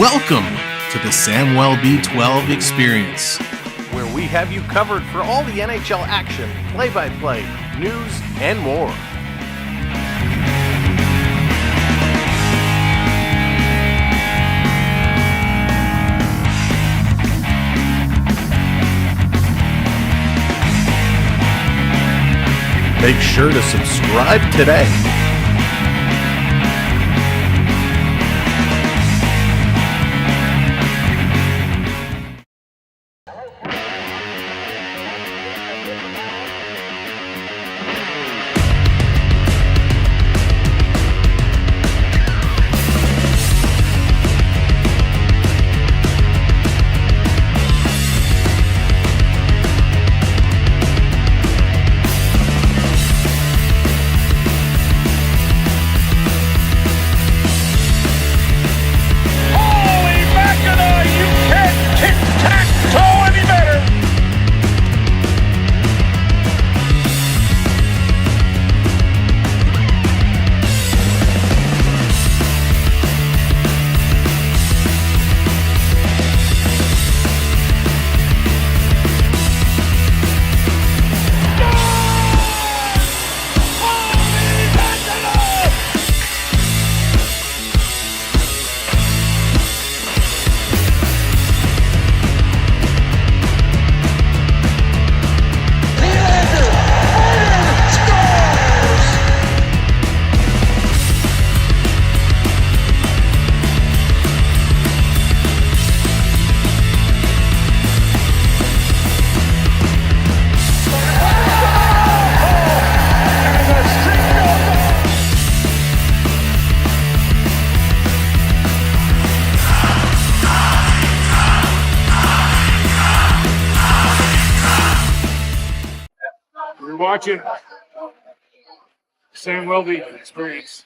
Welcome to the Samwell B12 experience, where we have you covered for all the NHL action, play-by-play, news, and more. Make sure to subscribe today. Watching Samwell B experience.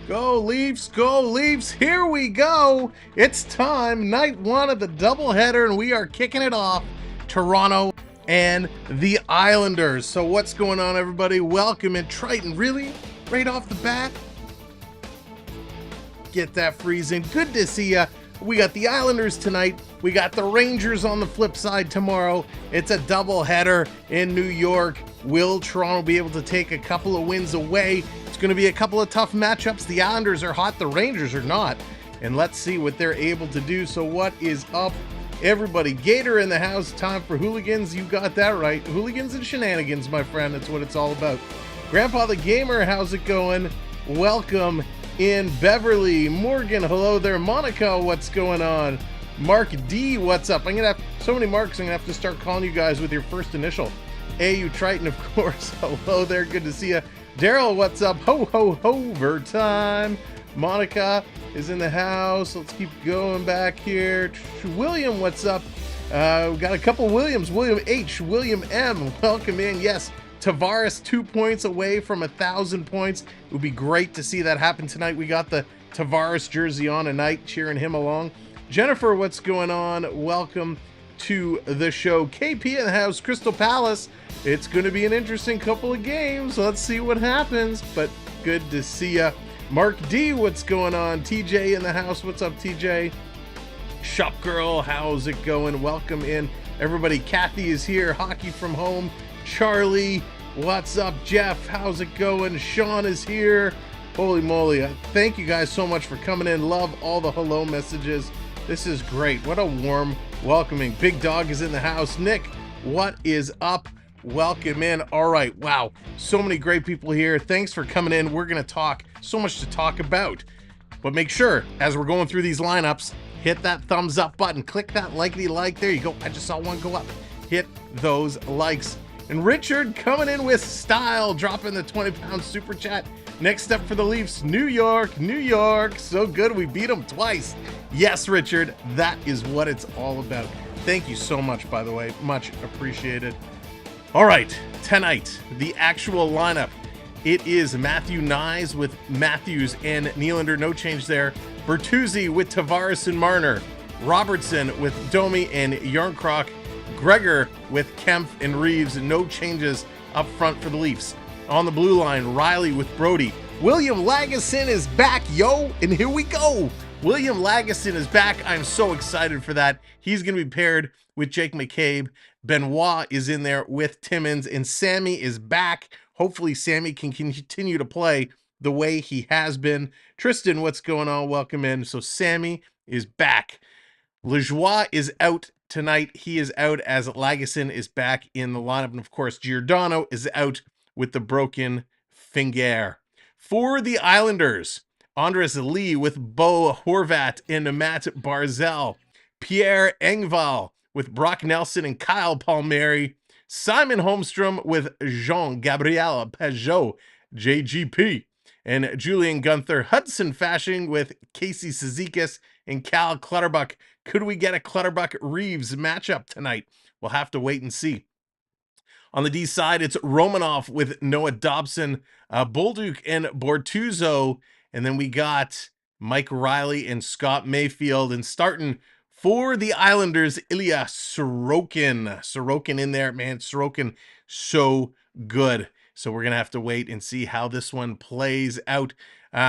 Go Leafs, go Leafs, here we go. It's time, night one of the doubleheader, and we are kicking it off. Toronto and the Islanders. So what's going on, everybody? Welcome in. Triton, really? Right off the bat? Get that freezing. Good to see ya. We got the Islanders tonight. We got the Rangers on the flip side tomorrow. It's a doubleheader in New York. Will Toronto be able to take a couple of wins away? It's going to be a couple of tough matchups. The Islanders are hot, the Rangers are not. And let's see what they're able to do. So what is up, everybody? Gator in the house. Time for hooligans. You got that right. Hooligans and shenanigans, my friend. That's what it's all about. Grandpa the Gamer, how's it going? Welcome in Beverly. Morgan, hello there. Monica, what's going on? Mark D, what's up? I'm gonna have so many Marks, I'm gonna have to start calling you guys with your first initial. AU Triton, of course. Hello there, good to see you. Daryl, what's up? Ho ho overtime. Monica is in the house. Let's keep going back here. William, what's up? We got a couple Williams. William H, William M, welcome in. Yes, Tavares 2 points away from 1,000 points. It would be great to see that happen tonight. We got the Tavares jersey on tonight, cheering him along. Jennifer, what's going on? Welcome to the show. KP in the house, Crystal Palace. It's going to be an interesting couple of games. Let's see what happens, but good to see ya. Mark D, what's going on? TJ in the house. What's up, TJ? Shop Girl, how's it going? Welcome in, everybody. Kathy is here. Hockey from home. Charlie, what's up? Jeff, how's it going? Sean is here. Holy moly. Thank you guys so much for coming in. Love all the hello messages. This is great. What a warm welcoming. Big Dog is in the house. Nick, what is up? Welcome in. All right. Wow. So many great people here. Thanks for coming in. We're going to talk. So much to talk about. But make sure, as we're going through these lineups, hit that thumbs up button. Click that likey like. There you go. I just saw one go up. Hit those likes. And Richard coming in with style, dropping the 20-pound super chat. Next up for the Leafs, New York, New York. So good, we beat them twice. Yes, Richard, that is what it's all about. Thank you so much, by the way. Much appreciated. All right, tonight, the actual lineup. It is Matthew Nyes with Matthews and Nylander, no change there. Bertuzzi with Tavares and Marner. Robertson with Domi and Yarncroc. Gregor with Kempf and Reeves, no changes up front for the Leafs. On the blue line, Riley with Brody. William Lagesson is back, yo, and here we go. William Lagesson is back. I'm so excited for that. He's going to be paired with Jake McCabe. Benoit is in there with Timmins, and Sammy is back. Hopefully, Sammy can continue to play the way he has been. Tristan, what's going on? Welcome in. So Sammy is back. Lajoie is out tonight. He is out as Lagesson is back in the lineup. And of course, Giordano is out with the broken finger. For the Islanders, Andres Lee with Bo Horvat and Matt Barzell. Pierre Engvall with Brock Nelson and Kyle Palmieri. Simon Holmstrom with Jean-Gabriel Pajot, JGP. And Julian Gunther. Hudson Fashing with Casey Cizikas and Cal Clutterbuck. Could we get a Clutterbuck-Reeves matchup tonight? We'll have to wait and see. On the D side, it's Romanov with Noah Dobson, Bolduc and Bortuzzo, and then we got Mike Riley and Scott Mayfield. And starting for the Islanders, Ilya Sorokin. Sorokin in there, man. Sorokin, so good. So we're going to have to wait and see how this one plays out.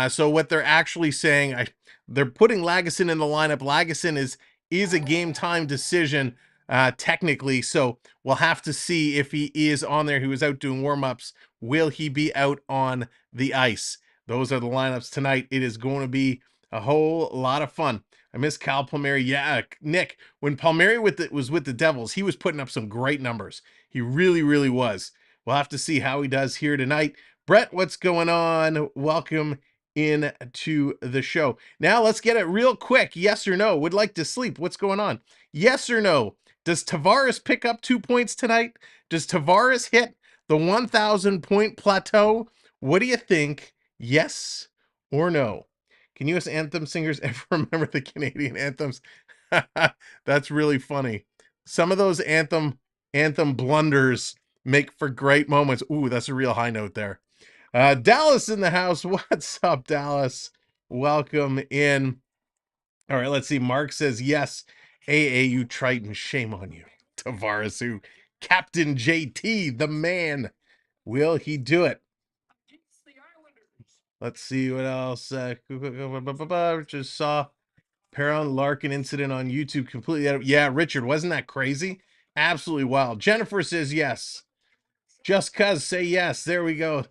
So what they're actually saying, they're putting Lagesson in the lineup. Lagesson is a game time decision, technically. So we'll have to see if he is on there. He was out doing warm-ups. Will he be out on the ice? Those are the lineups tonight. It is going to be a whole lot of fun. I miss Cal Palmieri. Yeah, Nick, when Palmieri was with the Devils, he was putting up some great numbers. He really, really was. We'll have to see how he does here tonight. Brett, what's going on? Welcome in to the show. Now let's get it real quick. Yes or no? Would like to sleep. What's going on? Yes or no? Does Tavares pick up 2 points tonight? Does Tavares hit the 1,000-point plateau? What do you think? Yes or no? Can U.S. anthem singers ever remember the Canadian anthems? That's really funny. Some of those anthem blunders make for great moments. Ooh, that's a real high note there. Dallas in the house. What's up, Dallas? Welcome in. All right, let's see. Mark says yes. AAU Triton, shame on you. Tavares, who Captain JT, the man. Will he do it? Let's see what else. Just saw Perron Larkin incident on YouTube completely out of, yeah, Richard, wasn't that crazy? Absolutely wild. Jennifer says yes. Just cuz say yes. There we go.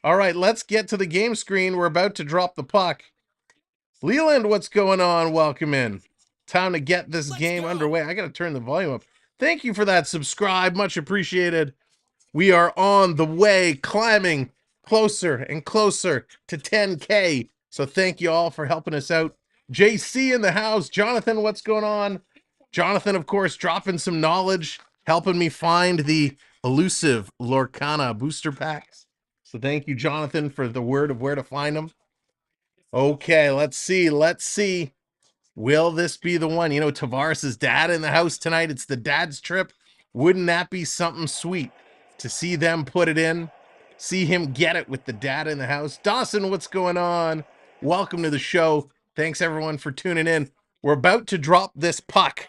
All right, let's get to the game screen. We're about to drop the puck. Leland, what's going on? Welcome in. Time to get this game underway. I got to turn the volume up. Thank you for that subscribe. Much appreciated. We are on the way, climbing closer and closer to 10K. So thank you all for helping us out. JC in the house. Jonathan, what's going on? Jonathan, of course, dropping some knowledge, helping me find the elusive Lorcana booster packs. So thank you, Jonathan, for the word of where to find them. Okay, let's see. Let's see. Will this be the one? You know, Tavares' dad in the house tonight. It's the dad's trip. Wouldn't that be something sweet to see them put it in? See him get it with the dad in the house. Dawson, what's going on? Welcome to the show. Thanks, everyone, for tuning in. We're about to drop this puck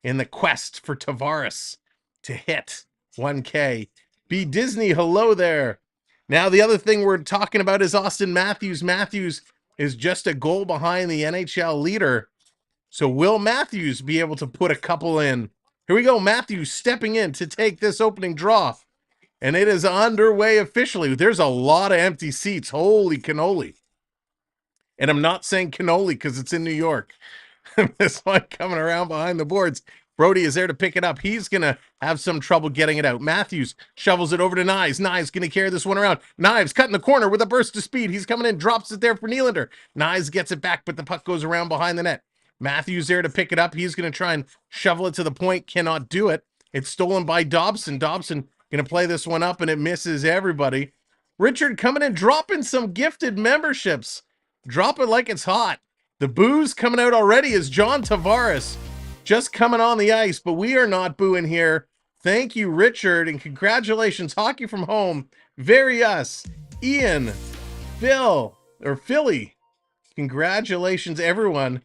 in the quest for Tavares to hit 1K. B Disney, hello there. Now, the other thing we're talking about is Austin Matthews. Matthews is just a goal behind the NHL leader. So will Matthews be able to put a couple in? Here we go. Matthews stepping in to take this opening draw. And it is underway officially. There's a lot of empty seats. Holy cannoli. And I'm not saying cannoli because it's in New York. This one coming around behind the boards. Brody is there to pick it up. He's going to have some trouble getting it out. Matthews shovels it over to Knives. Knives going to carry this one around. Knives cutting the corner with a burst of speed. He's coming in, drops it there for Nylander. Knives gets it back, but the puck goes around behind the net. Matthews there to pick it up. He's going to try and shovel it to the point. Cannot do it. It's stolen by Dobson. Dobson going to play this one up, and it misses everybody. Richard coming in, dropping some gifted memberships. Drop it like it's hot. The booze coming out already is John Tavares just coming on the ice, but we are not booing here. Thank you, Richard, and congratulations, Hockey from Home, Very Us, Ian, Philly. Congratulations, everyone,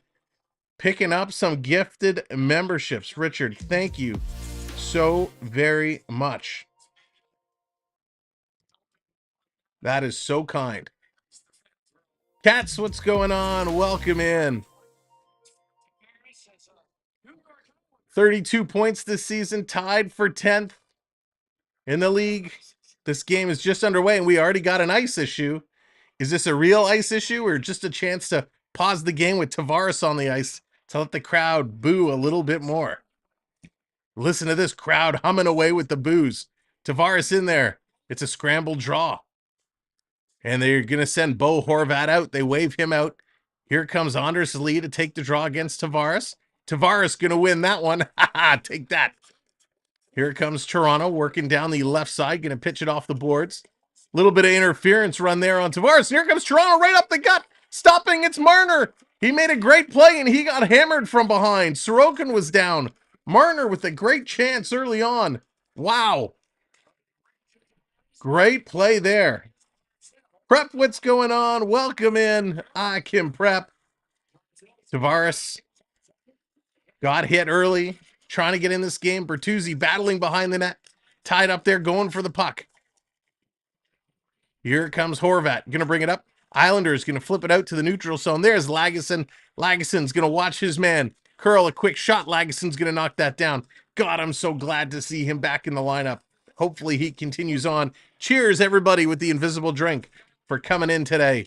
picking up some gifted memberships. Richard, thank you so very much. That is so kind. Cats, what's going on? Welcome in. 32 points this season, tied for 10th in the league. This game is just underway, and we already got an ice issue. Is this a real ice issue or just a chance to pause the game with Tavares on the ice to let the crowd boo a little bit more? Listen to this crowd humming away with the boos. Tavares in there. It's a scramble draw. And they're going to send Bo Horvat out. They wave him out. Here comes Anders Lee to take the draw against Tavares. Tavares going to win that one. Take that. Here comes Toronto working down the left side. Going to pitch it off the boards. Little bit of interference run there on Tavares. Here comes Toronto right up the gut. Stopping. It's Marner. He made a great play and he got hammered from behind. Sorokin was down. Marner with a great chance early on. Wow. Great play there. Prep, what's going on? Welcome in. Kim Prep. Tavares got hit early, trying to get in this game. Bertuzzi battling behind the net, tied up there, going for the puck. Here comes Horvat, going to bring it up. Islanders going to flip it out to the neutral zone. There's Lagesson. Lagesson's going to watch his man curl a quick shot. Lagesson's going to knock that down. God, I'm so glad to see him back in the lineup. Hopefully he continues on. Cheers, everybody, with the invisible drink for coming in today.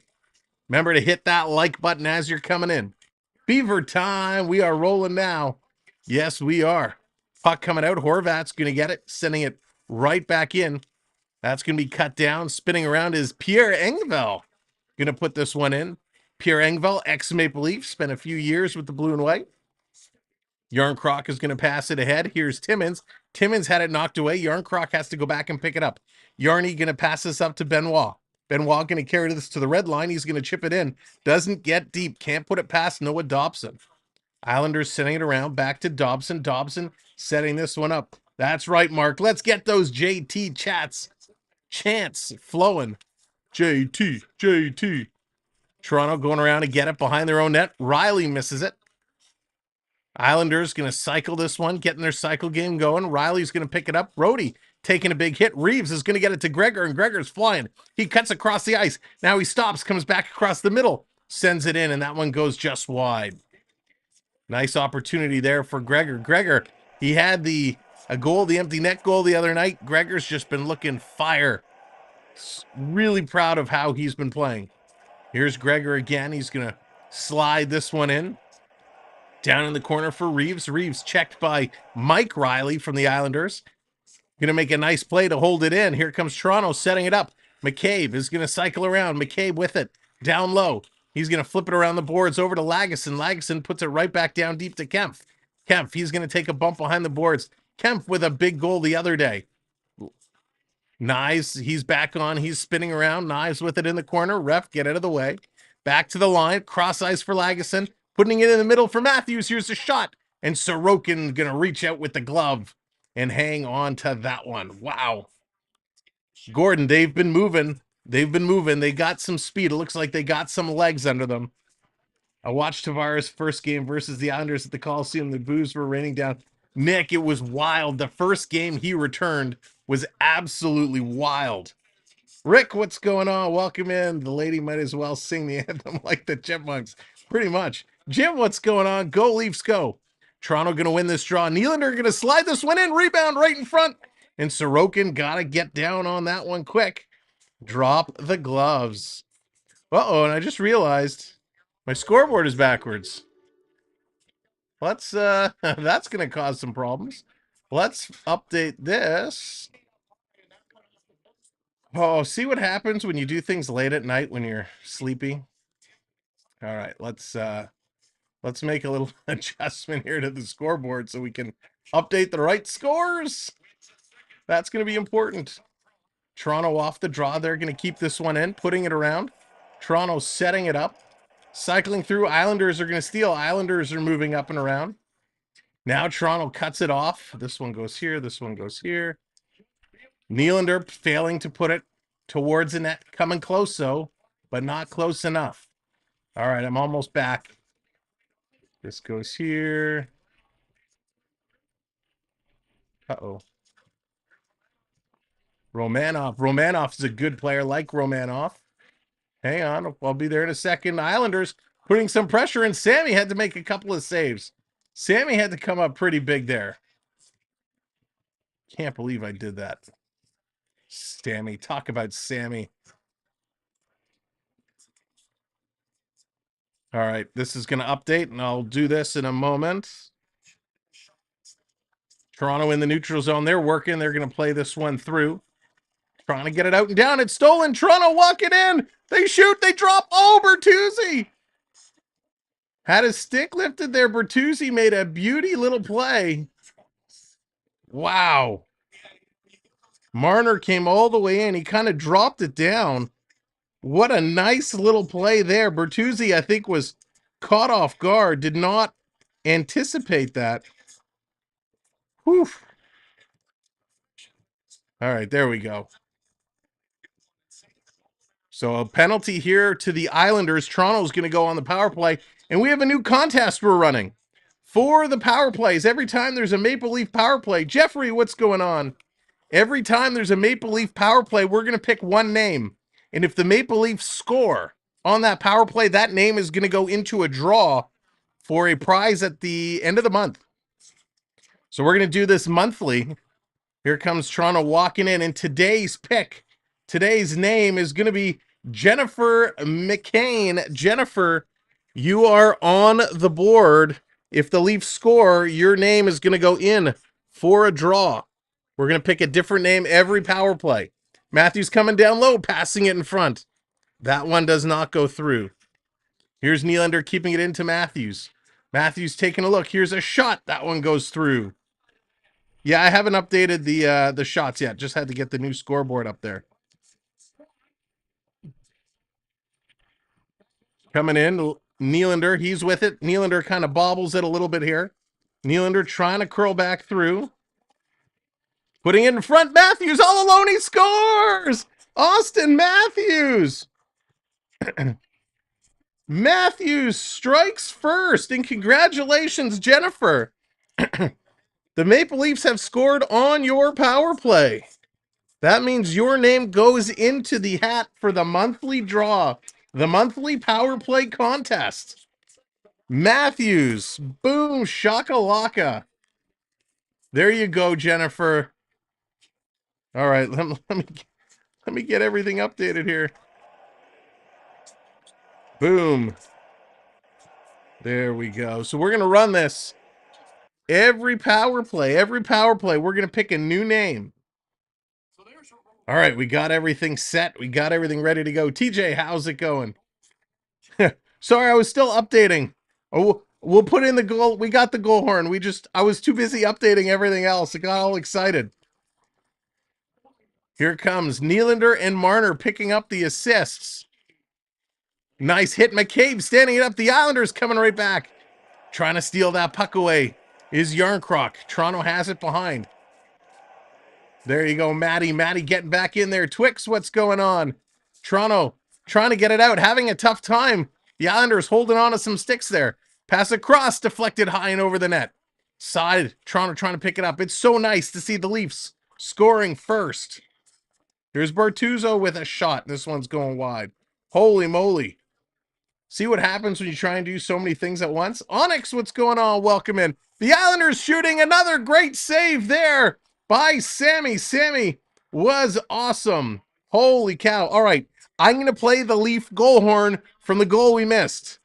Remember to hit that like button as you're coming in. Beaver time. We are rolling now. Yes, we are. Puck coming out. Horvat's going to get it, sending it right back in. That's going to be cut down. Spinning around is Pierre Engvall. Going to put this one in. Pierre Engvall, ex-Maple Leaf, spent a few years with the blue and white. Yarncroc is going to pass it ahead. Here's Timmins. Timmins had it knocked away. Yarncroc has to go back and pick it up. Yarny going to pass this up to Benoit. Benoit going to carry this to the red line. He's going to chip it in. Doesn't get deep. Can't put it past Noah Dobson. Islanders sending it around. Back to Dobson. Dobson setting this one up. That's right, Mark. Let's get those JT chants flowing. JT. Toronto going around to get it behind their own net. Riley misses it. Islanders going to cycle this one, getting their cycle game going. Riley's going to pick it up. Brody taking a big hit. Reeves is going to get it to Gregor, and Gregor's flying. He cuts across the ice. Now he stops, comes back across the middle, sends it in, and that one goes just wide. Nice opportunity there for Gregor. Gregor, he had a goal, the empty net goal the other night. Gregor's just been looking fire. Really proud of how he's been playing. Here's Gregor again. He's going to slide this one in. Down in the corner for Reeves. Reeves checked by Mike Riley from the Islanders. Going to make a nice play to hold it in. Here comes Toronto setting it up. McCabe is going to cycle around. McCabe with it. Down low. He's going to flip it around the boards over to Lagesson. Lagesson puts it right back down deep to Kempf. Kempf, he's going to take a bump behind the boards. Kempf with a big goal the other day. Knives, he's back on. He's spinning around. Knives with it in the corner. Ref, get out of the way. Back to the line. Cross ice for Lagesson. Putting it in the middle for Matthews. Here's a shot. And Sorokin going to reach out with the glove and hang on to that one. Wow. Gordon, they've been moving. They got some speed. It looks like they got some legs under them. I watched Tavares' first game versus the Islanders at the Coliseum. The boos were raining down. Nick, it was wild. The first game he returned was absolutely wild. Rick, what's going on? Welcome in. The lady might as well sing the anthem like the Chipmunks. Pretty much. Jim, what's going on? Go Leafs, go. Toronto going to win this draw. Nylander going to slide this one in. Rebound right in front. And Sorokin got to get down on that one quick. Drop the gloves. Uh-oh, and I just realized my scoreboard is backwards. Let's, that's going to cause some problems. Let's update this. Oh, see what happens when you do things late at night when you're sleepy? All right, let's make a little adjustment here to the scoreboard so we can update the right scores. That's going to be important. Toronto off the draw. They're going to keep this one in, putting it around. Toronto setting it up. Cycling through. Islanders are going to steal. Islanders are moving up and around. Now Toronto cuts it off. This one goes here. This one goes here. Nylander failing to put it towards the net. Coming close, though, but not close enough. All right, I'm almost back. This goes here. Uh-oh. Romanov is a good player, like Romanov. Hang on, I'll be there in a second. Islanders putting some pressure, and Sammy had to make a couple of saves. Sammy had to come up pretty big there. Can't believe I did that. Sammy, talk about Sammy. All right, this is going to update, and I'll do this in a moment. Toronto in the neutral zone. They're working. They're going to play this one through. Trying to get it out and down. It's stolen. Toronto walking in. They shoot. They drop. Oh, Bertuzzi. Had his stick lifted there. Bertuzzi made a beauty little play. Wow. Marner came all the way in. He kind of dropped it down. What a nice little play there. Bertuzzi, I think, was caught off guard. Did not anticipate that. Whew. All right, there we go. So a penalty here to the Islanders. Toronto's going to go on the power play. And we have a new contest we're running for the power plays. Every time there's a Maple Leaf power play. Jeffrey, what's going on? Every time there's a Maple Leaf power play, we're going to pick one name. And if the Maple Leafs score on that power play, that name is going to go into a draw for a prize at the end of the month. So we're going to do this monthly. Here comes Toronto walking in. And today's pick, today's name is going to be Jennifer McCain. Jennifer, you are on the board. If the Leafs score, your name is going to go in for a draw. We're going to pick a different name every power play. Matthews coming down low, passing it in front. That one does not go through. Here's Nylander keeping it into Matthews. Matthews taking a look. Here's a shot. That one goes through. Yeah, I haven't updated the shots yet. Just had to get the new scoreboard up there. Coming in, Nylander. He's with it. Nylander kind of bobbles it a little bit here. Nylander trying to curl back through. Putting it in front. Matthews all alone. He scores! Austin Matthews! Matthews strikes first. And congratulations, Jennifer. The Maple Leafs have scored on your power play. That means your name goes into the hat for the monthly draw, the monthly power play contest. Matthews, boom, shakalaka. There you go, Jennifer. All right, let me get everything updated here. Boom. There we go. So we're going to run this every power play, we're going to pick a new name. All right, we got everything set. We got everything ready to go. TJ, how's it going? Sorry, I was still updating. Oh, we'll put in the goal. We got the goal horn. I was too busy updating everything else. I got all excited. Here comes Nylander and Marner picking up the assists. Nice hit. McCabe standing it up. The Islanders coming right back. Trying to steal that puck away is Yarncroc. Toronto has it behind. There you go, Matty. Matty getting back in there. Twix, what's going on? Toronto trying to get it out, having a tough time. The Islanders holding on to some sticks there. Pass across, deflected high and over the net. Side, Toronto trying to pick it up. It's so nice to see the Leafs scoring first. Here's Bertuzzo with a shot. This one's going wide. Holy moly. See what happens when you try and do so many things at once? Onyx, what's going on? Welcome in. The Islanders shooting another great save there by Sammy. Sammy was awesome. Holy cow. All right, I'm going to play the Leaf goal horn from the goal we missed.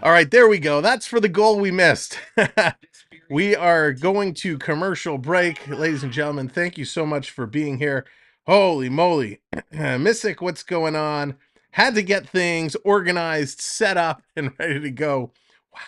All right, there we go. That's for the goal we missed. We are going to commercial break. Ladies and gentlemen, thank you so much for being here. Holy moly. Missick, what's going on? Had to get things organized, set up, and ready to go. Wow,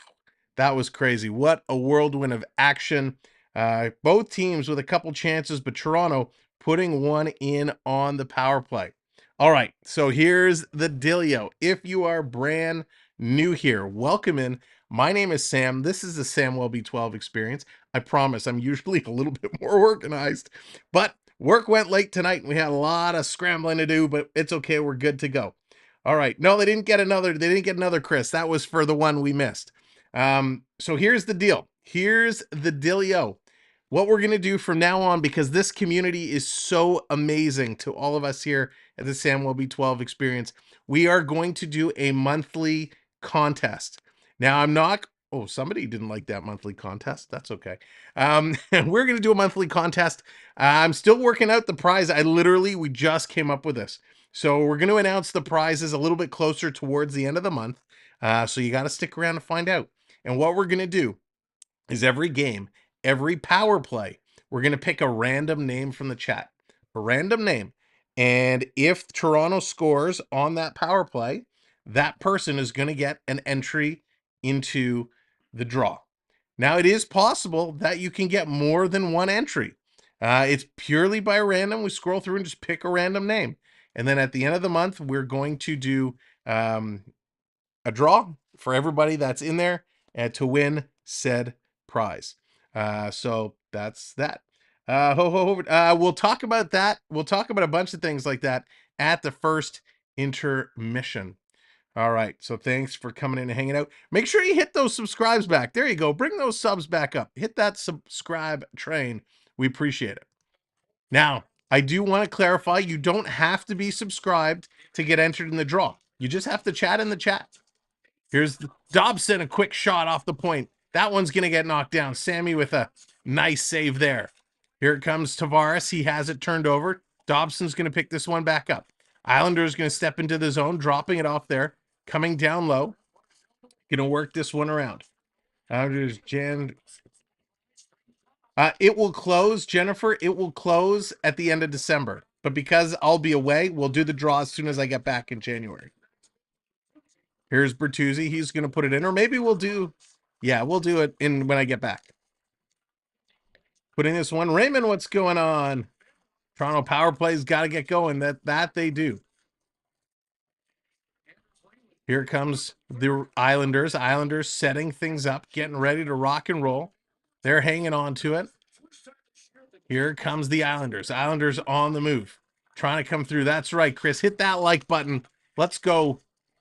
that was crazy. What a whirlwind of action. Both teams with a couple chances, but Toronto putting one in on the power play. All right, so here's the dealio. If you are brand new here, welcome in. My name is Sam. This is the Sam Welby 12 experience. I promise I'm usually a little bit more organized, but work went late tonight and we had a lot of scrambling to do, but it's okay. We're good to go. All right. No, they didn't get another Chris. That was for the one we missed. So here's the deal. Here's the dealio. what we're going to do from now on, because this community is so amazing to all of us here at the Samuel B12 experience, we are going to do a monthly contest. Now, I'm not, oh, somebody didn't like that monthly contest. That's okay. We're going to do a monthly contest. I'm still working out the prize. We just came up with this. So we're going to announce the prizes a little bit closer towards the end of the month. So you got to stick around to find out. And what we're going to do is every game, every power play, we're going to pick a random name from the chat, a random name. And if Toronto scores on that power play, that person is going to get an entry into the draw. Now, it is possible that you can get more than one entry. It's purely by random. We scroll through and just pick a random name. And then at the end of the month, we're going to do a draw for everybody that's in there to win said prize. So that's that. We'll talk about that. We'll talk about a bunch of things like that at the first intermission. All right. So thanks for coming in and hanging out. Make sure you hit those subscribes back. There you go. Bring those subs back up. Hit that subscribe train. We appreciate it. Now, I do want to clarify, you don't have to be subscribed to get entered in the draw. You just have to chat in the chat. Here's Dobson, a quick shot off the point. That one's going to get knocked down. Sammy with a nice save there. Here it comes Tavares. He has it turned over. Dobson's going to pick this one back up. Islanders going to step into the zone, dropping it off there, coming down low. Going to work this one around. Islanders, it will close, Jennifer. It will close at the end of December. But because I'll be away, we'll do the draw as soon as I get back in January. Here's Bertuzzi. He's going to put it in. Or maybe we'll do it when I get back. Putting this one. Raymond, what's going on? Toronto power play's got to get going. That they do. Here comes the Islanders. Islanders setting things up, getting ready to rock and roll. They're hanging on to it. Here comes the Islanders. Islanders on the move. Trying to come through. That's right, Chris. Hit that like button. Let's go.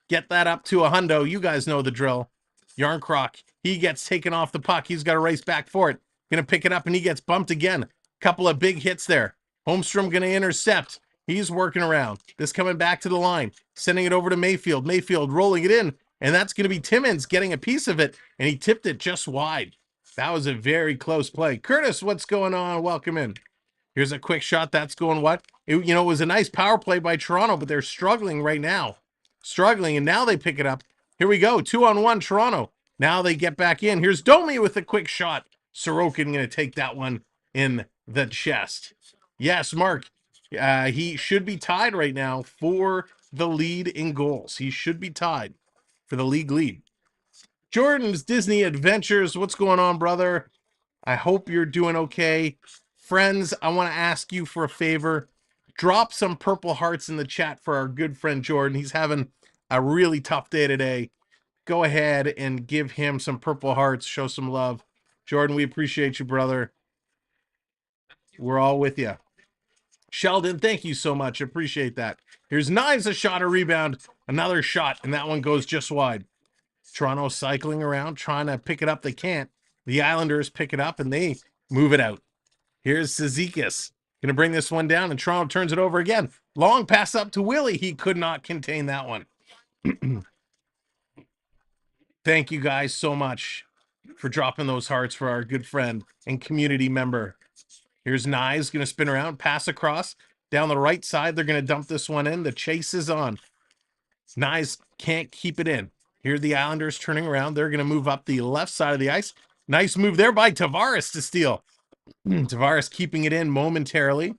Get that up to a hundo. You guys know the drill. Yarncroc, he gets taken off the puck. He's got to race back for it. Going to pick it up, and he gets bumped again. Couple of big hits there. Holmstrom going to intercept. He's working around. This coming back to the line. Sending it over to Mayfield. Mayfield rolling it in, and that's going to be Timmins getting a piece of it, and he tipped it just wide. That was a very close play. Curtis, what's going on? Welcome in. Here's a quick shot. That's going what? It was a nice power play by Toronto, but they're struggling right now. And now they pick it up. Here we go. 2-on-1 Toronto. Now they get back in. Here's Domi with a quick shot. Sorokin going to take that one in the chest. Yes, Mark. He should be tied right now for the lead in goals. He should be tied for the league lead. Jordan's Disney Adventures. What's going on, brother? I hope you're doing okay. Friends, I want to ask you for a favor. Drop some purple hearts in the chat for our good friend Jordan. He's having a really tough day today. Go ahead and give him some purple hearts. Show some love. Jordan, we appreciate you, brother. We're all with you. Sheldon, thank you so much. Appreciate that. Here's Knives, a shot, a rebound. Another shot, and that one goes just wide. Toronto cycling around, trying to pick it up. They can't. The Islanders pick it up, and they move it out. Here's Cizikas. Going to bring this one down, and Toronto turns it over again. Long pass up to Willie. He could not contain that one. Thank you guys so much for dropping those hearts for our good friend and community member. Here's Knives going to spin around, pass across. Down the right side, they're going to dump this one in. The chase is on. Knives can't keep it in. Here the Islanders turning around. They're going to move up the left side of the ice. Nice move there by Tavares to steal. Tavares keeping it in momentarily.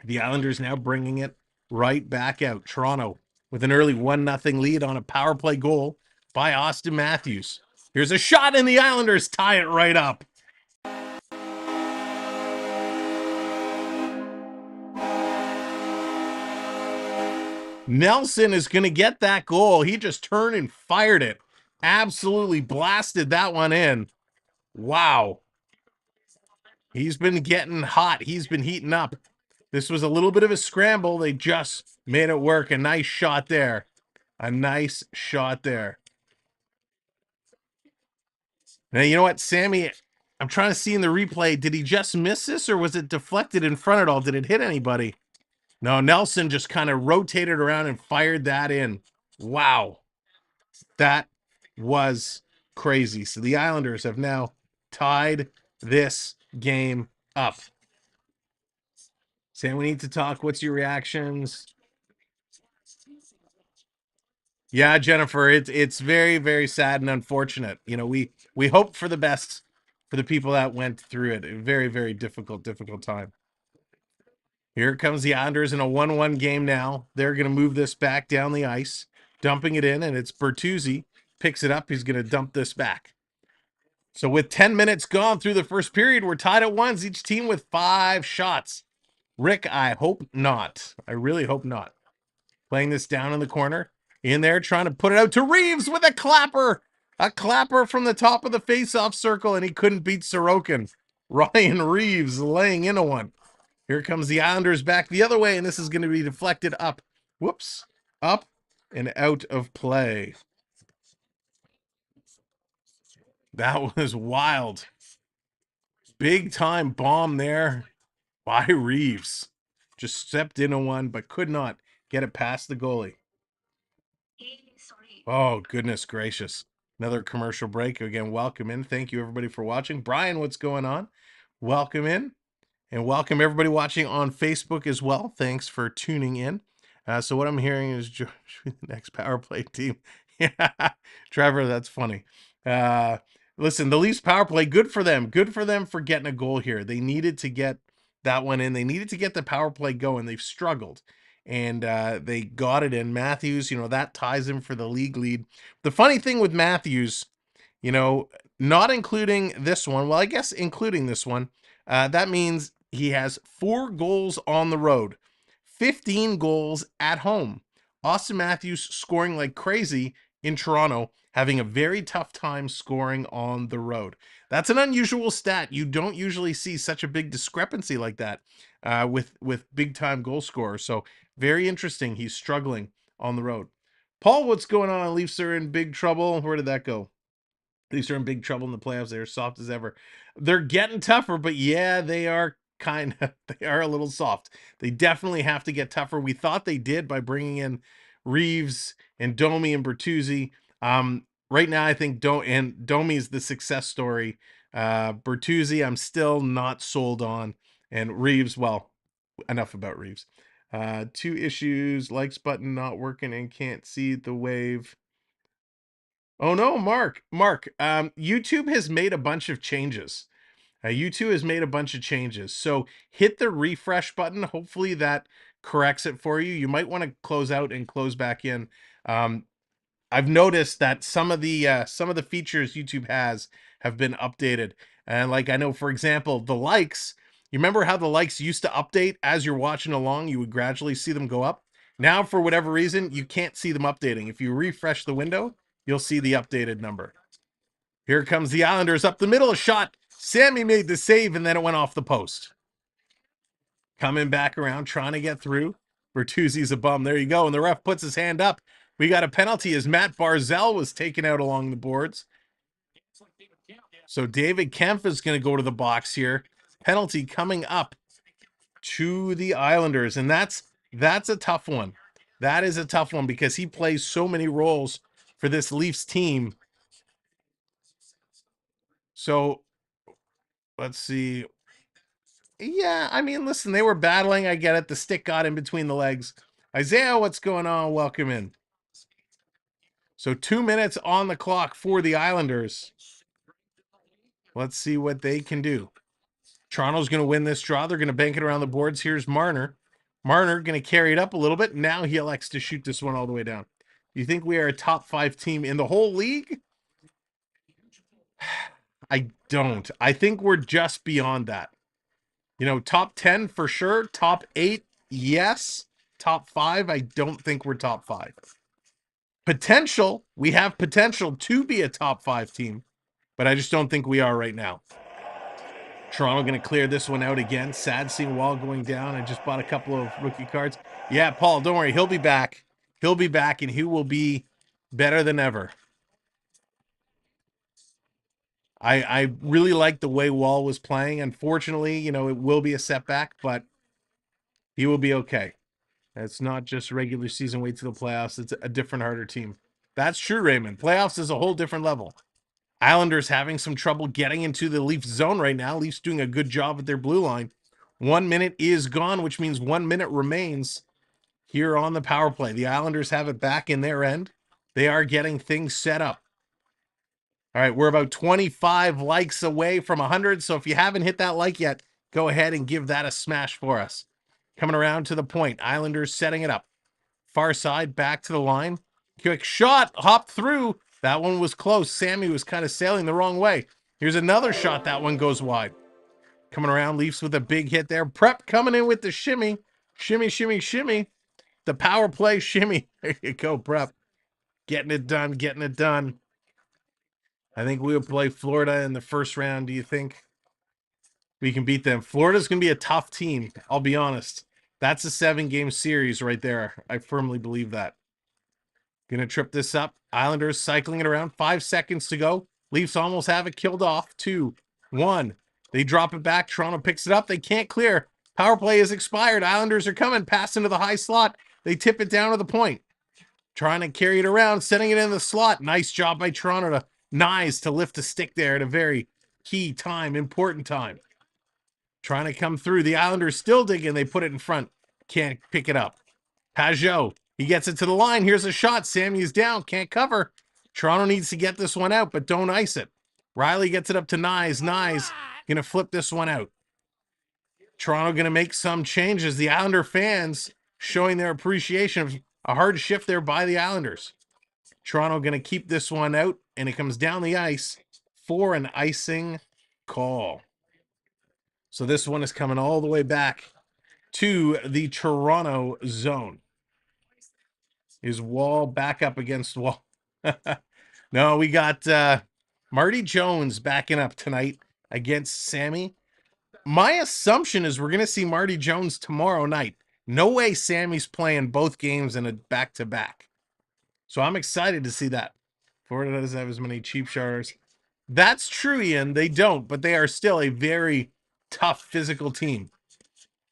The Islanders now bringing it right back out. Toronto with an early 1-0 lead on a power play goal by Austin Matthews. Here's a shot, and the Islanders tie it right up. Nelson is going to get that goal. He just turned and fired it. Absolutely blasted that one in. Wow. He's been getting hot. He's been heating up. This was a little bit of a scramble. They just made it work. A nice shot there. A nice shot there. Now, you know what, Sammy? I'm trying to see in the replay, did he just miss this or was it deflected in front at all? Did it hit anybody? No, Nelson just kind of rotated around and fired that in. Wow. That was crazy. So the Islanders have now tied this game up. Sam, we need to talk. What's your reactions? Yeah, Jennifer, it's very, very sad and unfortunate. You know, we hope for the best for the people that went through it. A very, very difficult time. Here comes the Islanders in a 1-1 game now. They're going to move this back down the ice, dumping it in, and it's Bertuzzi picks it up. He's going to dump this back. So with 10 minutes gone through the first period, we're tied at 1s, each team with 5 shots. Rick, I hope not. I really hope not. Playing this down in the corner. In there, trying to put it out to Reeves with a clapper. A clapper from the top of the face-off circle, and he couldn't beat Sorokin. Ryan Reeves laying into one. Here comes the Islanders back the other way, and this is going to be deflected up. Whoops. Up and out of play. That was wild. Big time bomb there by Reeves. Just stepped into one, but could not get it past the goalie. Oh, goodness gracious. Another commercial break. Again, welcome in. Thank you, everybody, for watching. Brian, what's going on? Welcome in. And welcome, everybody watching on Facebook as well. Thanks for tuning in. So what I'm hearing is the next power play team. Yeah, Trevor, that's funny. Listen, the Leafs power play, good for them. Good for them for getting a goal here. They needed to get that one in. They needed to get the power play going. They've struggled. And they got it in. Matthews, that ties him for the league lead. The funny thing with Matthews, not including this one, well, I guess including this one, that means he has 4 goals on the road, 15 goals at home. Austin Matthews scoring like crazy in Toronto, having a very tough time scoring on the road. That's an unusual stat. You don't usually see such a big discrepancy like that with big-time goal scorers. So very interesting. He's struggling on the road. Paul, what's going on? Leafs are in big trouble. Where did that go? Leafs are in big trouble in the playoffs. They're soft as ever. They're getting tougher, but yeah, they are they are a little soft. They definitely have to get tougher. We thought they did by bringing in Reeves and Domi and Bertuzzi. Right now, I think Domi is the success story. Bertuzzi, I'm still not sold on. And Reeves, well, enough about Reeves. 2 issues, likes button not working and can't see the wave. Oh no, Mark, YouTube has made a bunch of changes. YouTube has made a bunch of changes. So hit the refresh button. Hopefully that corrects it for you. You might want to close out and close back in. I've noticed that some of the features YouTube has have been updated. And like I know, for example, the likes, you remember how the likes used to update as you're watching along, you would gradually see them go up. Now, for whatever reason, you can't see them updating. If you refresh the window, you'll see the updated number. Here comes the Islanders up the middle, a shot. Sammy made the save, and then it went off the post. Coming back around, trying to get through. Bertuzzi's a bum. There you go. And the ref puts his hand up. We got a penalty as Matt Barzal was taken out along the boards. So David Kempf is going to go to the box here. Penalty coming up to the Islanders. And that's a tough one. That is a tough one because he plays so many roles for this Leafs team. So let's see. Yeah, I mean, listen, they were battling. I get it. The stick got in between the legs. Isaiah, what's going on? Welcome in. So 2 minutes on the clock for the Islanders. Let's see what they can do. Toronto's going to win this draw. They're going to bank it around the boards. Here's Marner. Marner going to carry it up a little bit. Now he elects to shoot this one all the way down. Do you think we are a top 5 team in the whole league? I don't. I think we're just beyond that. Top 10 for sure. Top 8, yes. Top 5, I don't think we're top 5. Potential, we have potential to be a top 5 team, but I just don't think we are right now. Toronto going to clear this one out again. Sad seeing Wall going down. I just bought a couple of rookie cards. Yeah, Paul, don't worry. He'll be back. He'll be back, and he will be better than ever. I really like the way Wall was playing. Unfortunately, it will be a setback, but he will be okay. It's not just regular season, wait till the playoffs. It's a different, harder team. That's true, Raymond. Playoffs is a whole different level. Islanders having some trouble getting into the Leafs zone right now. Leafs doing a good job with their blue line. 1 minute is gone, which means 1 minute remains here on the power play. The Islanders have it back in their end. They are getting things set up. All right, we're about 25 likes away from 100. So if you haven't hit that like yet, go ahead and give that a smash for us. Coming around to the point. Islanders setting it up. Far side, back to the line. Quick shot, hopped through. That one was close. Sammy was kind of sailing the wrong way. Here's another shot. That one goes wide. Coming around, Leafs with a big hit there. Prep coming in with the shimmy. Shimmy, shimmy, shimmy. The power play shimmy. There you go, Prep. Getting it done, getting it done. I think we'll play Florida in the first round. Do you think we can beat them? Florida's going to be a tough team, I'll be honest. That's a 7-game series right there. I firmly believe that. Going to trip this up. Islanders cycling it around. 5 seconds to go. Leafs almost have it killed off. 2, 1. They drop it back. Toronto picks it up. They can't clear. Power play is expired. Islanders are coming. Pass into the high slot. They tip it down to the point. Trying to carry it around. Setting it in the slot. Nice job by Toronto to Nyes to lift a stick there at a very key time. Important time. Trying to come through. The Islanders still digging. They put it in front. Can't pick it up. Pajot. He gets it to the line. Here's a shot. Sammy is down. Can't cover. Toronto needs to get this one out, but don't ice it. Riley gets it up to Nyes. Nyes going to flip this one out. Toronto going to make some changes. The Islander fans showing their appreciation of a hard shift there by the Islanders. Toronto going to keep this one out, and it comes down the ice for an icing call. So this one is coming all the way back to the Toronto zone. Is Wall back up against Wall? No, we got Marty Jones backing up tonight against Sammy. My assumption is we're going to see Marty Jones tomorrow night. No way Sammy's playing both games in a back-to-back. So I'm excited to see that. Florida doesn't have as many cheap shots. That's true, Ian. They don't, but they are still a very tough physical team.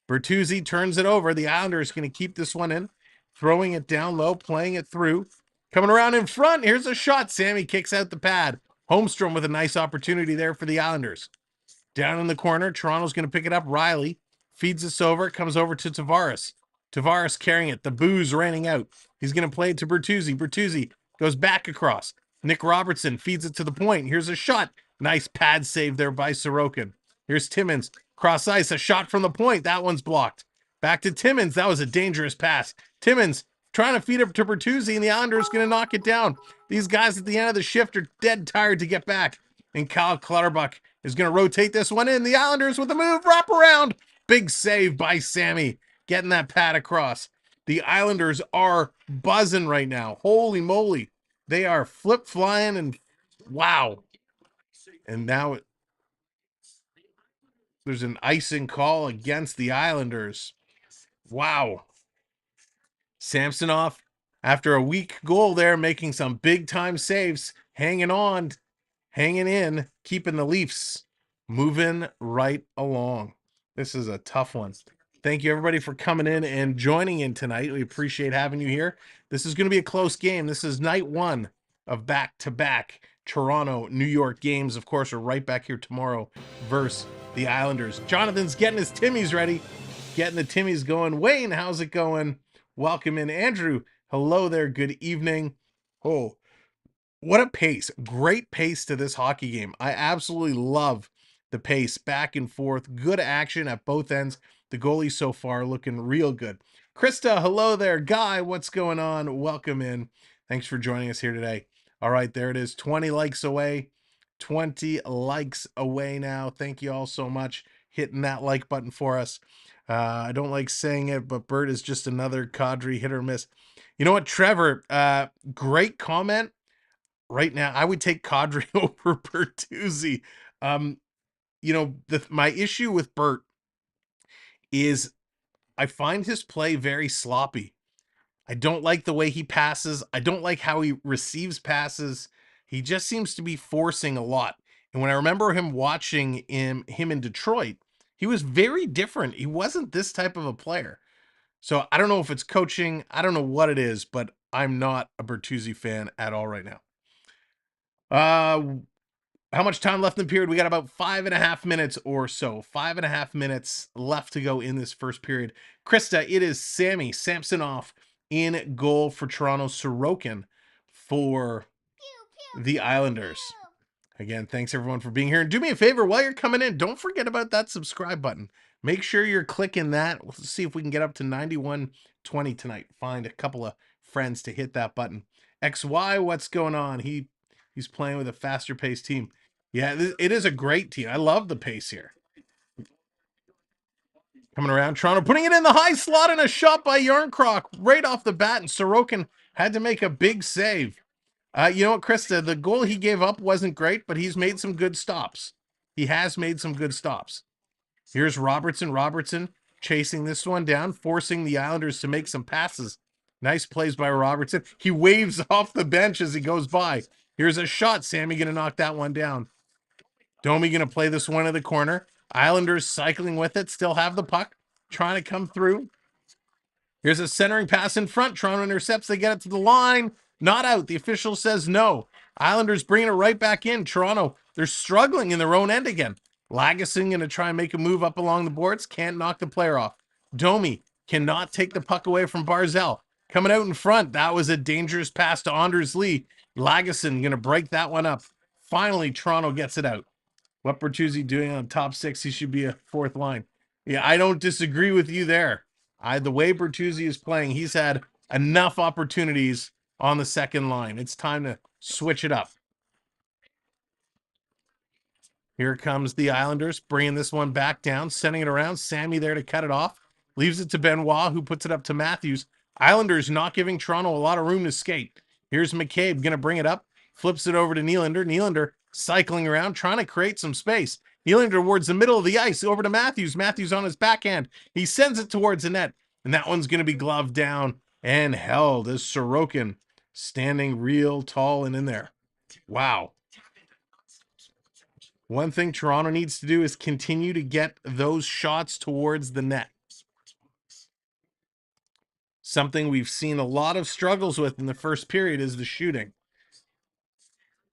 Bertuzzi turns it over. The Islanders going to keep this one in. Throwing it down low, playing it through. Coming around in front. Here's a shot. Sammy kicks out the pad. Holmstrom with a nice opportunity there for the Islanders. Down in the corner, Toronto's going to pick it up. Riley feeds this over. Comes over to Tavares. Tavares carrying it. The booze raining out. He's going to play it to Bertuzzi. Bertuzzi goes back across. Nick Robertson feeds it to the point. Here's a shot. Nice pad save there by Sorokin. Here's Timmins. Cross ice. A shot from the point. That one's blocked. Back to Timmins. That was a dangerous pass. Timmins trying to feed up to Bertuzzi, and the Islanders going to knock it down. These guys at the end of the shift are dead tired to get back. And Kyle Clutterbuck is going to rotate this one in. The Islanders with a move. Wrap around. Big save by Sammy. Getting that pad across. The Islanders are buzzing right now. Holy moly. They are flip-flying and wow. And now there's an icing call against the Islanders. Wow. Samsonov, after a weak goal there, making some big-time saves, hanging on, hanging in, keeping the Leafs moving right along. This is a tough one. Thank you, everybody, for coming in and joining in tonight. We appreciate having you here. This is going to be a close game. This is night 1 of back-to-back Toronto, New York games. Of course, we're right back here tomorrow versus the Islanders. Jonathan's getting his Timmies ready, getting the Timmies going. Wayne, how's it going? Welcome in. Andrew, hello there. Good evening. Oh, what a pace. Great pace to this hockey game. I absolutely love the pace, back and forth. Good action at both ends. The goalies so far looking real good. Krista, hello there. Guy, what's going on? Welcome in. Thanks for joining us here today. All right, there it is. 20 likes away. 20 likes away now. Thank you all so much hitting that like button for us. I don't like saying it, but Bert is just another Kadri hit or miss. You know what, Trevor? Great comment. Right now, I would take Kadri over Bertuzzi. My issue with Bert is I find his play very sloppy. I don't like the way he passes. I don't like how he receives passes. He just seems to be forcing a lot. And when I remember him watching him in Detroit, he was very different. He wasn't this type of a player. So I don't know if it's coaching. I don't know what it is, but I'm not a Bertuzzi fan at all right now. How much time left in the period? We got about 5.5 minutes or so. 5.5 minutes left to go in this first period. Krista, it is Sammy Samsonoff in goal for Toronto. Sorokin for the Islanders. Again, thanks everyone for being here. And do me a favor while you're coming in, don't forget about that subscribe button. Make sure you're clicking that. Let's see if we can get up to 9120 tonight. Find a couple of friends to hit that button. XY, what's going on? He's playing with a faster paced team. Yeah, it is a great team. I love the pace here. Coming around, Toronto putting it in the high slot, and a shot by Yarncroc right off the bat, and Sorokin had to make a big save. You know what, Krista, the goal he gave up wasn't great, but he's made some good stops. He has made some good stops. Here's Robertson. Robertson chasing this one down, forcing the Islanders to make some passes. Nice plays by Robertson. He waves off the bench as he goes by. Here's a shot. Sammy going to knock that one down. Domi going to play this one in the corner. Islanders cycling with it, still have the puck, trying to come through. Here's a centering pass in front. Toronto intercepts. They get it to the line. Not out. The official says no. Islanders bringing it right back in. Toronto, they're struggling in their own end again. Lagesson going to try and make a move up along the boards. Can't knock the player off. Domi cannot take the puck away from Barzal. Coming out in front. That was a dangerous pass to Anders Lee. Lagesson going to break that one up. Finally, Toronto gets it out. What Bertuzzi doing on top six? He should be a fourth line. Yeah, I don't disagree with you there. The way Bertuzzi is playing, he's had enough opportunities on the second line. It's time to switch it up. Here comes the Islanders, bringing this one back down, sending it around. Sammy there to cut it off. Leaves it to Benoit, who puts it up to Matthews. Islanders not giving Toronto a lot of room to skate. Here's McCabe, going to bring it up. Flips it over to Nylander. Nylander cycling around, trying to create some space. Nylander towards the middle of the ice, over to Matthews. Matthews on his backhand. He sends it towards the net, and that one's going to be gloved down and held as Sorokin standing real tall and in there. Wow. One thing Toronto needs to do is continue to get those shots towards the net. Something we've seen a lot of struggles with in the first period is the shooting.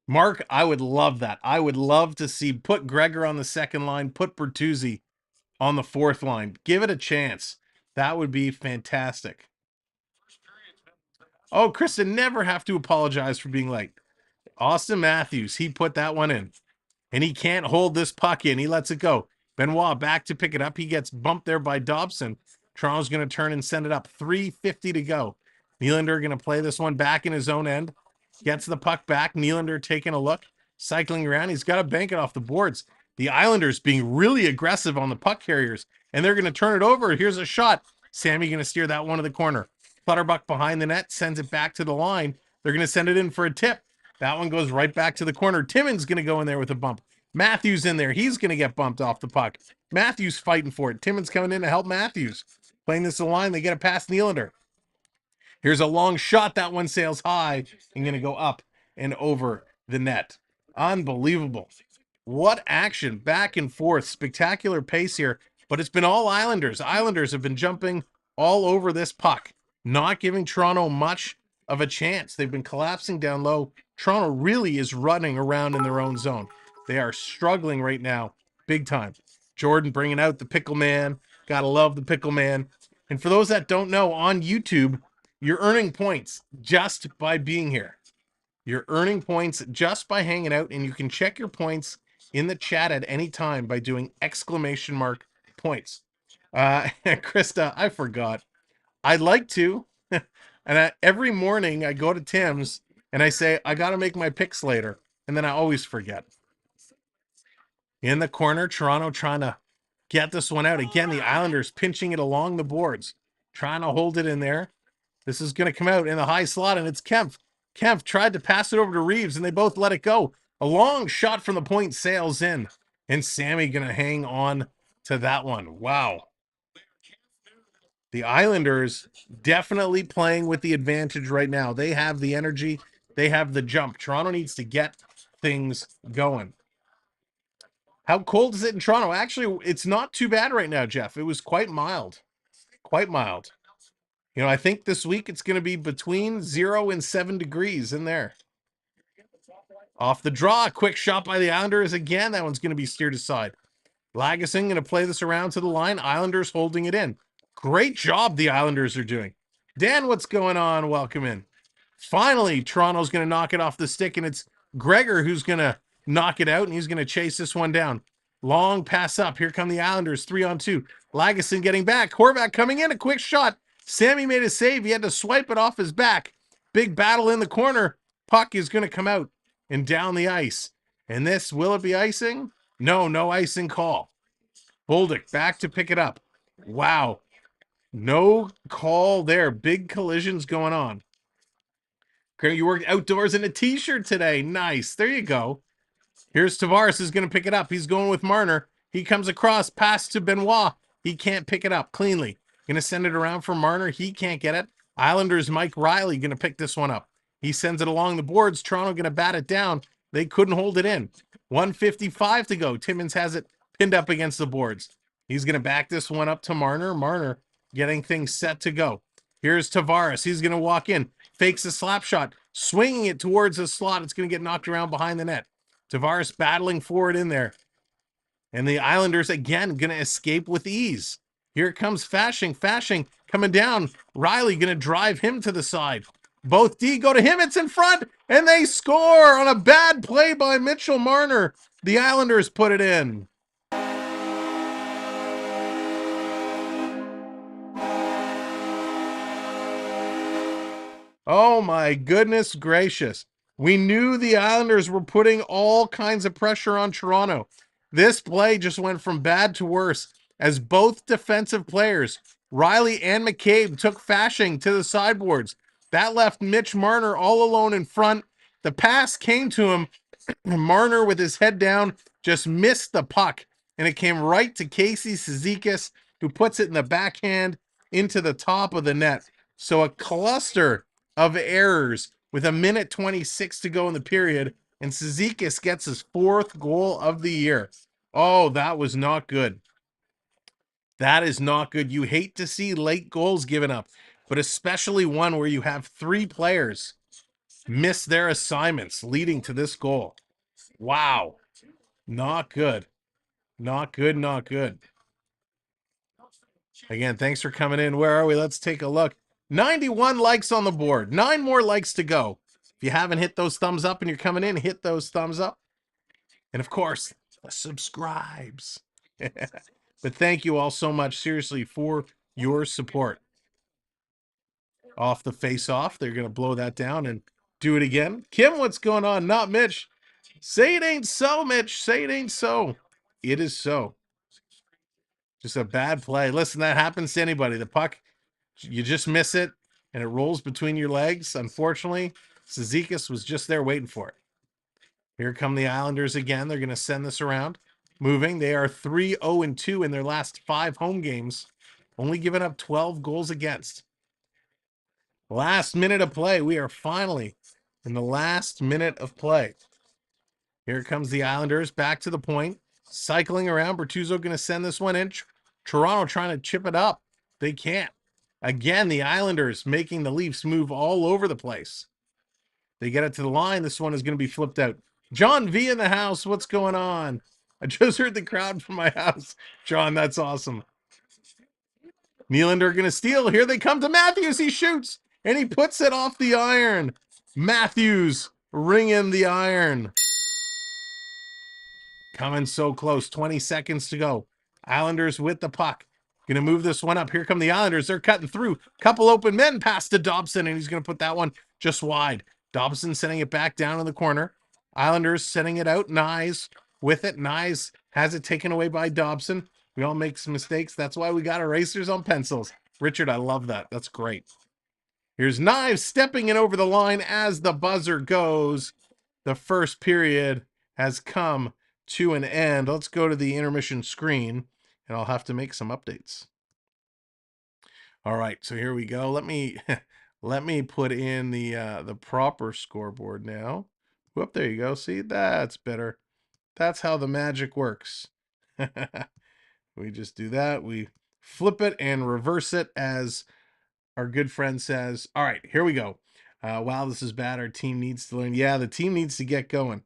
Mark, I would love that. I would love to see put Gregor on the second line, put Bertuzzi on the fourth line. Give it a chance. That would be fantastic. Oh, Kristen, never have to apologize for being late. Austin Matthews, he put that one in. And he can't hold this puck in. He lets it go. Benoit back to pick it up. He gets bumped there by Dobson. Toronto's going to turn and send it up. 3:50 to go. Nylander going to play this one back in his own end. Gets the puck back. Nylander taking a look. Cycling around. He's got to bank it off the boards. The Islanders being really aggressive on the puck carriers. And they're going to turn it over. Here's a shot. Sammy going to steer that one to the corner. Clutterbuck behind the net. Sends it back to the line. They're going to send it in for a tip. That one goes right back to the corner. Timmins going to go in there with a bump. Matthews in there. He's going to get bumped off the puck. Matthews fighting for it. Timmins coming in to help Matthews. Playing this to the line. They get it past Nylander. Here's a long shot. That one sails high and going to go up and over the net. Unbelievable. What action. Back and forth. Spectacular pace here. But it's been all Islanders. Islanders have been jumping all over this puck. Not giving Toronto much of a chance. They've been collapsing down low. Toronto really is running around in their own zone. They are struggling right now, big time. Jordan bringing out the Pickle Man. Gotta love the Pickle Man. And for those that don't know, on YouTube, you're earning points just by being here. You're earning points just by hanging out, and you can check your points in the chat at any time by doing !points. Krista, I forgot. I'd like to. And every morning I go to Tim's and I say, I got to make my picks later. And then I always forget. In the corner, Toronto trying to get this one out. Again, the Islanders pinching it along the boards, trying to hold it in there. This is going to come out in the high slot, and it's Kempf. Kempf tried to pass it over to Reeves, and they both let it go. A long shot from the point sails in, and Sammy going to hang on to that one. Wow. The Islanders definitely playing with the advantage right now. They have the energy. They have the jump. Toronto needs to get things going. How cold is it in Toronto? Actually, it's not too bad right now, Jeff. It was quite mild. Quite mild. You know, I think this week it's going to be between 0 and 7 degrees in there. Off the draw, quick shot by the Islanders again. That one's going to be steered aside. Lagesson going to play this around to the line. Islanders holding it in. Great job the Islanders are doing. Dan, what's going on? Welcome in. Finally, Toronto's going to knock it off the stick, and it's Gregor who's going to knock it out, and he's going to chase this one down. Long pass up. Here come the Islanders, 3-on-2. Lagesson getting back. Horvat coming in, a quick shot. Sammy made a save. He had to swipe it off his back. Big battle in the corner. Puck is going to come out and down the ice. And this, will it be icing? No, no icing call. Bolduc back to pick it up. Wow. No call there. Big collisions going on. You worked outdoors in a t-shirt today. Nice. There you go. Here's Tavares is going to pick it up. He's going with Marner. He comes across, pass to Benoit. He can't pick it up cleanly. Going to send it around for Marner. He can't get it. Islanders Mike Riley going to pick this one up. He sends it along the boards. Toronto going to bat it down. They couldn't hold it in. 1:55 to go. Timmins has it pinned up against the boards. He's going to back this one up to Marner. Marner getting things set to go. Here's Tavares. He's going to walk in. Fakes a slap shot. Swinging it towards the slot. It's going to get knocked around behind the net. Tavares battling forward in there. And the Islanders, again, going to escape with ease. Here comes Fashing. Fashing coming down. Riley going to drive him to the side. Both D go to him. It's in front. And they score on a bad play by Mitchell Marner. The Islanders put it in. Oh my goodness gracious. We knew the Islanders were putting all kinds of pressure on Toronto. This play just went from bad to worse as both defensive players, Riley and McCabe, took Fashing to the sideboards. That left Mitch Marner all alone in front. The pass came to him. Marner, with his head down, just missed the puck, and it came right to Casey Cizikas, who puts it in the backhand into the top of the net. So a cluster of errors with 1:26 to go in the period, and Cizikas gets his 4th goal of the year. Oh, that was not good. That is not good. You hate to see late goals given up, but especially one where you have 3 players miss their assignments leading to this goal. Wow. Not good. Not good, not good. Again, thanks for coming in. Where are we? Let's take a look. 91 likes on the board. 9 more likes to go. If you haven't hit those thumbs up and you're coming in, hit those thumbs up. And of course, the subscribes. But thank you all so much, seriously, for your support. Off the face-off. They're going to blow that down and do it again. Kim, what's going on? Not Mitch. Say it ain't so, Mitch. Say it ain't so. It is so. Just a bad play. Listen, that happens to anybody. The puck, you just miss it, and it rolls between your legs. Unfortunately, Cizikas was just there waiting for it. Here come the Islanders again. They're going to send this around. Moving. They are 3-0-2 in their last 5 home games. Only giving up 12 goals against. Last minute of play. We are finally in the last minute of play. Here comes the Islanders back to the point. Cycling around. Bertuzzo going to send this one in. Toronto trying to chip it up. They can't. Again, the Islanders making the Leafs move all over the place. They get it to the line. This one is going to be flipped out. John V in the house. What's going on? I just heard the crowd from my house. John, that's awesome. Nylander going to steal. Here they come to Matthews. He shoots, and he puts it off the iron. Matthews ringing the iron. Coming so close. 20 seconds to go. Islanders with the puck. Going to move this one up. Here come the Islanders. They're cutting through. Couple open men pass to Dobson, and he's going to put that one just wide. Dobson sending it back down in the corner. Islanders sending it out. Nyes with it. Nyes has it taken away by Dobson. We all make some mistakes. That's why we got erasers on pencils. Richard, I love that. That's great. Here's Knives stepping in over the line as the buzzer goes. The first period has come to an end. Let's go to the intermission screen, and I'll have to make some updates. All right, so here we go. Let me put in the proper scoreboard now. Whoop, there you go. See, that's better. That's how the magic works. We just do that. We flip it and reverse it, as our good friend says. All right, here we go. Wow, this is bad. Our team needs to learn. Yeah, the team needs to get going.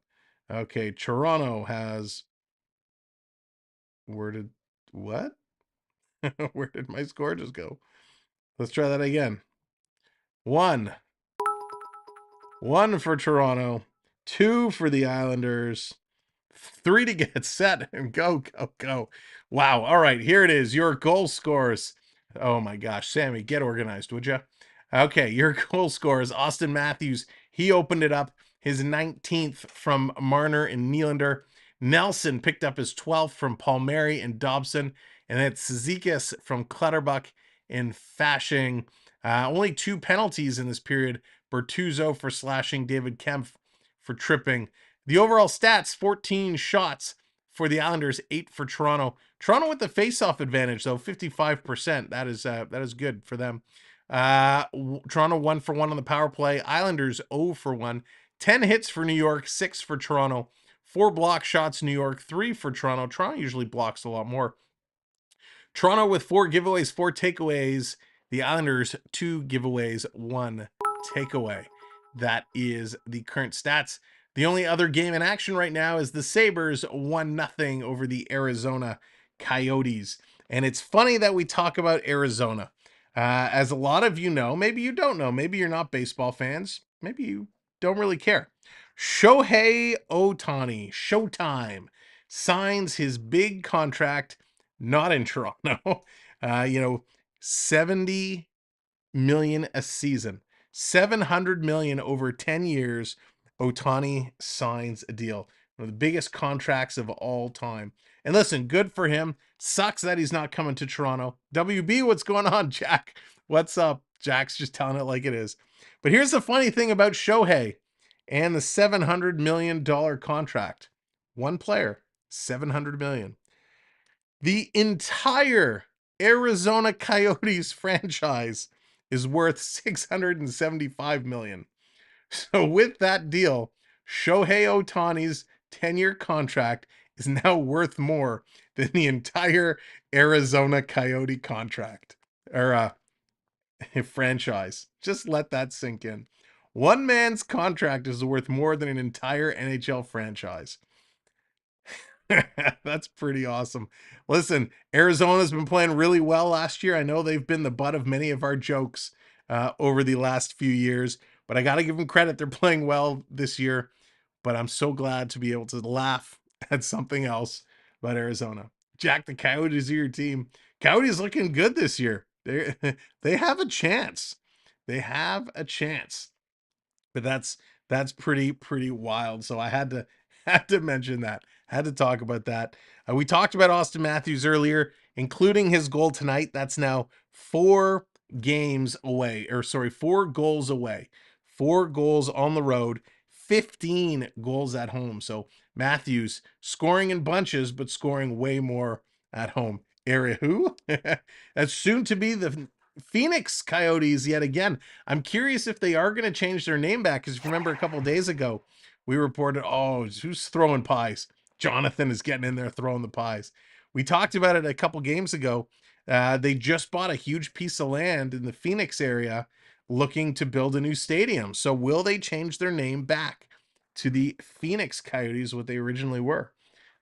Okay, Toronto has. Where did what? Where did my score just go? Let's try that again. One. One for Toronto. Two for the Islanders. Three to get set and go, go, go. Wow. All right, here it is. Your goal scores. Oh my gosh, Sammy, get organized, would you? Okay, your goal scores. Austin Matthews, he opened it up. His 19th from Marner and Nylander. Nelson picked up his 12th from Palmieri and Dobson. And then Cizikas from Clutterbuck and Fashing. Only 2 penalties in this period. Bertuzzo for slashing, David Kempf for tripping. The overall stats, 14 shots for the Islanders, 8 for Toronto. Toronto with the face-off advantage, though, 55%. That is good for them. Toronto 1 for 1 on the power play. Islanders 0 for 1. 10 hits for New York, 6 for Toronto. 4 block shots, New York, 3 for Toronto. Toronto usually blocks a lot more. Toronto with 4 giveaways, 4 takeaways. The Islanders, 2 giveaways, 1 takeaway. That is the current stats. The only other game in action right now is the Sabres 1-0 over the Arizona Coyotes. And it's funny that we talk about Arizona. As a lot of you know, maybe you don't know, maybe you're not baseball fans, maybe you don't really care. Shohei Ohtani, Showtime, signs his big contract, not in Toronto. 70 million a season, 700 million over 10 years. Ohtani signs a deal, one of the biggest contracts of all time. And listen, good for him. Sucks that he's not coming to Toronto. WB, what's going on, Jack? What's up? Jack's just telling it like it is. But here's the funny thing about Shohei and the $700 million contract. One player, 700 million. The entire Arizona Coyotes franchise is worth 675 million. So with that deal, Shohei Ohtani's 10-year contract is now worth more than the entire Arizona Coyote contract or franchise. Just let that sink in. One man's contract is worth more than an entire NHL franchise. That's pretty awesome. Listen, Arizona's been playing really well last year. I know they've been the butt of many of our jokes over the last few years, but I got to give them credit. They're playing well this year, but I'm so glad to be able to laugh at something else about Arizona. Jack, the Coyotes are your team. Coyotes looking good this year. They have a chance. They have a chance. But that's pretty wild. So I had to mention that. Had to talk about that. We talked about Austin Matthews earlier, including his goal tonight. That's now 4 games away, or sorry, 4 goals away. 4 goals on the road, 15 goals at home. So Matthews scoring in bunches, but scoring way more at home. Area who? That's soon to be the Phoenix Coyotes yet again. I'm curious if they are going to change their name back, because if you remember a couple days ago, we reported, oh, who's throwing pies? Jonathan is getting in there throwing the pies. We talked about it a couple games ago. They just bought a huge piece of land in the Phoenix area looking to build a new stadium. So will they change their name back to the Phoenix Coyotes, what they originally were?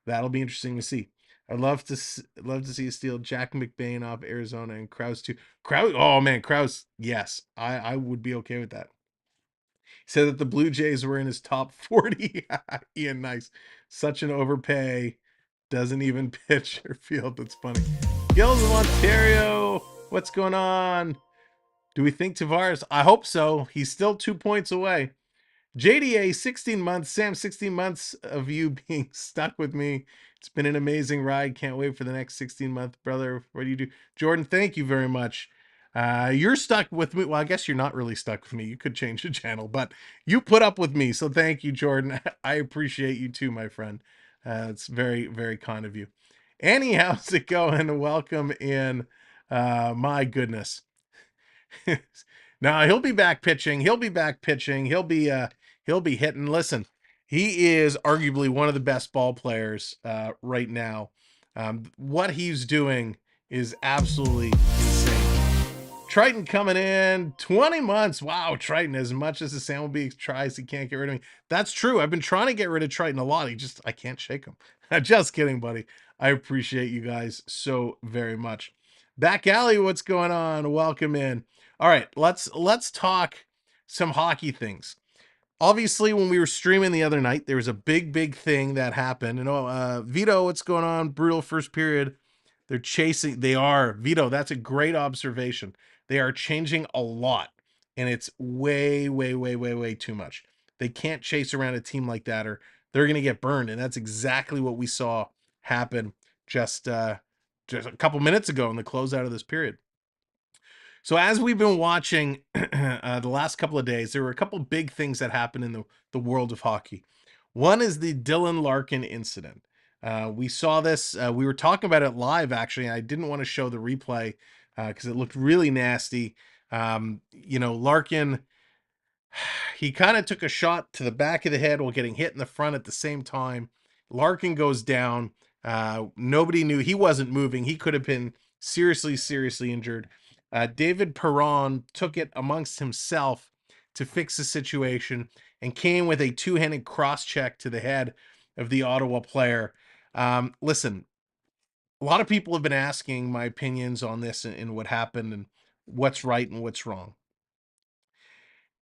That'll be interesting to see. I'd love to see a steal Jack McBain off Arizona and Krause too. Krause, oh man, Krause, yes, I would be okay with that. He said that the Blue Jays were in his top 40. Ian, nice. Such an overpay. Doesn't even pitch or field. That's funny. Gills of Ontario. What's going on? Do we think Tavares? I hope so. He's still 2 points away. JDA, 16 months. Sam, 16 months of you being stuck with me. It's been an amazing ride. Can't wait for the next 16 month, brother. What do you do? Jordan, thank you very much. You're stuck with me. Well, I guess you're not really stuck with me. You could change the channel, but you put up with me. So thank you, Jordan. I appreciate you too, my friend. It's very, very kind of you. Annie, how's it going? Welcome in. My goodness. Now he'll be back pitching. He'll be back pitching. He'll be hitting. Listen, He is arguably one of the best ball players right now. What he's doing is absolutely insane. Triton coming in 20 months. Wow, Triton, as much as the Sandwich tries, he can't get rid of me. That's true. I've been trying to get rid of Triton a lot. I can't shake him. Just kidding, buddy. I appreciate you guys so very much. Back alley, what's going on? Welcome in. All right, let's talk some hockey things. Obviously, when we were streaming the other night, there was a big thing that happened. Vito, what's going on? Brutal first period. They are, Vito, that's a great observation. They are changing a lot, and it's way too much. They can't chase around a team like that, or they're going to get burned. And that's exactly what we saw happen just a couple minutes ago in the closeout of this period. So as we've been watching the last couple of days, there were a couple big things that happened in the world of hockey. One is the Dylan Larkin incident. We saw this. We were talking about it live, actually. I didn't want to show the replay because it looked really nasty. Larkin, he kind of took a shot to the back of the head while getting hit in the front at the same time. Larkin goes down. Nobody knew. He wasn't moving. He could have been seriously injured. David Perron took it amongst himself to fix the situation and came with a two-handed cross-check to the head of the Ottawa player. Listen, a lot of people have been asking my opinions on this and what happened and what's right and what's wrong.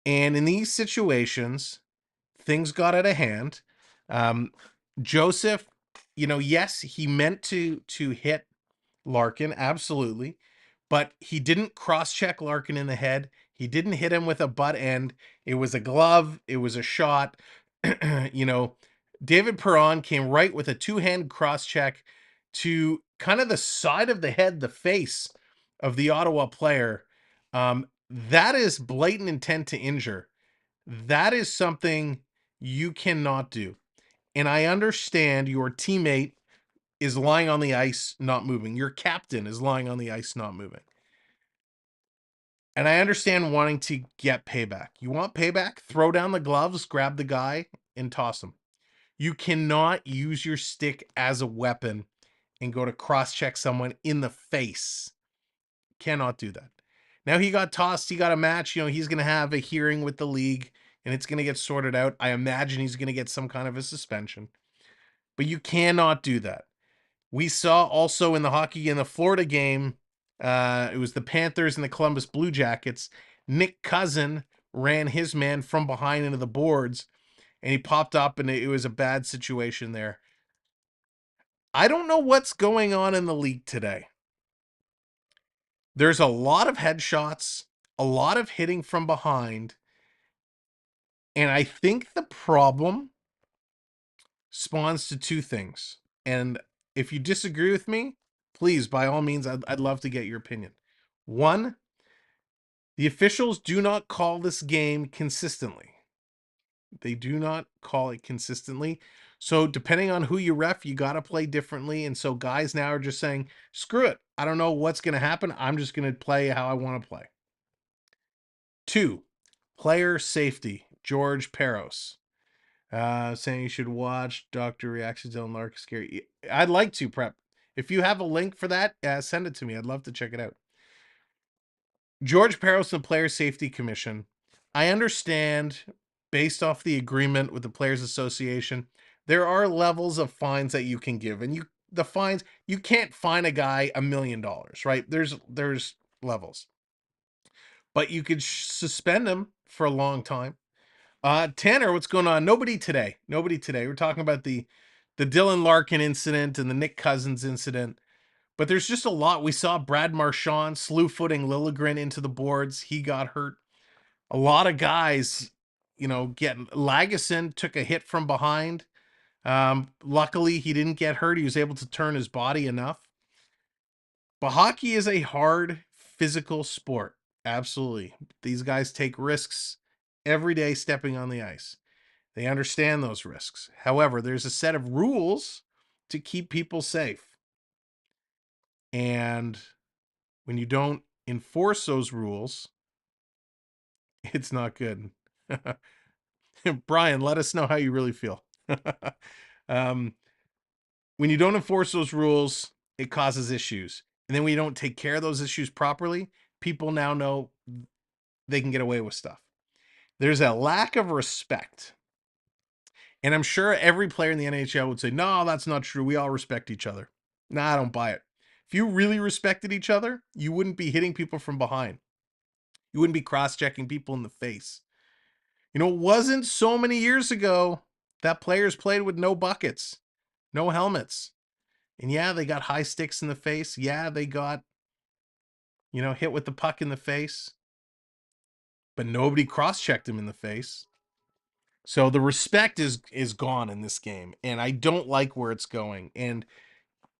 And in these situations, things got out of hand. Joseph, yes, he meant to hit Larkin, absolutely, but he didn't cross-check Larkin in the head. He didn't hit him with a butt end. It was a glove. It was a shot. David Perron came right with a two-hand cross-check to kind of the side of the head, the face of the Ottawa player. That is blatant intent to injure. That is something you cannot do. And I understand your teammate is lying on the ice, not moving. Your captain is lying on the ice, not moving. And I understand wanting to get payback. You want payback? Throw down the gloves, grab the guy, and toss him. You cannot use your stick as a weapon and go to cross-check someone in the face. Cannot do that. Now he got tossed. He got a match. He's going to have a hearing with the league, and it's going to get sorted out. I imagine he's going to get some kind of a suspension. But you cannot do that. We saw also in the Florida game, it was the Panthers and the Columbus Blue Jackets. Nick Cousin ran his man from behind into the boards, and he popped up, and it was a bad situation there. I don't know what's going on in the league today. There's a lot of headshots, a lot of hitting from behind, and I think the problem spawns to two things. And if you disagree with me, please, by all means, I'd love to get your opinion. One, the officials do not call this game consistently. They do not call it consistently. So depending on who you ref, you got to play differently. And so guys now are just saying, screw it. I don't know what's going to happen. I'm just going to play how I want to play. Two, player safety. George Peros. Saying you should watch Dr. Reactions on Lark Scary. I'd like to, Prep. If you have a link for that, send it to me. I'd love to check it out. George Peros and the Player Safety Commission. I understand, based off the agreement with the Players Association, there are levels of fines that you can give, and you can't fine a guy $1 million, right? There's levels, but you could suspend him for a long time. Tanner, what's going on? Nobody today. We're talking about the Dylan Larkin incident and the Nick Cousins incident. But there's just a lot. We saw Brad Marchand slew-footing Liljegren into the boards. He got hurt. A lot of guys, getting Lagesson took a hit from behind. Luckily, he didn't get hurt. He was able to turn his body enough. But hockey is a hard, physical sport. Absolutely. These guys take risks every day stepping on the ice. They understand those risks. However, there's a set of rules to keep people safe. And when you don't enforce those rules, it's not good. Brian, let us know how you really feel. um, when you don't enforce those rules, it causes issues. And then when you don't take care of those issues properly, people now know they can get away with stuff. There's a lack of respect. And I'm sure every player in the NHL would say, no, that's not true. We all respect each other. Nah, I don't buy it. If you really respected each other, you wouldn't be hitting people from behind. You wouldn't be cross-checking people in the face. You know, it wasn't so many years ago that players played with no buckets, no helmets. And yeah, they got high sticks in the face. Yeah, they got, hit with the puck in the face. But nobody cross-checked him in the face. So the respect is gone in this game. And I don't like where it's going. And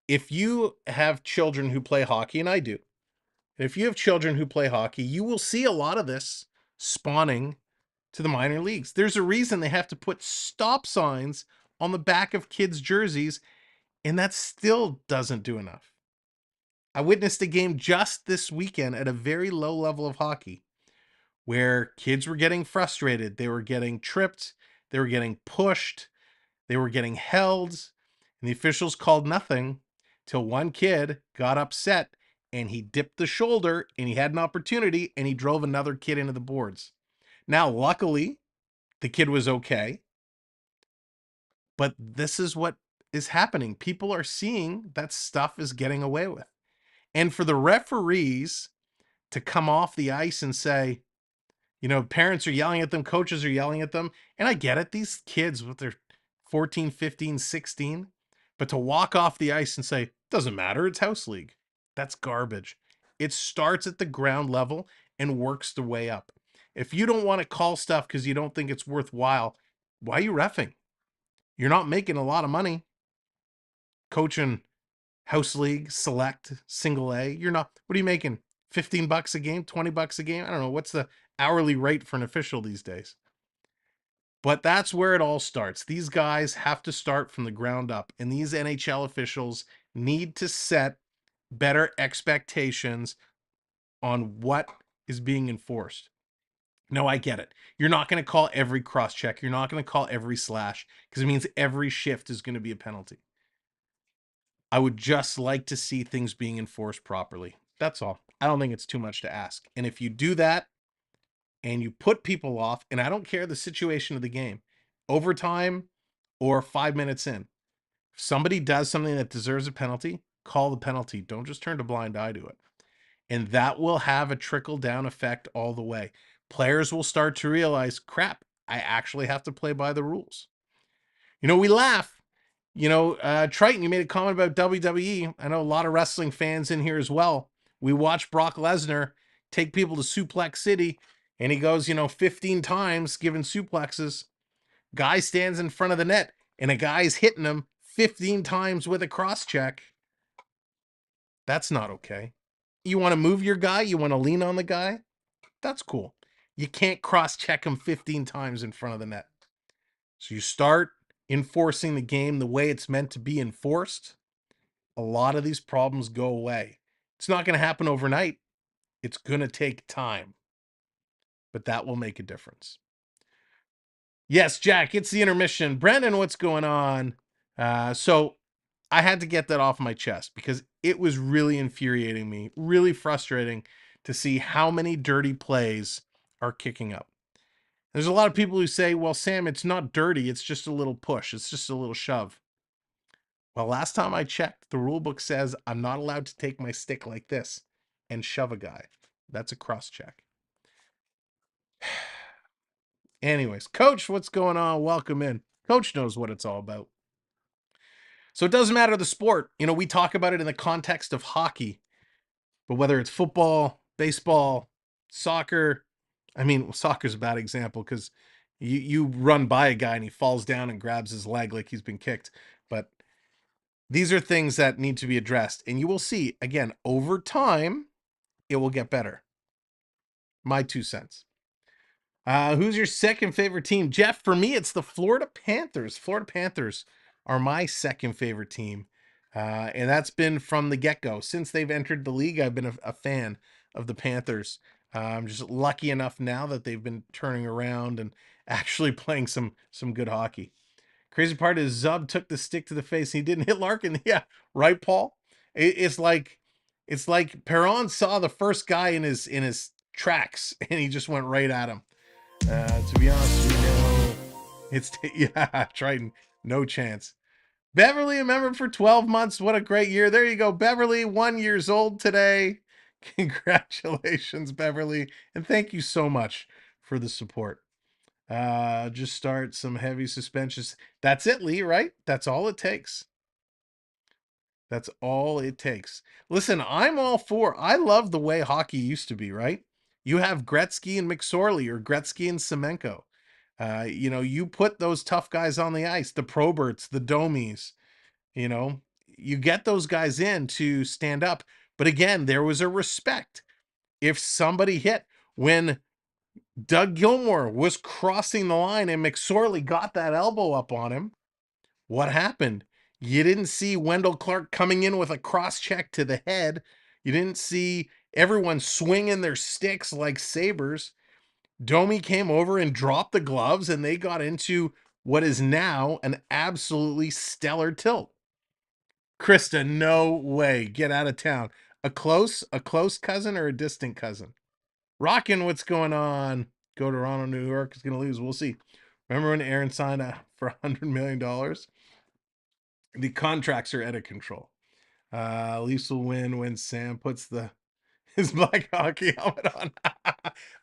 if you have children who play hockey, and I do, if you have children who play hockey, you will see a lot of this spawning to the minor leagues. There's a reason they have to put stop signs on the back of kids' jerseys, and that still doesn't do enough. I witnessed a game just this weekend at a very low level of hockey where kids were getting frustrated. They were getting tripped. They were getting pushed. They were getting held. And the officials called nothing till one kid got upset and he dipped the shoulder and he had an opportunity and he drove another kid into the boards. Now, luckily, the kid was okay. But this is what is happening. People are seeing that stuff is getting away with. And for the referees to come off the ice and say, parents are yelling at them, coaches are yelling at them. And I get it. These kids with their 14, 15, 16, but to walk off the ice and say, doesn't matter, it's house league. That's garbage. It starts at the ground level and works the way up. If you don't want to call stuff because you don't think it's worthwhile, why are you reffing? You're not making a lot of money coaching house league, select, single A. You're not, what are you making? $15 a game, $20 a game? I don't know. What's the hourly rate for an official these days? But that's where it all starts. These guys have to start from the ground up, and these NHL officials need to set better expectations on what is being enforced. No, I get it. You're not going to call every cross check. You're not going to call every slash because it means every shift is going to be a penalty. I would just like to see things being enforced properly. That's all. I don't think it's too much to ask. And if you do that and you put people off, and I don't care the situation of the game, overtime or 5 minutes in, if somebody does something that deserves a penalty, call the penalty. Don't just turn a blind eye to it. And that will have a trickle down effect all the way. Players will start to realize, crap, I actually have to play by the rules. We laugh. Triton, you made a comment about WWE. I know a lot of wrestling fans in here as well. We watched Brock Lesnar take people to Suplex City, and he goes, 15 times giving suplexes. Guy stands in front of the net, and a guy's hitting him 15 times with a cross check. That's not okay. You want to move your guy? You want to lean on the guy? That's cool. You can't cross check him 15 times in front of the net. So you start enforcing the game the way it's meant to be enforced, a lot of these problems go away. It's not going to happen overnight. It's going to take time, but that will make a difference. Yes, Jack, it's the intermission. Brandon, what's going on? So I had to get that off my chest because it was really infuriating me, really frustrating to see how many dirty plays are kicking up. There's a lot of people who say, well, Sam, it's not dirty. It's just a little push. It's just a little shove. Well, last time I checked, the rule book says I'm not allowed to take my stick like this and shove a guy. That's a cross check. Anyways, Coach, what's going on? Welcome in. Coach knows what it's all about. So it doesn't matter the sport. We talk about it in the context of hockey, but whether it's football, baseball, soccer, soccer's a bad example because you run by a guy and he falls down and grabs his leg like he's been kicked. But these are things that need to be addressed. And you will see, again, over time, it will get better. My 2 cents. Who's your second favorite team? Jeff, for me, it's the Florida Panthers. Florida Panthers are my second favorite team. And that's been from the get-go. Since they've entered the league, I've been a fan of the Panthers. I'm just lucky enough now that they've been turning around actually playing some good hockey. Crazy part is Zub took the stick to the face. And he didn't hit Larkin. Yeah, right, Paul. It's like Perron saw the first guy in his tracks, and he just went right at him. To be honest, we know it's yeah, Triton, no chance. Beverly, a member for 12 months. What a great year. There you go. Beverly, 1 year old today. Congratulations, Beverly. And thank you so much for the support. Just start some heavy suspensions. That's it, Lee, right? That's all it takes. That's all it takes. Listen, I'm all for, I love the way hockey used to be, right? You have Gretzky and McSorley or Gretzky and Semenko. You put those tough guys on the ice, the Proberts, the Domies, you get those guys in to stand up. But again, there was a respect. If somebody hit, when Doug Gilmour was crossing the line and McSorley got that elbow up on him, what happened? You didn't see Wendell Clark coming in with a cross check to the head. You didn't see everyone swinging their sticks like sabers. Domi came over and dropped the gloves, and they got into what is now an absolutely stellar tilt. Krista, no way. Get out of town. A close cousin or a distant cousin? Rockin', what's going on? Go to Toronto, New York is going to lose. We'll see. Remember when Aaron signed for $100 million? The contracts are out of control. Leafs will win when Sam puts his black hockey helmet on.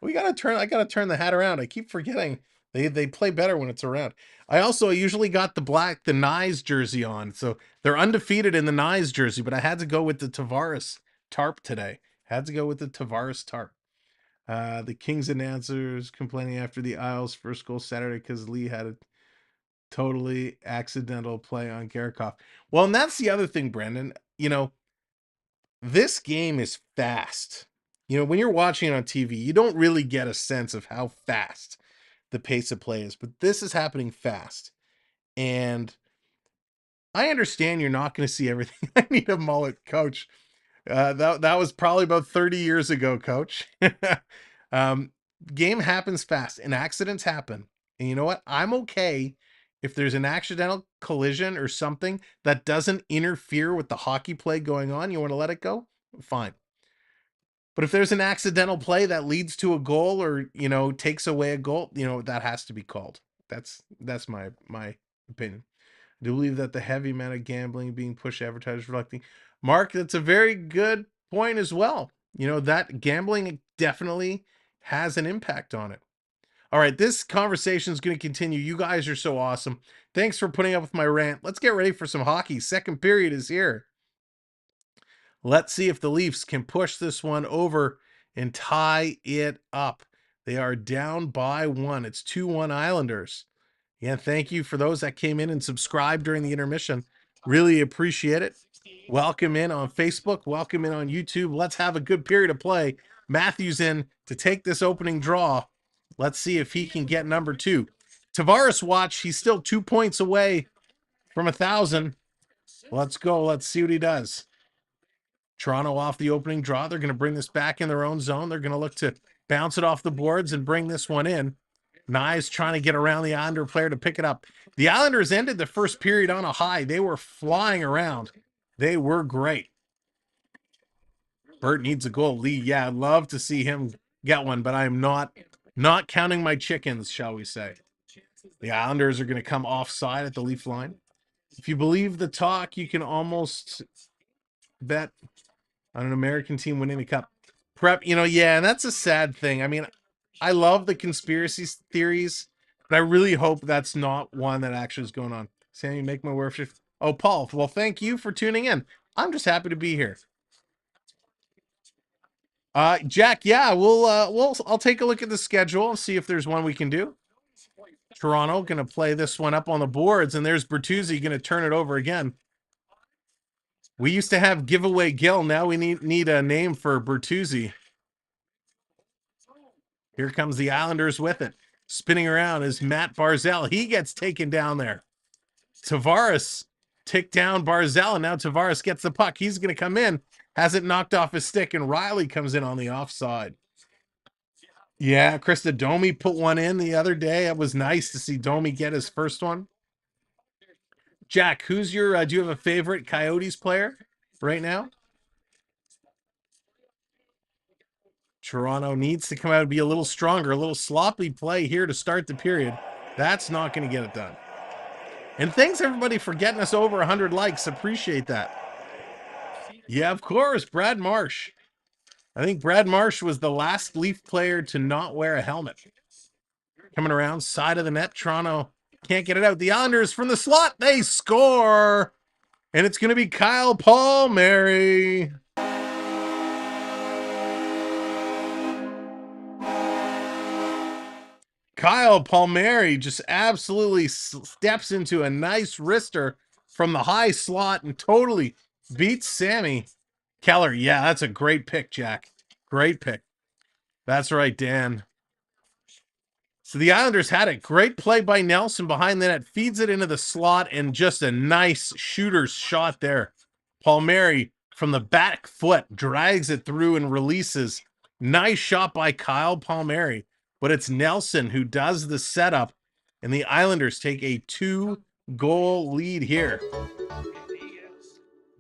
I gotta turn the hat around. I keep forgetting they play better when it's around. I usually got the Nyes jersey on, so they're undefeated in the Nyes jersey, but I had to go with the Tavares tarp today. Had to go with the Tavares tarp. The Kings announcers complaining after the Isles' first goal Saturday because Lee had a totally accidental play on Garakov. Well, and that's the other thing, Brendan. This game is fast. When you're watching it on TV, you don't really get a sense of how fast the pace of play is, but this is happening fast. And I understand you're not going to see everything. I need a mullet, coach. That was probably about 30 years ago, coach. Game happens fast and accidents happen. And you know what? I'm okay if there's an accidental collision or something that doesn't interfere with the hockey play going on. You want to let it go? Fine. But if there's an accidental play that leads to a goal or, takes away a goal, that has to be called. That's my opinion. I do believe that the heavy amount of gambling being pushed advertisers reflecting. Mark, that's a very good point as well. That gambling definitely has an impact on it. All right, this conversation is going to continue. You guys are so awesome. Thanks for putting up with my rant. Let's get ready for some hockey. Second period is here. Let's see if the Leafs can push this one over and tie it up. They are down by 1. It's 2-1 Islanders. Yeah, thank you for those that came in and subscribed during the intermission. Really appreciate it. Welcome in on Facebook. Welcome in on YouTube. Let's have a good period of play. Matthews in to take this opening draw. Let's see if he can get number 2. Tavares, watch. He's still 2 points away from 1,000. Let's go. Let's see what he does. Toronto off the opening draw. They're going to bring this back in their own zone. They're going to look to bounce it off the boards and bring this one in. Nyes trying to get around the Islander player to pick it up. The Islanders ended the first period on a high. They were flying around. They were great. Bert needs a goal. Lee, yeah, I'd love to see him get one, but I am not counting my chickens, shall we say. The Islanders are going to come offside at the Leaf line. If you believe the talk, you can almost bet on an American team winning the cup. Prep, yeah, and that's a sad thing. I mean, I love the conspiracy theories, but I really hope that's not one that actually is going on. Sammy, make my worship. Oh, Paul, well, thank you for tuning in. I'm just happy to be here. Jack, yeah, I'll take a look at the schedule and see if there's one we can do. Toronto going to play this one up on the boards, and there's Bertuzzi going to turn it over again. We used to have Giveaway Gil. Now we need a name for Bertuzzi. Here comes the Islanders with it. Spinning around is Matt Barzal. He gets taken down there. Tavares ticked down Barzal, and now Tavares gets the puck. He's going to come in. Has it knocked off his stick, and Riley comes in on the offside. Yeah, Krista Domi put one in the other day. It was nice to see Domi get his first one. Jack, who's your, do you have a favorite Coyotes player right now? Toronto needs to come out and be a little stronger, a little sloppy play here to start the period. That's not going to get it done. And thanks everybody for getting us over 100 likes. Appreciate that. Yeah, of course, Brad Marsh. I think Brad Marsh was the last Leaf player to not wear a helmet. Coming around, side of the net, Toronto can't get it out. The Islanders from the slot, they score! And it's going to be Kyle Palmieri. Kyle Palmieri just absolutely steps into a nice wrister from the high slot and totally beats Sammy Keller. Yeah, that's a great pick, Jack. Great pick. That's right, Dan. So the Islanders had it. Great play by Nelson behind the net. Feeds it into the slot and just a nice shooter's shot there. Palmieri from the back foot drags it through and releases. Nice shot by Kyle Palmieri. But it's Nelson who does the setup, and the Islanders take a 2-goal lead here.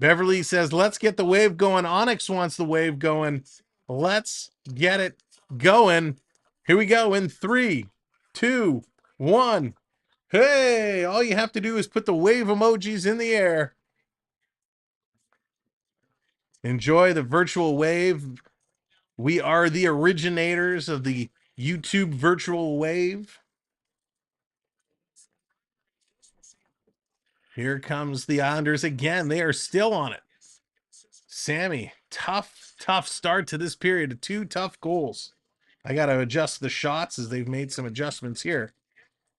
Beverly says, let's get the wave going. Onyx wants the wave going. Let's get it going. Here we go in 3, 2, 1. Hey, all you have to do is put the wave emojis in the air. Enjoy the virtual wave. We are the originators of the YouTube virtual wave. Here comes the Islanders again. They are still on it. Sammy, tough start to this period. 2 tough goals. I got to adjust the shots as they've made some adjustments here.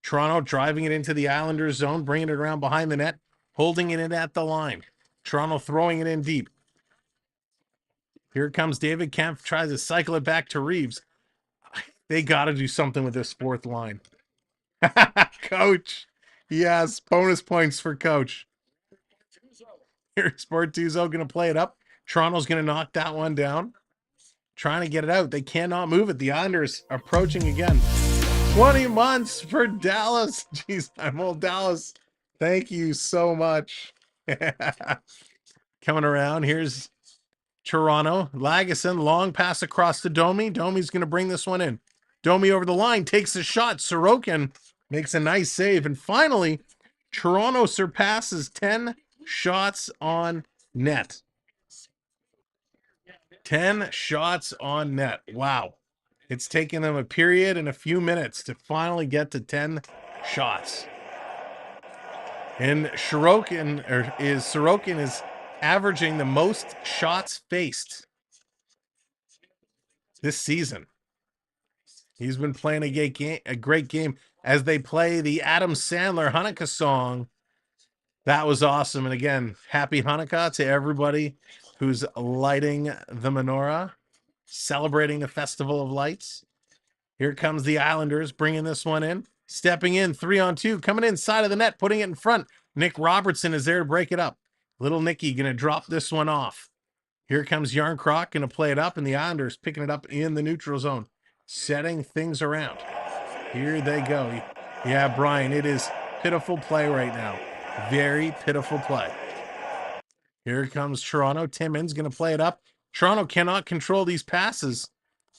Toronto driving it into the Islanders zone, bringing it around behind the net, holding it in at the line. Toronto throwing it in deep. Here comes David Kemp, tries to cycle it back to Reeves. They got to do something with this fourth line. Coach. Yes, bonus points for Coach. Here's Bortuzzo going to play it up. Toronto's going to knock that one down. Trying to get it out. They cannot move it. The Islanders approaching again. 20 months for Dallas. Jeez, I'm old Dallas. Thank you so much. Coming around. Here's Toronto. Lagesson, long pass across to Domi. Domi's going to bring this one in. Domi over the line, takes a shot. Sorokin makes a nice save. And finally, Toronto surpasses 10 shots on net. 10 shots on net. Wow. It's taken them a period and a few minutes to finally get to 10 shots. And Sorokin is averaging the most shots faced this season. He's been playing a great game as they play the Adam Sandler Hanukkah song. That was awesome. And again, happy Hanukkah to everybody who's lighting the menorah, celebrating the Festival of Lights. Here comes the Islanders bringing this one in. Stepping in, 3-on-2, coming inside of the net, putting it in front. Nick Robertson is there to break it up. Little Nicky going to drop this one off. Here comes Yarncroc going to play it up, and the Islanders picking it up in the neutral zone, setting things around. Here they go. Yeah, Brian, it is pitiful play right now. Very pitiful play. Here comes Toronto. Timmins going to play it up. Toronto cannot control these passes.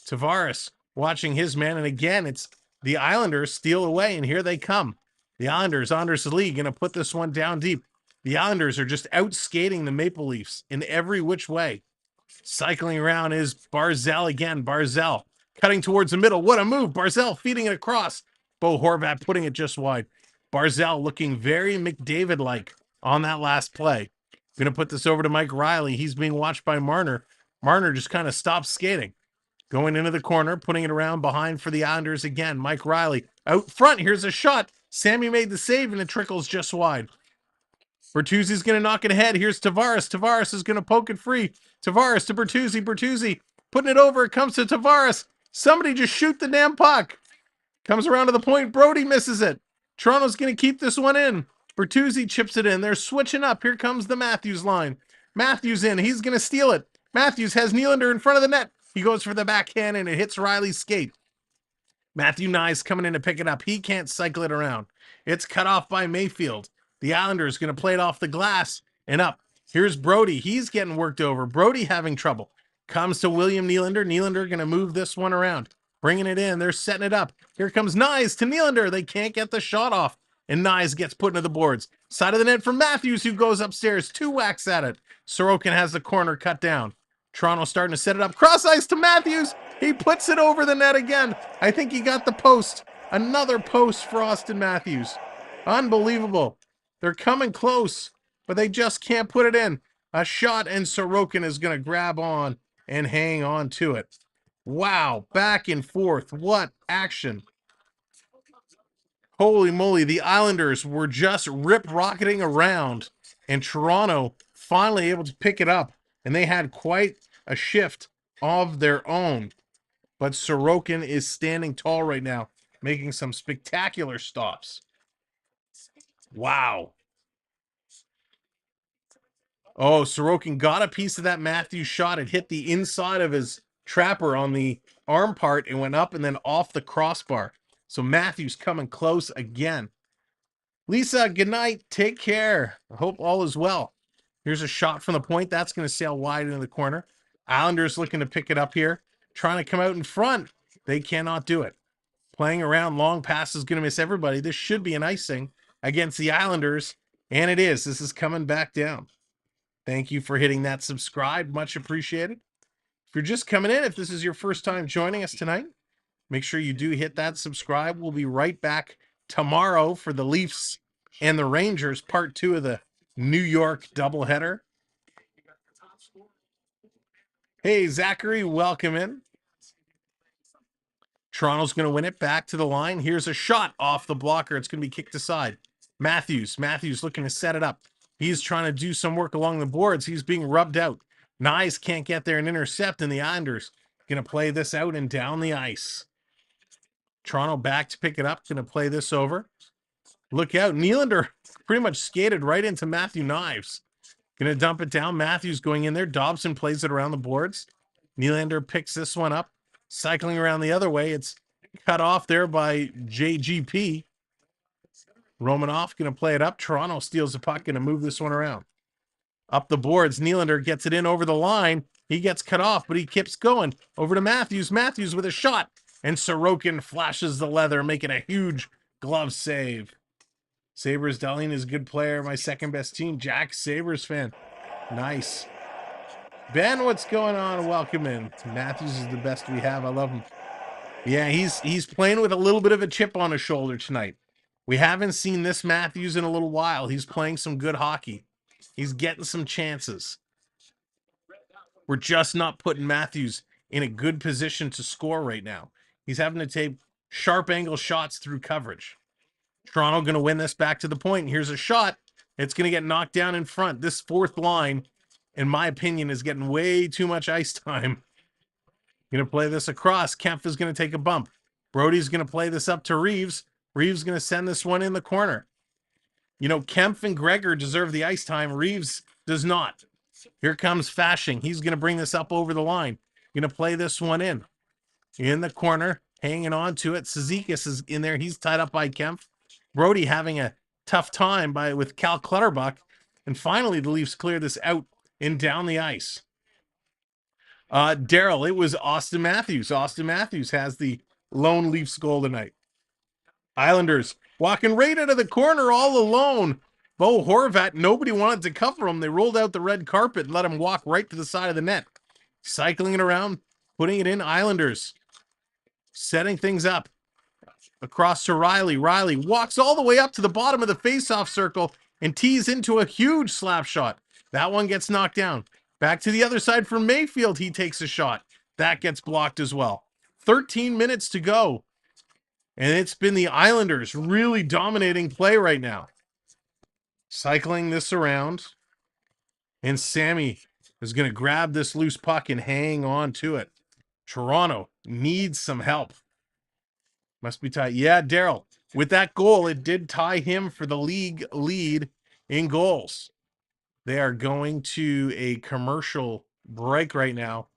Tavares watching his man, and again, it's the Islanders steal away, and here they come. The Islanders, Anders Lee, going to put this one down deep. The Islanders are just out-skating the Maple Leafs in every which way. Cycling around is Barzal again. Barzal cutting towards the middle. What a move. Barzal feeding it across. Bo Horvat putting it just wide. Barzal looking very McDavid-like on that last play. Going to put this over to Mike Riley. He's being watched by Marner. Marner just kind of stops skating. Going into the corner, putting it around behind for the Islanders again. Mike Riley out front. Here's a shot. Sammy made the save, and it trickles just wide. Bertuzzi's going to knock it ahead. Here's Tavares. Tavares is going to poke it free. Tavares to Bertuzzi. Bertuzzi putting it over. It comes to Tavares. Somebody just shoot the damn puck. Comes around to the point. Brody misses it. Toronto's going to keep this one in. Bertuzzi chips it in. They're switching up. Here comes the Matthews line. Matthews in. He's going to steal it. Matthews has Nylander in front of the net. He goes for the backhand, and it hits Riley's skate. Matthew Knies coming in to pick it up. He can't cycle it around. It's cut off by Mayfield. The Islanders going to play it off the glass and up. Here's Brody. He's getting worked over. Brody having trouble. Comes to William Nylander. Nylander going to move this one around. Bringing it in. They're setting it up. Here comes Knies to Nylander. They can't get the shot off. And Knies gets put into the boards. Side of the net for Matthews, who goes upstairs. 2 whacks at it. Sorokin has the corner cut down. Toronto starting to set it up. Cross ice to Matthews. He puts it over the net again. I think he got the post. Another post for Austin Matthews. Unbelievable. They're coming close, but they just can't put it in. A shot, and Sorokin is going to grab on and hang on to it. Wow, back and forth. What action. Holy moly, the Islanders were just rip-rocketing around, and Toronto finally able to pick it up, and they had quite a shift of their own. But Sorokin is standing tall right now, making some spectacular stops. Wow. Oh, Sorokin got a piece of that Matthews shot. It hit the inside of his trapper on the arm part and went up and then off the crossbar. So Matthews coming close again. Lisa, good night. Take care. I hope all is well. Here's a shot from the point. That's going to sail wide into the corner. Islanders looking to pick it up here. Trying to come out in front. They cannot do it. Playing around, long pass is going to miss everybody. This should be an icing against the Islanders. And it is. This is coming back down. Thank you for hitting that subscribe. Much appreciated. If you're just coming in, if this is your first time joining us tonight, make sure you do hit that subscribe. We'll be right back tomorrow for the Leafs and the Rangers, part 2 of the New York doubleheader. Hey, Zachary, welcome in. Toronto's going to win it back to the line. Here's a shot off the blocker. It's going to be kicked aside. Matthews looking to set it up. He's trying to do some work along the boards. He's being rubbed out. Knies can't get there and intercept, and the Islanders going to play this out and down the ice. Toronto back to pick it up. Going to play this over. Look out. Nylander pretty much skated right into Matthew Knies. Going to dump it down. Matthews going in there. Dobson plays it around the boards. Nylander picks this one up. Cycling around the other way. It's cut off there by JGP. Romanoff going to play it up. Toronto steals the puck. Going to move this one around. Up the boards. Nylander gets it in over the line. He gets cut off, but he keeps going. Over to Matthews. Matthews with a shot. And Sorokin flashes the leather, making a huge glove save. Sabres Darlene is a good player. My second best team. Jack, Sabres fan. Nice. Ben, what's going on? Welcome in. Matthews is the best we have. I love him. Yeah, he's playing with a little bit of a chip on his shoulder tonight. We haven't seen this Matthews in a little while. He's playing some good hockey. He's getting some chances. We're just not putting Matthews in a good position to score right now. He's having to take sharp angle shots through coverage. Toronto going to win this back to the point. Here's a shot. It's going to get knocked down in front. This fourth line, in my opinion, is getting way too much ice time. Going to play this across. Kempf is going to take a bump. Brody's going to play this up to Reeves. Reeves going to send this one in the corner. You know, Kempf and Gregor deserve the ice time. Reeves does not. Here comes Fashing. He's going to bring this up over the line. Going to play this one in the corner, hanging on to it. Cizikas is in there. He's tied up by Kempf. Brody having a tough time with Cal Clutterbuck. And finally, the Leafs clear this out and down the ice. Daryl, it was Austin Matthews. Austin Matthews has the lone Leafs goal tonight. Islanders walking right out of the corner all alone. Bo Horvat, nobody wanted to cover him. They rolled out the red carpet and let him walk right to the side of the net. Cycling it around, putting it in. Islanders setting things up. Across to Riley. Riley walks all the way up to the bottom of the faceoff circle and tees into a huge slap shot. That one gets knocked down. Back to the other side for Mayfield. He takes a shot. That gets blocked as well. 13 minutes to go. And it's been the Islanders really dominating play right now. Cycling this around. And Sammy is going to grab this loose puck and hang on to it. Toronto needs some help. Must be tied. Yeah, Daryl. With that goal, it did tie him for the league lead in goals. They are going to a commercial break right now.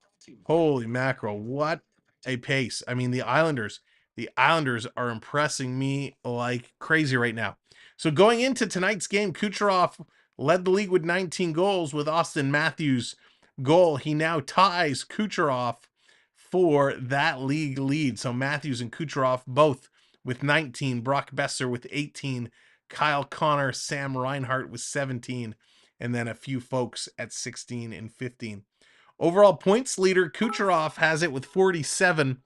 Holy mackerel. What a pace. I mean, the Islanders, The Islanders are impressing me like crazy right now. So going into tonight's game, Kucherov led the league with 19 goals with Austin Matthews' goal. He now ties Kucherov for that league lead. So Matthews and Kucherov both with 19, Brock Besser with 18, Kyle Connor, Sam Reinhart with 17, and then a few folks at 16 and 15. Overall points leader, Kucherov has it with 47.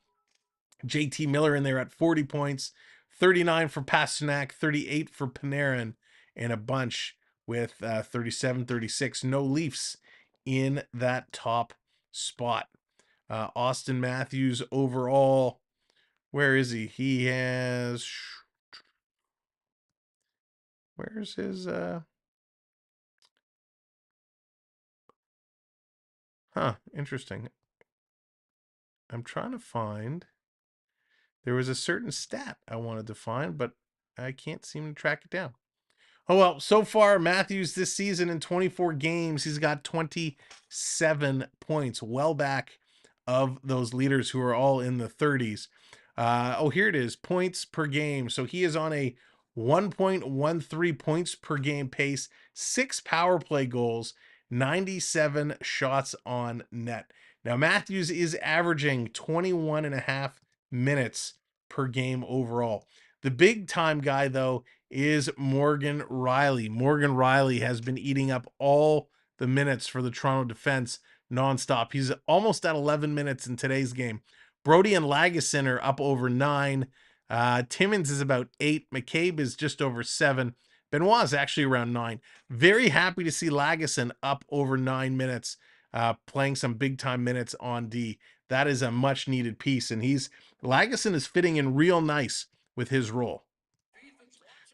JT Miller in there at 40 points, 39 for Pasternak, 38 for Panarin, and a bunch with 37, 36. No Leafs in that top spot. Austin Matthews overall, where is he? He has, where's his, interesting. I'm trying to find, there was a certain stat I wanted to find, but I can't seem to track it down. Oh, well, so far, Matthews this season in 24 games, he's got 27 points, well back of those leaders who are all in the 30s. Here it is, points per game. So he is on a 1.13 points per game pace, 6 power play goals, 97 shots on net. Now, Matthews is averaging 21 and a half minutes per game overall. The big time guy, though, is Morgan Rielly. Morgan Rielly has been eating up all the minutes for the Toronto defense nonstop. He's almost at 11 minutes in today's game. Brody and Lagesson are up over 9. Timmins is about 8. McCabe is just over 7. Benoit is actually around 9. Very happy to see Lagesson up over 9 minutes, playing some big time minutes on D. That is a much needed piece, and Lagesson is fitting in real nice with his role.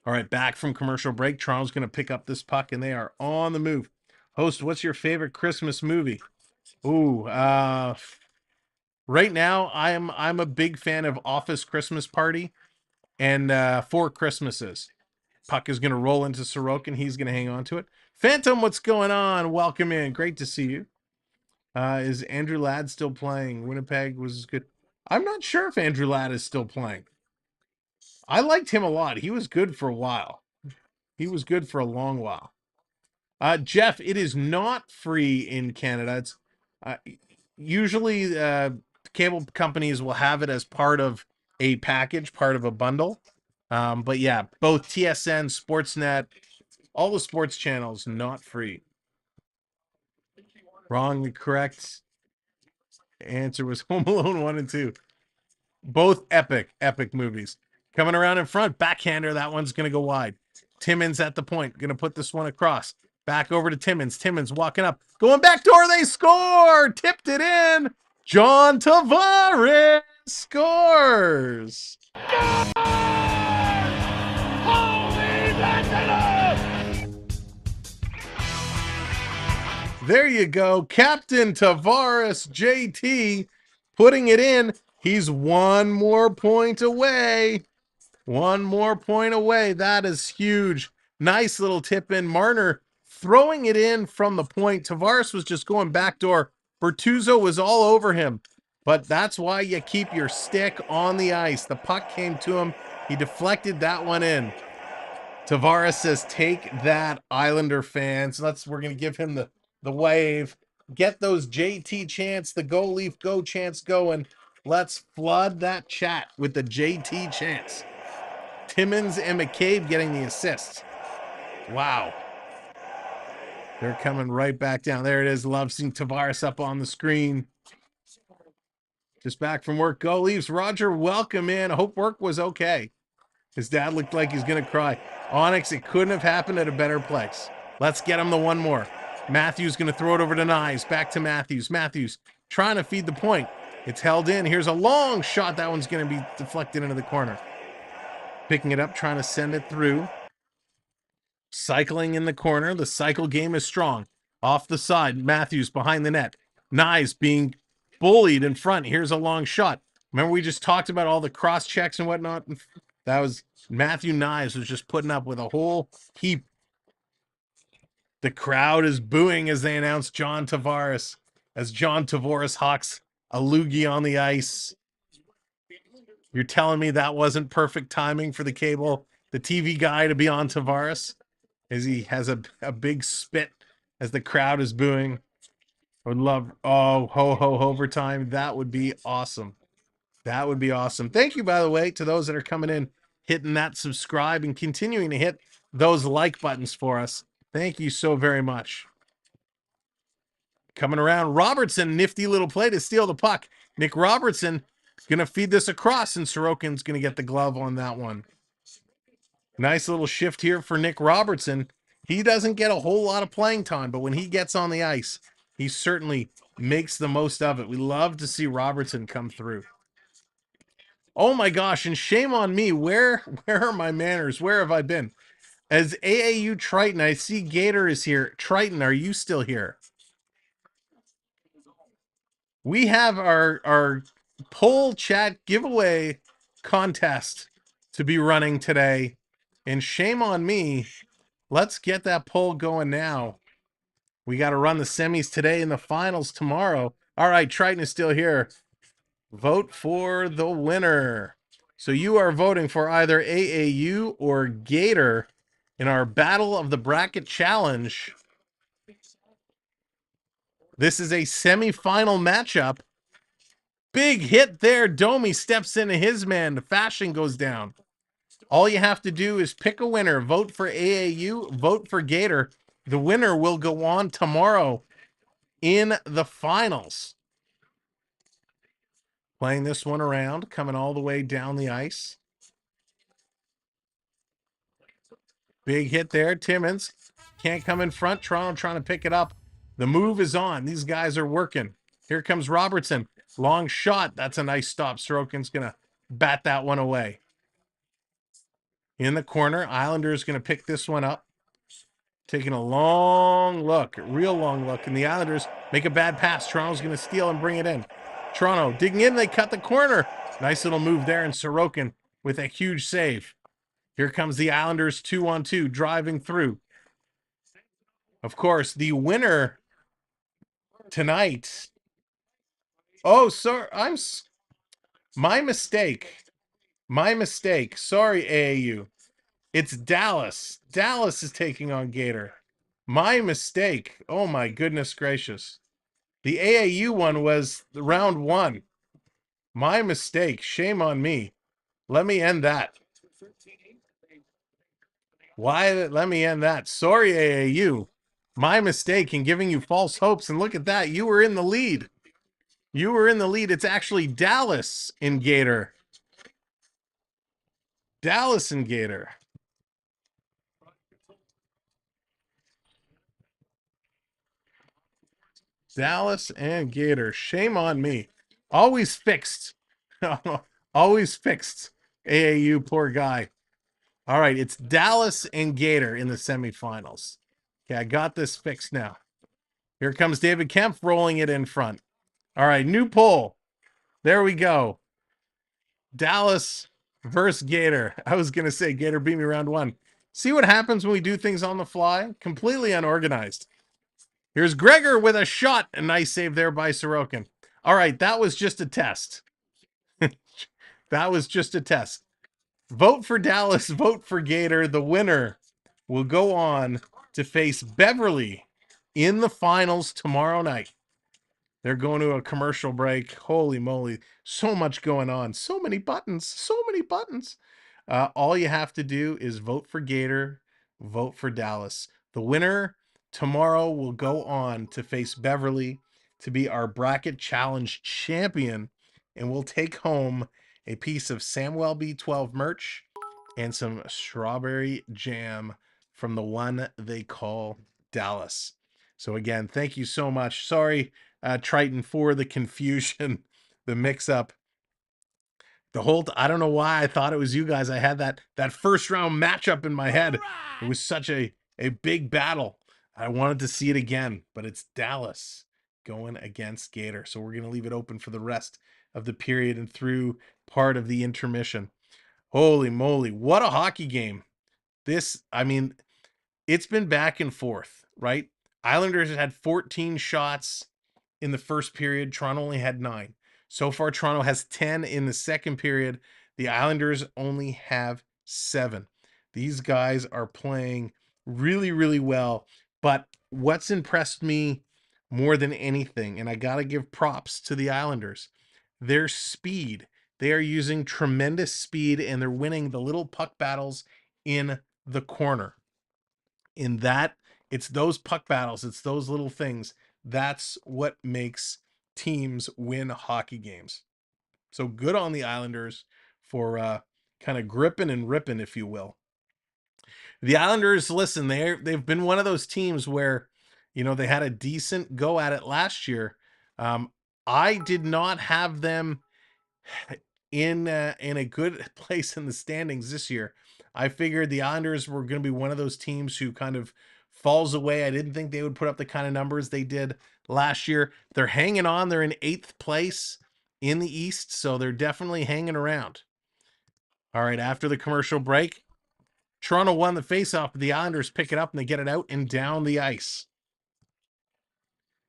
All right, back from commercial break. Toronto's going to pick up this puck, and they are on the move. Host, what's your favorite Christmas movie? Ooh, right now I'm a big fan of Office Christmas Party and Four Christmases. Puck is going to roll into Sorokin. He's going to hang on to it. Phantom, what's going on? Welcome in. Great to see you. Is Andrew Ladd still playing? Winnipeg was good. I'm not sure if Andrew Ladd is still playing. I liked him a lot. He was good for a while. He was good for a long while. Jeff, it is not free in Canada. It's usually cable companies will have it as part of a package, part of a bundle. But yeah, both TSN, Sportsnet, all the sports channels, not free. Wrong. The correct answer was Home Alone 1 and 2. Both epic movies. Coming around in front, backhander. That one's going to go wide. Timmins at the point, going to put this one across. Back over to Timmins. Timmins walking up. Going back door. They score. Tipped it in. John Tavares scores. There you go. Captain Tavares, JT, putting it in. He's one more point away. One more point away. That is huge. Nice little tip in. Marner throwing it in from the point. Tavares was just going backdoor. Bertuzzo was all over him. But that's why you keep your stick on the ice. The puck came to him. He deflected that one in. Tavares says, take that, Islander fans. We're going to give him the wave. Get those JT chants, the Go Leaf Go chants going. Let's flood that chat with the JT chants. Timmins and McCabe getting the assists. Wow. They're coming right back down. There it is. Love seeing Tavares up on the screen. Just back from work. Go Leafs. Roger, welcome in. I hope work was okay. His dad looked like he's going to cry. Onyx, it couldn't have happened at a better place. Let's get him the one more. Matthews going to throw it over to Knies. Back to Matthews. Matthews trying to feed the point. It's held in. Here's a long shot. That one's going to be deflected into the corner. Picking it up, trying to send it through. Cycling in the corner. The cycle game is strong. Off the side, Matthews behind the net. Knies being bullied in front. Here's a long shot. Remember we just talked about all the cross checks and whatnot? That was Matthew Knies was just putting up with a whole heap. The crowd is booing as they announce John Tavares, as John Tavares hawks a loogie on the ice. You're telling me that wasn't perfect timing for the TV guy to be on Tavares as he has a big spit as the crowd is booing. I would love, ho overtime. That would be awesome. That would be awesome. Thank you, by the way, to those that are coming in, hitting that subscribe and continuing to hit those like buttons for us. Thank you so very much. Coming around, Robertson, nifty little play to steal the puck. Nick Robertson going to feed this across, and Sorokin's going to get the glove on that one. Nice little shift here for Nick Robertson. He doesn't get a whole lot of playing time, but when he gets on the ice, he certainly makes the most of it. We love to see Robertson come through. Oh my gosh, and shame on me. Where are my manners? Where have I been? As AAU Triton, I see Gator is here. Triton, are you still here? We have our poll chat giveaway contest to be running today. And shame on me. Let's get that poll going now. We got to run the semis today and the finals tomorrow. All right, Triton is still here. Vote for the winner. So you are voting for either AAU or Gator in our Battle of the Bracket Challenge. This is a semifinal matchup. Big hit there. Domi steps into his man. The fashion goes down. All you have to do is pick a winner. Vote for AAU. Vote for Gator. The winner will go on tomorrow in the finals. Playing this one around, coming all the way down the ice. Big hit there. Timmons can't come in front. Toronto trying to pick it up. The move is on. These guys are working. Here comes Robertson. Long shot. That's a nice stop. Sorokin's going to bat that one away. In the corner, Islanders going to pick this one up. Taking a long look, real long look, and the Islanders make a bad pass. Toronto's going to steal and bring it in. Toronto digging in. They cut the corner. Nice little move there, and Sorokin with a huge save. Here comes the Islanders 2-on-2 driving through. Of course, the winner tonight. Oh, sorry. My mistake. My mistake. Sorry, AAU. It's Dallas. Dallas is taking on Gator. My mistake. Oh, my goodness gracious. The AAU one was round one. My mistake. Shame on me. Let me end that. Let me end that. Sorry, AAU. My mistake in giving you false hopes. And look at that. You were in the lead. You were in the lead. It's actually Dallas in Gator. Dallas and Gator. Dallas and Gator. Shame on me. Always fixed. Always fixed. AAU, poor guy. All right, it's Dallas and Gator in the semifinals. Okay, I got this fixed now. Here comes David Kemp rolling it in front. All right, new poll. There we go. Dallas versus Gator. I was going to say Gator beat me round one. See what happens when we do things on the fly? Completely unorganized. Here's Gregor with a shot. A nice save there by Sorokin. All right, that was just a test. That was just a test. Vote for Dallas, vote for Gator. The winner will go on to face Beverly in the finals tomorrow night. They're going to a commercial break. Holy moly. So much going on. So many buttons. So many buttons. All you have to do is vote for Gator, vote for Dallas. The winner tomorrow will go on to face Beverly to be our bracket challenge champion. And we'll take home a piece of Samuel B12 merch and some strawberry jam from the one they call Dallas. So again, thank you so much. Sorry, Triton, for the confusion, the mix-up. I don't know why I thought it was you guys. I had that first round matchup in my head. It was such a big battle. I wanted to see it again, but it's Dallas going against Gator. So we're going to leave it open for the rest of the period and through part of the intermission. Holy moly, what a hockey game. It's been back and forth, right? Islanders had 14 shots in the first period. Toronto only had 9. So far, Toronto has 10 in the second period. The Islanders only have 7. These guys are playing really, really well. But what's impressed me more than anything, and I got to give props to the Islanders, their speed. They are using tremendous speed, and they're winning the little puck battles in the corner. In that, it's those puck battles, it's those little things. That's what makes teams win hockey games. So good on the Islanders for kind of gripping and ripping, if you will. The Islanders, listen, they've been one of those teams where, they had a decent go at it last year. I did not have them in a good place in the standings this year. I figured the Islanders were going to be one of those teams who kind of falls away. I didn't think they would put up the kind of numbers they did last year. They're hanging on. They're in 8th place in the East, so they're definitely hanging around. All right, after the commercial break, Toronto won the faceoff, but the Islanders pick it up and they get it out and down the ice.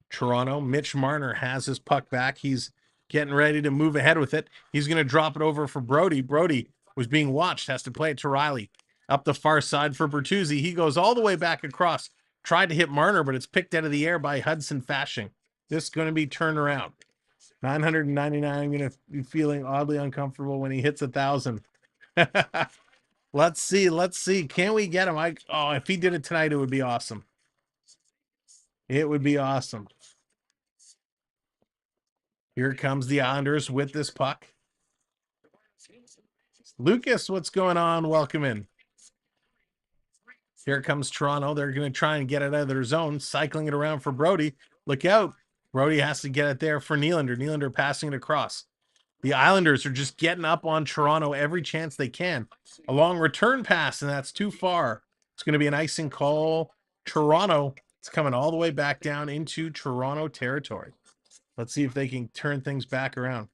Toronto, Mitch Marner has his puck back. He's getting ready to move ahead with it. He's going to drop it over for Brody. Brody was being watched, has to play it to Riley. Up the far side for Bertuzzi. He goes all the way back across. Tried to hit Marner, but it's picked out of the air by Hudson Fasching. This is going to be turned around. 999. I'm going to be feeling oddly uncomfortable when he hits 1,000. Let's see. Can we get him? If he did it tonight, it would be awesome. It would be awesome. Here comes the Islanders with this puck. Lucas, what's going on? Welcome in. Here comes Toronto. They're going to try and get it out of their zone, cycling it around for Brody. Look out. Brody has to get it there for Nylander. Nylander passing it across. The Islanders are just getting up on Toronto every chance they can. A long return pass, and that's too far. It's going to be an icing call. Toronto, it's coming all the way back down into Toronto territory. Let's see if they can turn things back around.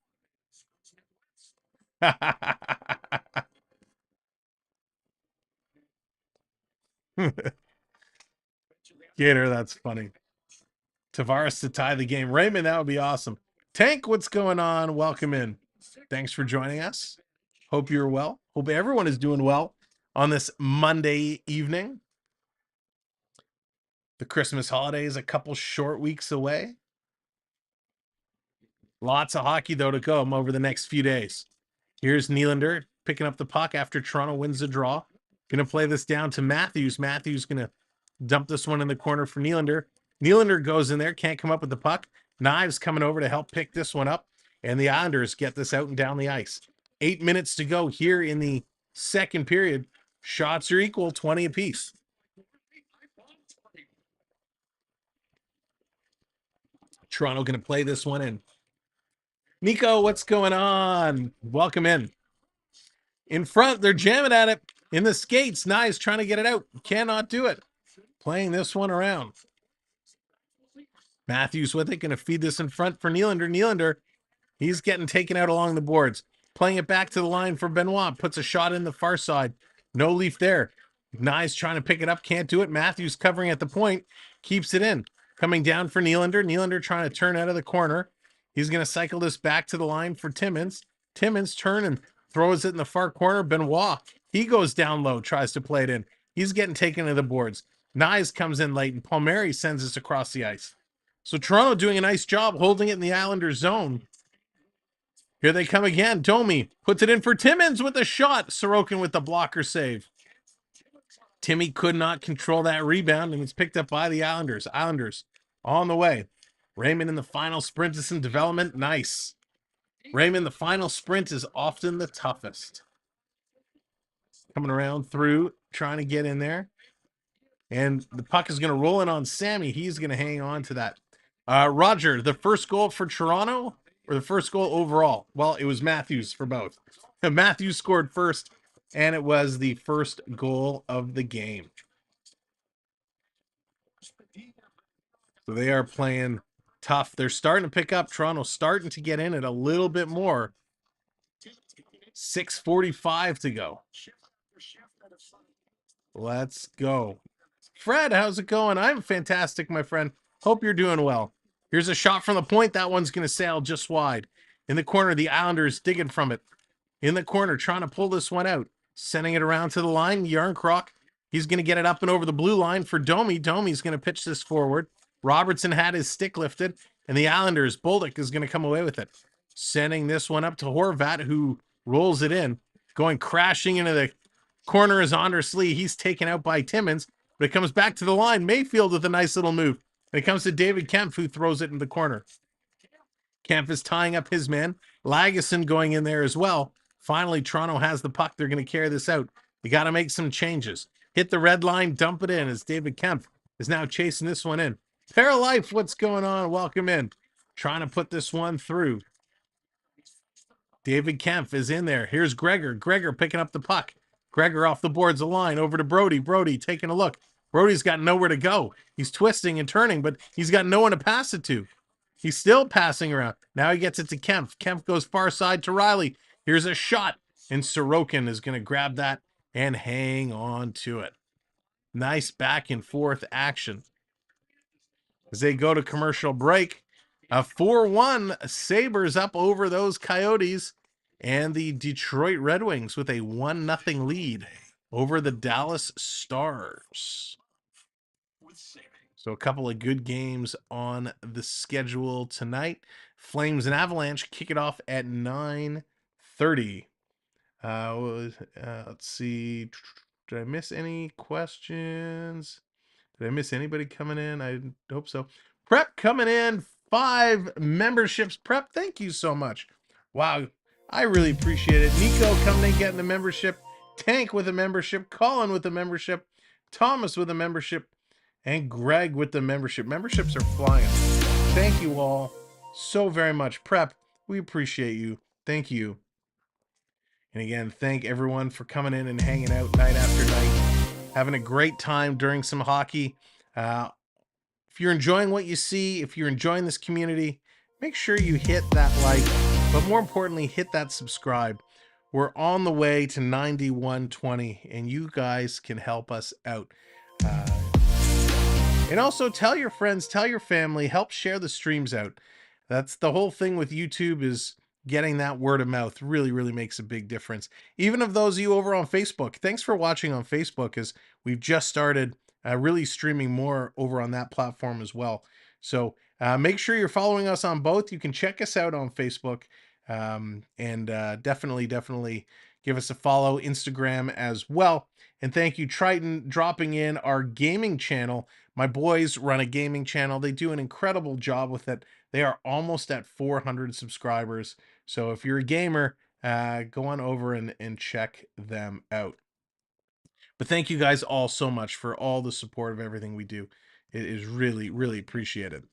Gator, that's funny. Tavares to tie the game. Raymond, that would be awesome. Tank, what's going on? Welcome in. Thanks for joining us. Hope you're well. Hope everyone is doing well on this Monday evening. The Christmas holiday is a couple short weeks away. Lots of hockey, though, to come over the next few days. Here's Nylander picking up the puck after Toronto wins the draw. Going to play this down to Matthews. Matthews going to dump this one in the corner for Nylander. Nylander goes in there, can't come up with the puck. Knives coming over to help pick this one up. And the Islanders get this out and down the ice. 8 minutes to go here in the second period. Shots are equal, 20 apiece. Toronto going to play this one in. Nico, what's going on? Welcome in. In front, they're jamming at it. In the skates, Knives trying to get it out. Cannot do it. Playing this one around. Matthews with it, going to feed this in front for Nylander. Nylander, he's getting taken out along the boards. Playing it back to the line for Benoit. Puts a shot in the far side. No leaf there. Knives trying to pick it up. Can't do it. Matthews covering at the point. Keeps it in. Coming down for Nylander. Nylander trying to turn out of the corner. He's going to cycle this back to the line for Timmins. Timmins turn and throws it in the far corner. Benoit, he goes down low, tries to play it in. He's getting taken to the boards. Knives comes in late, and Palmieri sends us across the ice. So Toronto doing a nice job holding it in the Islanders zone. Here they come again. Domi puts it in for Timmins with a shot. Sorokin with the blocker save. Timmy could not control that rebound, and it's picked up by the Islanders. Islanders on the way. Raymond in the final sprint is some development. Nice. Raymond, the final sprint is often the toughest. Coming around through, trying to get in there. And the puck is going to roll in on Sammy. He's going to hang on to that. Roger, the first goal for Toronto or the first goal overall? Well, it was Matthews for both. Matthews scored first, and it was the first goal of the game. So they are playing tough. They're starting to pick up. Toronto's starting to get in it a little bit more. 6:45 to go. Let's go. Fred, how's it going? I'm fantastic, my friend. Hope you're doing well. Here's a shot from the point. That one's going to sail just wide. In the corner, the Islanders digging from it. In the corner, trying to pull this one out. Sending it around to the line. Yarncroc, he's going to get it up and over the blue line for Domi. Domi's going to pitch this forward. Robertson had his stick lifted, and the Islanders, Bolduc is going to come away with it. Sending this one up to Horvat, who rolls it in. Going crashing into the corner is Anders Lee. He's taken out by Timmins, but it comes back to the line. Mayfield with a nice little move. And it comes to David Kempf, who throws it in the corner. Kempf is tying up his man. Lagesson going in there as well. Finally, Toronto has the puck. They're going to carry this out. You got to make some changes. Hit the red line, dump it in as David Kempf is now chasing this one in. Paralife, what's going on? Welcome in. Trying to put this one through. David Kempf is in there. Here's Gregor. Gregor picking up the puck. Gregor off the boards, a line over to Brody. Brody taking a look. Brody's got nowhere to go. He's twisting and turning, but he's got no one to pass it to. He's still passing around. Now he gets it to Kempf. Kempf goes far side to Riley. Here's a shot, and Sorokin is going to grab that and hang on to it. Nice back and forth action. As they go to commercial break, a 4-1 Sabres up over those Coyotes, and the Detroit Red Wings with a 1-0 lead over the Dallas Stars. So a couple of good games on the schedule tonight. Flames and Avalanche kick it off at 9:30. Let's see. Did I miss any questions? Did I miss anybody coming in? I hope so. Prep coming in. 5 memberships. Prep, thank you so much. Wow, I really appreciate it. Nico coming in, getting the membership. Tank with a membership. Colin with a membership. Thomas with a membership. And Greg with the membership. Memberships are flying. Thank you all so very much. Prep, we appreciate you. Thank you. And again, thank everyone for coming in and hanging out night after night. Having a great time during some hockey. If you're enjoying what you see, if you're enjoying this community, make sure you hit that like, but more importantly, hit that subscribe. We're on the way to 9120, and you guys can help us out. And also tell your friends, tell your family, help share the streams out. That's the whole thing with YouTube, is getting that word of mouth really, really makes a big difference. Even of those of you over on Facebook, thanks for watching on Facebook, as we've just started really streaming more over on that platform as well. So make sure you're following us on both. You can check us out on Facebook, and definitely give us a follow. Instagram as well. And thank you, Triton, dropping in our gaming channel. My boys run a gaming channel. They do an incredible job with it. They are almost at 400 subscribers. So if you're a gamer, go on over and check them out. But thank you guys all so much for all the support of everything we do. It is really, really appreciated.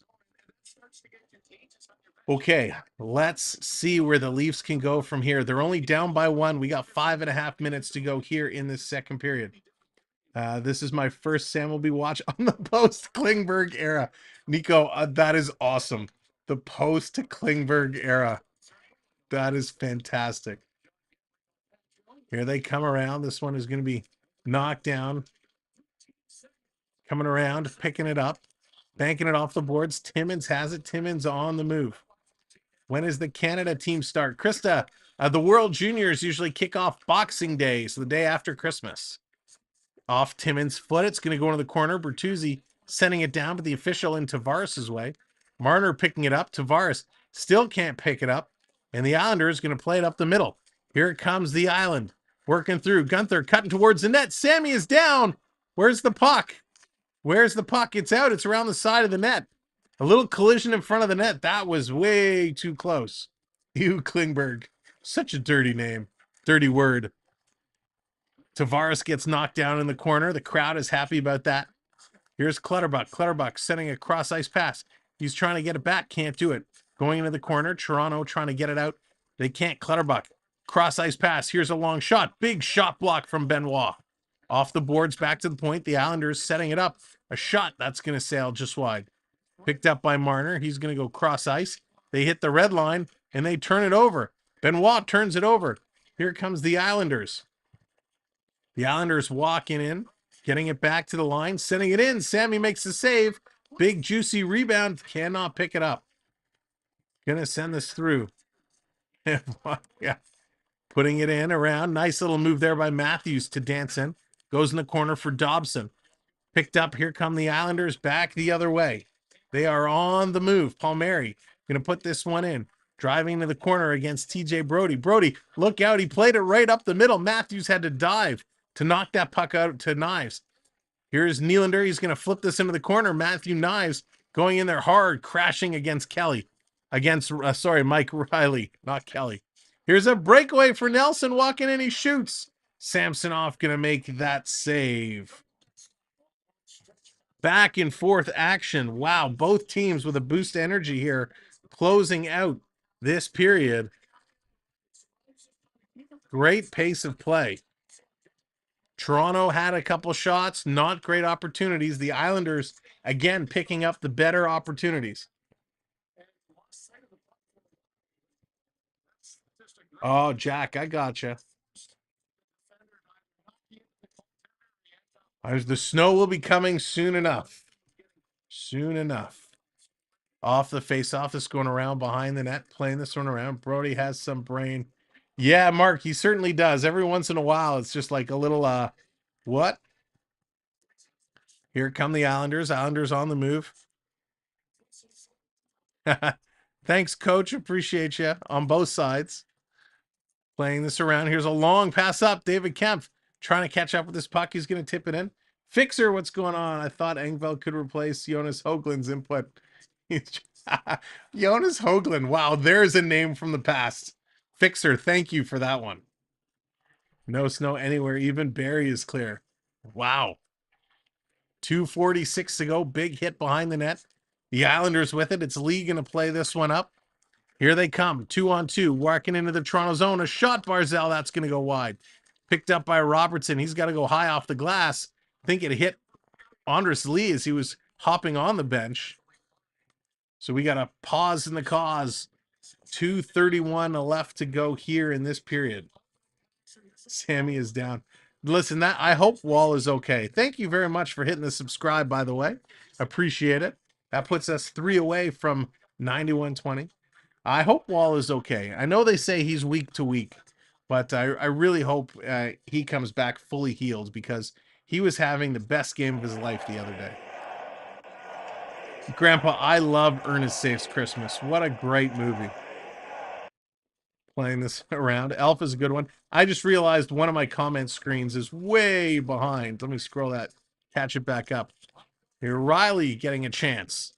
Okay, let's see where the Leafs can go from here. They're only down by 1. We got 5.5 minutes to go here in this second period. This is my first Sam will be watch on the post Klingberg era. Nico, that is awesome. The post Klingberg era. That is fantastic. Here they come around. This one is going to be knocked down. Coming around, picking it up, banking it off the boards. Timmins has it. Timmins on the move. When does the Canada team start? Krista, the World Juniors usually kick off Boxing Day, so the day after Christmas. Off Timmins' foot. It's going to go into the corner. Bertuzzi sending it down, but the official in Tavares' way. Marner picking it up. Tavares still can't pick it up. And the Islanders going to play it up the middle. Here it comes, the Island. Working through. Gunther cutting towards the net. Sammy is down. Where's the puck? Where's the puck? It's out. It's around the side of the net. A little collision in front of the net. That was way too close. Hugh Klingberg. Such a dirty name. Dirty word. Tavares gets knocked down in the corner. The crowd is happy about that. Here's Clutterbuck. Clutterbuck sending a cross-ice pass. He's trying to get it back. Can't do it. Going into the corner. Toronto trying to get it out. They can't. Clutterbuck. Cross-ice pass. Here's a long shot. Big shot block from Benoit. Off the boards, back to the point. The Islanders setting it up. A shot that's going to sail just wide. Picked up by Marner. He's going to go cross-ice. They hit the red line, and they turn it over. Benoit turns it over. Here comes the Islanders. The Islanders walking in, getting it back to the line, sending it in. Sammy makes the save. Big, juicy rebound. Cannot pick it up. Going to send this through. Yeah. Putting it in around. Nice little move there by Matthews to dance in. Goes in the corner for Dobson. Picked up. Here come the Islanders back the other way. They are on the move. Palmieri going to put this one in. Driving to the corner against TJ Brody. Brody, look out. He played it right up the middle. Matthews had to dive to knock that puck out to Knives. Here's Nylander. He's going to flip this into the corner. Matthew Knives going in there hard, crashing against Kelly. Mike Riley, not Kelly. Here's a breakaway for Nelson walking in. He shoots. Samsonov going to make that save. Back and forth action. Wow, both teams with a boost energy here, closing out this period. Great pace of play. Toronto had a couple shots, not great opportunities. The Islanders, again, picking up the better opportunities. Oh, Jack, I gotcha. The snow will be coming soon enough. Soon enough. Off the face-off, this going around behind the net, playing this one around. Brody has some brain. Yeah, Mark, he certainly does. Every once in a while, it's just like a little, what? Here come the Islanders. Islanders on the move. Thanks, Coach. Appreciate you on both sides. Playing this around. Here's a long pass up. David Kempf trying to catch up with this puck. He's going to tip it in. Fixer, what's going on? I thought Engvall could replace Jonas Hoagland's input. Jonas Hoagland. Wow, there's a name from the past. Fixer, thank you for that one. No snow anywhere. Even Barrie is clear. Wow. 2:46 to go. Big hit behind the net. The Islanders with it. It's Lee going to play this one up. Here they come. 2-on-2. Walking into the Toronto zone. A shot, Barzell. That's going to go wide. Picked up by Robertson. He's got to go high off the glass. I think it hit Andres Lee as he was hopping on the bench. So we got a pause in the cause. 2:31 left to go here in this period. Sammy is down. Listen, I hope Wall is okay. Thank you very much for hitting the subscribe, by the way. Appreciate it. That puts us 3 away from 91-20. I hope Wall is okay. I know they say he's week to week, but I really hope he comes back fully healed because he was having the best game of his life the other day. Grandpa, I love Ernest Saves Christmas. What a great movie. Playing this around. Elf is a good one. I just realized one of my comment screens is way behind. Let me scroll that. Catch it back up. Here, Riley getting a chance.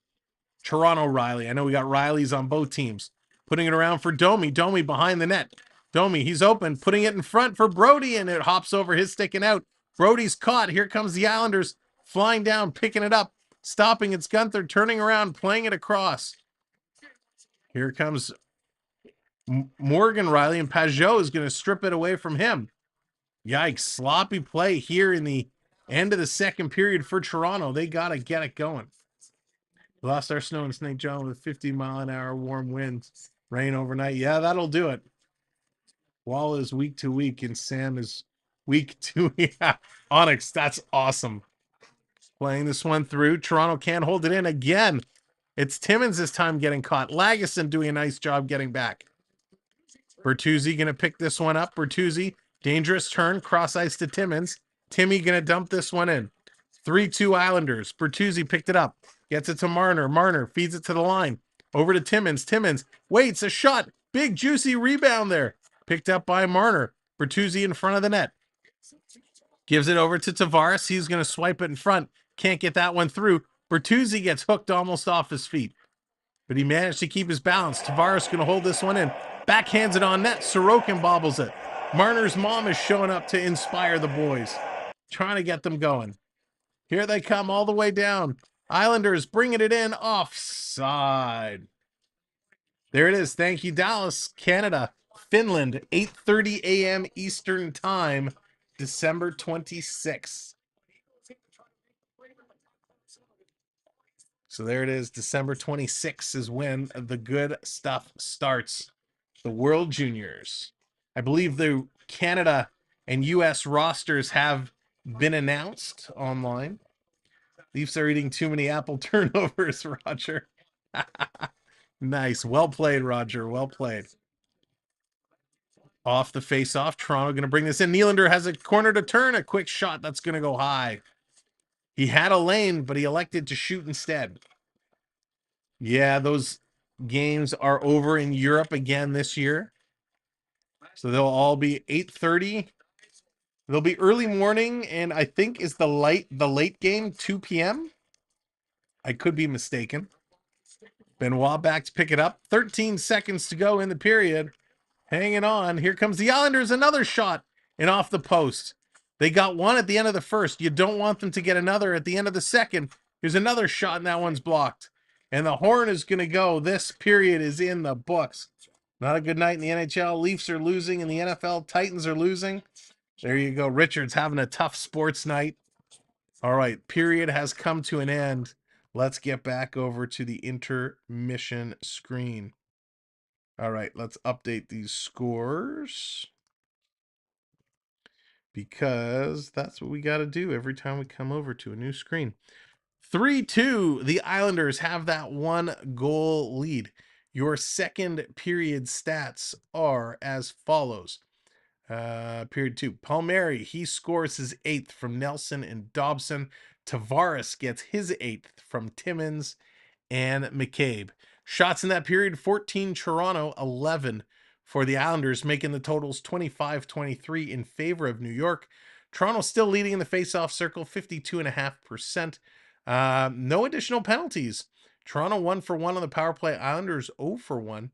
Toronto Riley. I know we got Rileys on both teams. Putting it around for Domi. Domi behind the net. Domi, he's open. Putting it in front for Brody, and it hops over his stick and out. Brody's caught. Here comes the Islanders. Flying down, picking it up. Stopping. It's Gunther turning around, playing it across. Here comes Morgan Riley, and Pajot is going to strip it away from him. Yikes. Sloppy play here in the end of the second period for Toronto. They got to get it going. We lost our snow in St. John with 50-mile-an-hour warm winds. Rain overnight. Yeah, that'll do it. Wall is week to week, and Sam is week to week. Onyx, that's awesome. Playing this one through. Toronto can't hold it in again. It's Timmins this time getting caught. Lagesson doing a nice job getting back. Bertuzzi going to pick this one up. Bertuzzi, dangerous turn, cross ice to Timmins. Timmy going to dump this one in. 3-2 Islanders. Bertuzzi picked it up. Gets it to Marner. Marner feeds it to the line. Over to Timmins. Timmins waits a shot. Big juicy rebound there. Picked up by Marner. Bertuzzi in front of the net. Gives it over to Tavares. He's going to swipe it in front. Can't get that one through. Bertuzzi gets hooked almost off his feet. But he managed to keep his balance. Tavares going to hold this one in. Backhands it on net. Sorokin bobbles it. Marner's mom is showing up to inspire the boys. Trying to get them going. Here they come all the way down. Islanders bringing it in offside. There it is. Thank you, Dallas, Canada, Finland, 8:30 a.m. Eastern Time, December 26th. So there it is. December 26th is when the good stuff starts. The World Juniors. I believe the Canada and U.S. rosters have been announced online. Leafs are eating too many apple turnovers, Roger. Nice. Well played, Roger. Well played. Off the face-off, Toronto going to bring this in. Nylander has a corner to turn, a quick shot that's going to go high. He had a lane, but he elected to shoot instead. Yeah, those games are over in Europe again this year. So they'll all be 8:30. They'll be early morning, and I think is the late game 2 p.m. I could be mistaken. Benoit back to pick it up. 13 seconds to go in the period. Hanging on. Here comes the Islanders. Another shot and off the post. They got one at the end of the first. You don't want them to get another at the end of the second. Here's another shot, and that one's blocked. And the horn is going to go. This period is in the books. Not a good night in the NHL. Leafs are losing in the NFL. Titans are losing. There you go. Richard's having a tough sports night. All right. Period has come to an end. Let's get back over to the intermission screen. All right. Let's update these scores, because that's what we got to do every time we come over to a new screen. 3-2. The Islanders have that 1-goal lead. Your second period stats are as follows. Period 2. Palmieri, he scores his 8th from Nelson and Dobson. Tavares gets his 8th from Timmins and McCabe. Shots in that period, 14 Toronto, 11 for the Islanders, making the totals 25-23 in favor of New York. Toronto still leading in the faceoff circle, 52.5%. No additional penalties. Toronto 1 for 1 on the power play. Islanders 0 for 1.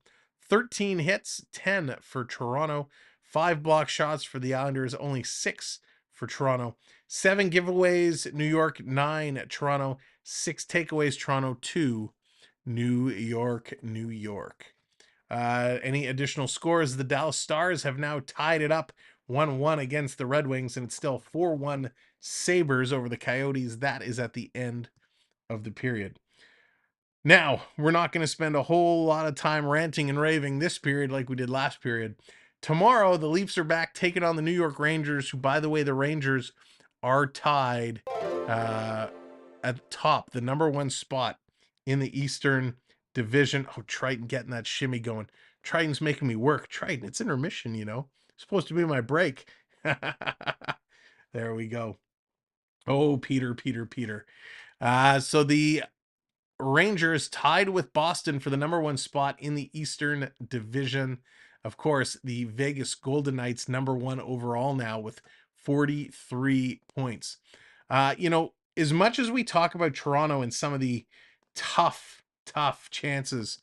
13 hits, 10 for Toronto. 5 block shots for the Islanders, only 6 for Toronto. 7 giveaways, New York, 9 Toronto. 6 takeaways, Toronto, 2 New York, New York. Any additional scores? The Dallas Stars have now tied it up 1-1 against the Red Wings, and it's still 4-1 Sabres over the Coyotes. That is at the end of the period. Now, we're not going to spend a whole lot of time ranting and raving this period like we did last period. Tomorrow, the Leafs are back taking on the New York Rangers, who, by the way, the Rangers are tied at the top, the number 1 spot in the Eastern Division. Oh, Triton getting that shimmy going. Triton's making me work. Triton, it's intermission, you know. It's supposed to be my break. There we go. Oh, Peter. So the Rangers tied with Boston for the number 1 spot in the Eastern Division. Of course, the Vegas Golden Knights number 1 overall now with 43 points. As much as we talk about Toronto and some of the tough chances,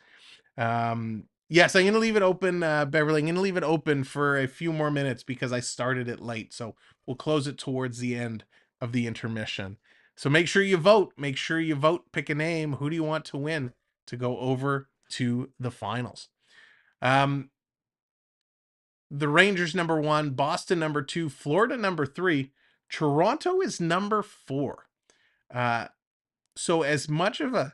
yes, I'm going to leave it open, Beverly. I'm going to leave it open for a few more minutes because I started it late. So we'll close it towards the end of the intermission. So make sure you vote. Pick a name. Who do you want to win to go over to the finals? The Rangers number 1, Boston number 2, Florida number 3, Toronto is number 4. So as much of a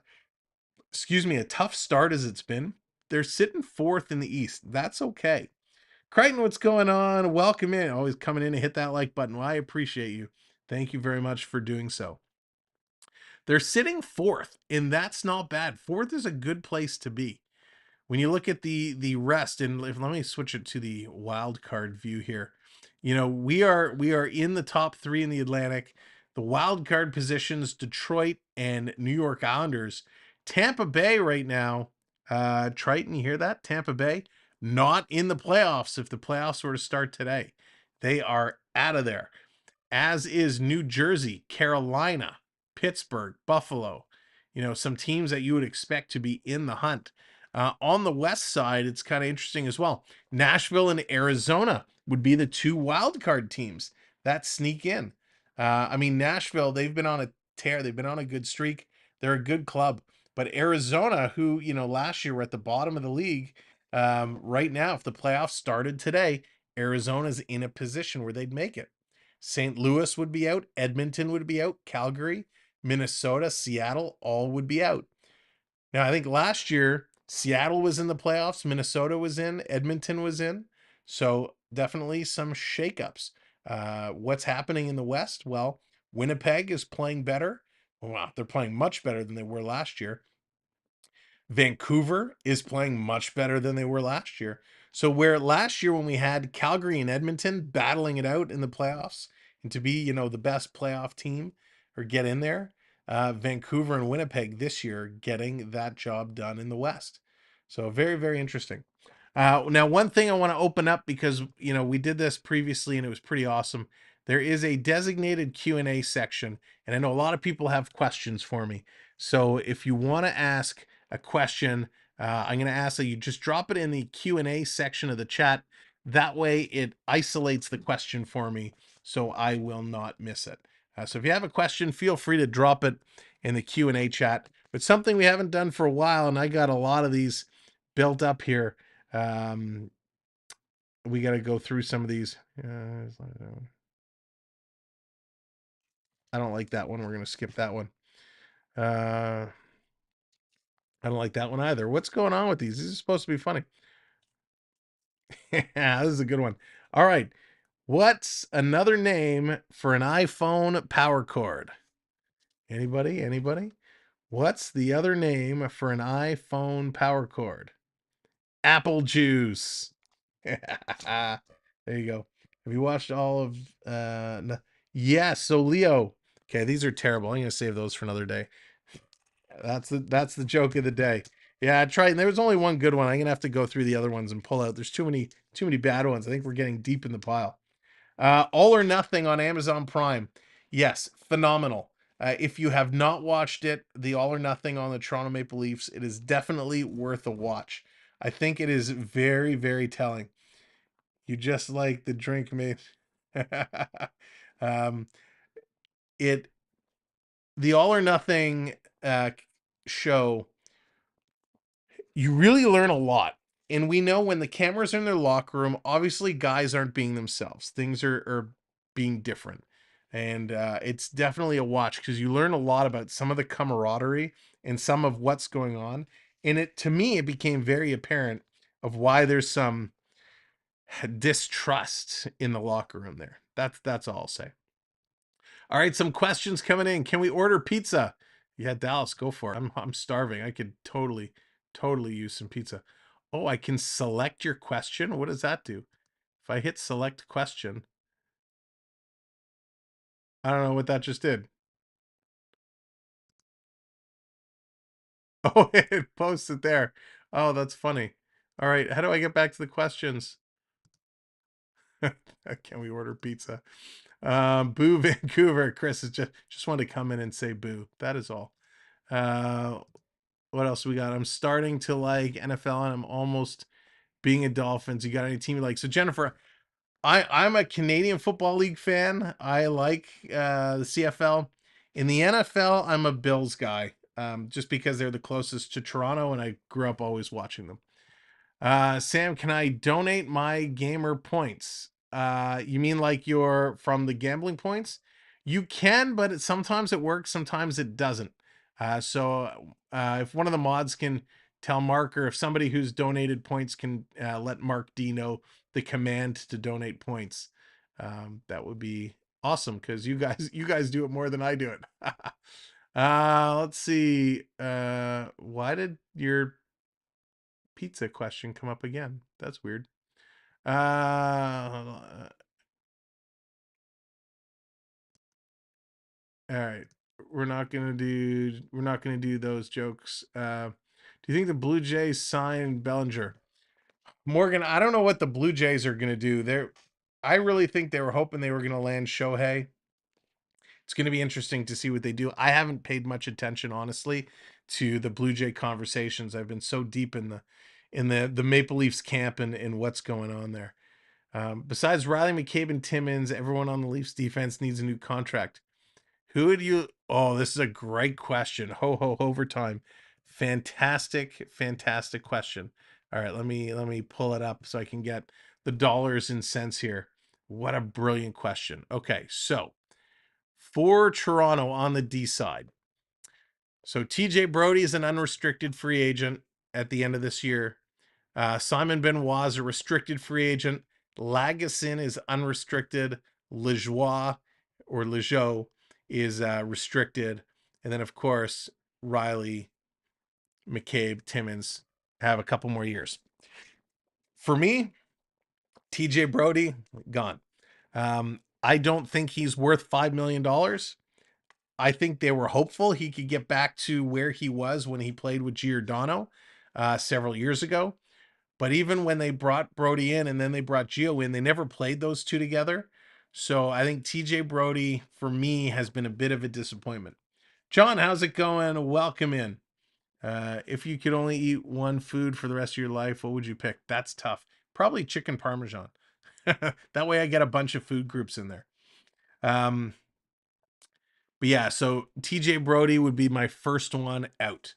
tough start as it's been, they're sitting 4th in the East. That's okay. Crichton, what's going on? Welcome in. Always coming in and hit that like button. Well, I appreciate you. Thank you very much for doing so. They're sitting 4th, and that's not bad. 4th is a good place to be. When you look at the rest, and let me switch it to the wild card view here. We are in the top 3 in the Atlantic. The wild card positions, Detroit and New York Islanders. Tampa Bay right now, Triton, you hear that? Tampa Bay, not in the playoffs. If the playoffs were to start today, they are out of there. As is New Jersey, Carolina, Pittsburgh, Buffalo. Some teams that you would expect to be in the hunt. On the west side, it's kind of interesting as well. Nashville and Arizona would be the 2 wildcard teams that sneak in. Nashville, they've been on a tear. They've been on a good streak. They're a good club. But Arizona, who, last year were at the bottom of the league, right now, if the playoffs started today, Arizona's in a position where they'd make it. St. Louis would be out. Edmonton would be out. Calgary, Minnesota, Seattle, all would be out. Now, I think last year, Seattle was in the playoffs. Minnesota was in. Edmonton was in. So definitely some shakeups. What's happening in the West? Well, Winnipeg is playing better. Wow, they're playing much better than they were last year. Vancouver is playing much better than they were last year. So where last year when we had Calgary and Edmonton battling it out in the playoffs and to be, the best playoff team or get in there, Vancouver and Winnipeg this year getting that job done in the West. So very, very interesting. Now, one thing I want to open up because, we did this previously and it was pretty awesome. There is a designated Q&A section, and I know a lot of people have questions for me. So if you want to ask a question, I'm going to ask that you just drop it in the Q&A section of the chat. That way it isolates the question for me so I will not miss it. So if you have a question, feel free to drop it in the Q&A chat. But something we haven't done for a while, and I got a lot of these built up here. We got to go through some of these. I don't like that one. We're going to skip that one. I don't like that one either. What's going on with these? This is supposed to be funny. Yeah, this is a good one. All right. What's another name for an iPhone power cord? Anybody? What's the other name for an iPhone power cord? Apple juice. There you go. Have you watched all of no. Yes, so Leo. Okay, these are terrible. I'm gonna save those for another day. That's the joke of the day. Yeah, I tried. There was only one good one. I'm gonna have to go through the other ones and pull out. There's too many bad ones. I think we're getting deep in the pile. All or Nothing on Amazon Prime. Yes, phenomenal. If you have not watched it, the All or Nothing on the Toronto Maple Leafs, it is definitely worth a watch. I think it is very, very telling. You just like the drink, mate. um, it the All or Nothing show. You really learn a lot. And we know when the cameras are in their locker room, obviously guys aren't being themselves. Things are being different. And it's definitely a watch because you learn a lot about some of the camaraderie and some of what's going on. And to me, it became very apparent of why there's some distrust in the locker room there. That's all I'll say. All right, some questions coming in. Can we order pizza? Yeah, Dallas, go for it. I'm starving. I could totally use some pizza. Oh, I can select your question. What does that do? If I hit select question, I don't know what that just did. Oh, it posts it there. Oh, that's funny. All right, how do I get back to the questions? Can we order pizza? Boo Vancouver. Chris is just wanted to come in and say boo. That is all. What else we got? I'm starting to like NFL and I'm almost being a Dolphins. You got any team you like? So Jennifer, I'm a Canadian Football League fan. I like the CFL. In the NFL, I'm a Bills guy. Just because they're the closest to Toronto and I grew up always watching them. Sam, can I donate my gamer points? You mean like you're from the gambling points? You can, but sometimes it works, sometimes it doesn't. If one of the mods can tell Mark, or if somebody who's donated points can let Mark D know the command to donate points, that would be awesome because you guys do it more than I do it. Let's see. Why did your pizza question come up again? That's weird. All right. We're not gonna do those jokes. Do you think the Blue Jays sign Bellinger? Morgan, I don't know what the Blue Jays are gonna do. I really think they were hoping they were gonna land Shohei. It's gonna be interesting to see what they do. I haven't paid much attention, honestly, to the Blue Jay conversations. I've been so deep in the Maple Leafs camp and what's going on there. Besides Riley McCabe and Timmins, everyone on the Leafs defense needs a new contract. Who would you? Oh, this is a great question. Ho overtime. Fantastic question. All right, let me pull it up so I can get the dollars and cents here. What a brilliant question. Okay, so for Toronto on the D side. So TJ Brody is an unrestricted free agent at the end of this year. Simon Benoit is a restricted free agent. Lagesson is unrestricted. Lejoie or Lejeau is restricted. And then, of course, Riley McCabe, Timmins have a couple more years. For me, TJ Brody, gone. I don't think he's worth $5 million. I think they were hopeful he could get back to where he was when he played with Giordano several years ago. But even when they brought Brody in and then they brought Gio in, they never played those two together. So I think TJ Brody, for me, has been a bit of a disappointment. John, how's it going? Welcome in. If you could only eat one food for the rest of your life, what would you pick? That's tough. Probably chicken parmesan. That way I get a bunch of food groups in there. But yeah, so TJ Brody would be my first one out.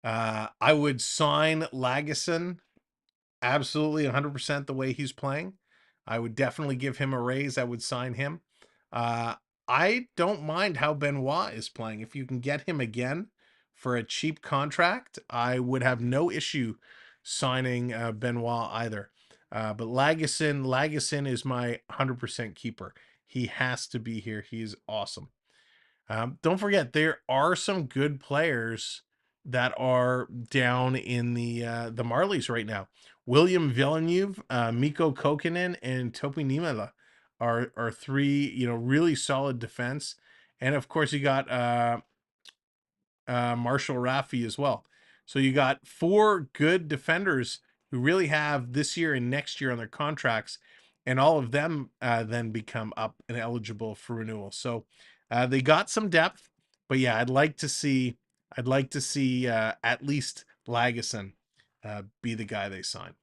I would sign Lagesson absolutely 100% the way he's playing. I would definitely give him a raise. I would sign him. I don't mind how Benoit is playing. If you can get him again for a cheap contract, I would have no issue signing Benoit either. But Lagesson is my 100% keeper. He has to be here. He's awesome. Don't forget, there are some good players that are down in the Marlies right now. William Villeneuve, Mikko Kokkonen, and Topi Niemela are three really solid defense, and of course you got Marshall Raffi as well. So you got four good defenders who really have this year and next year on their contracts, and all of them then become up and eligible for renewal. So they got some depth, but yeah, I'd like to see at least Lagesson be the guy they sign.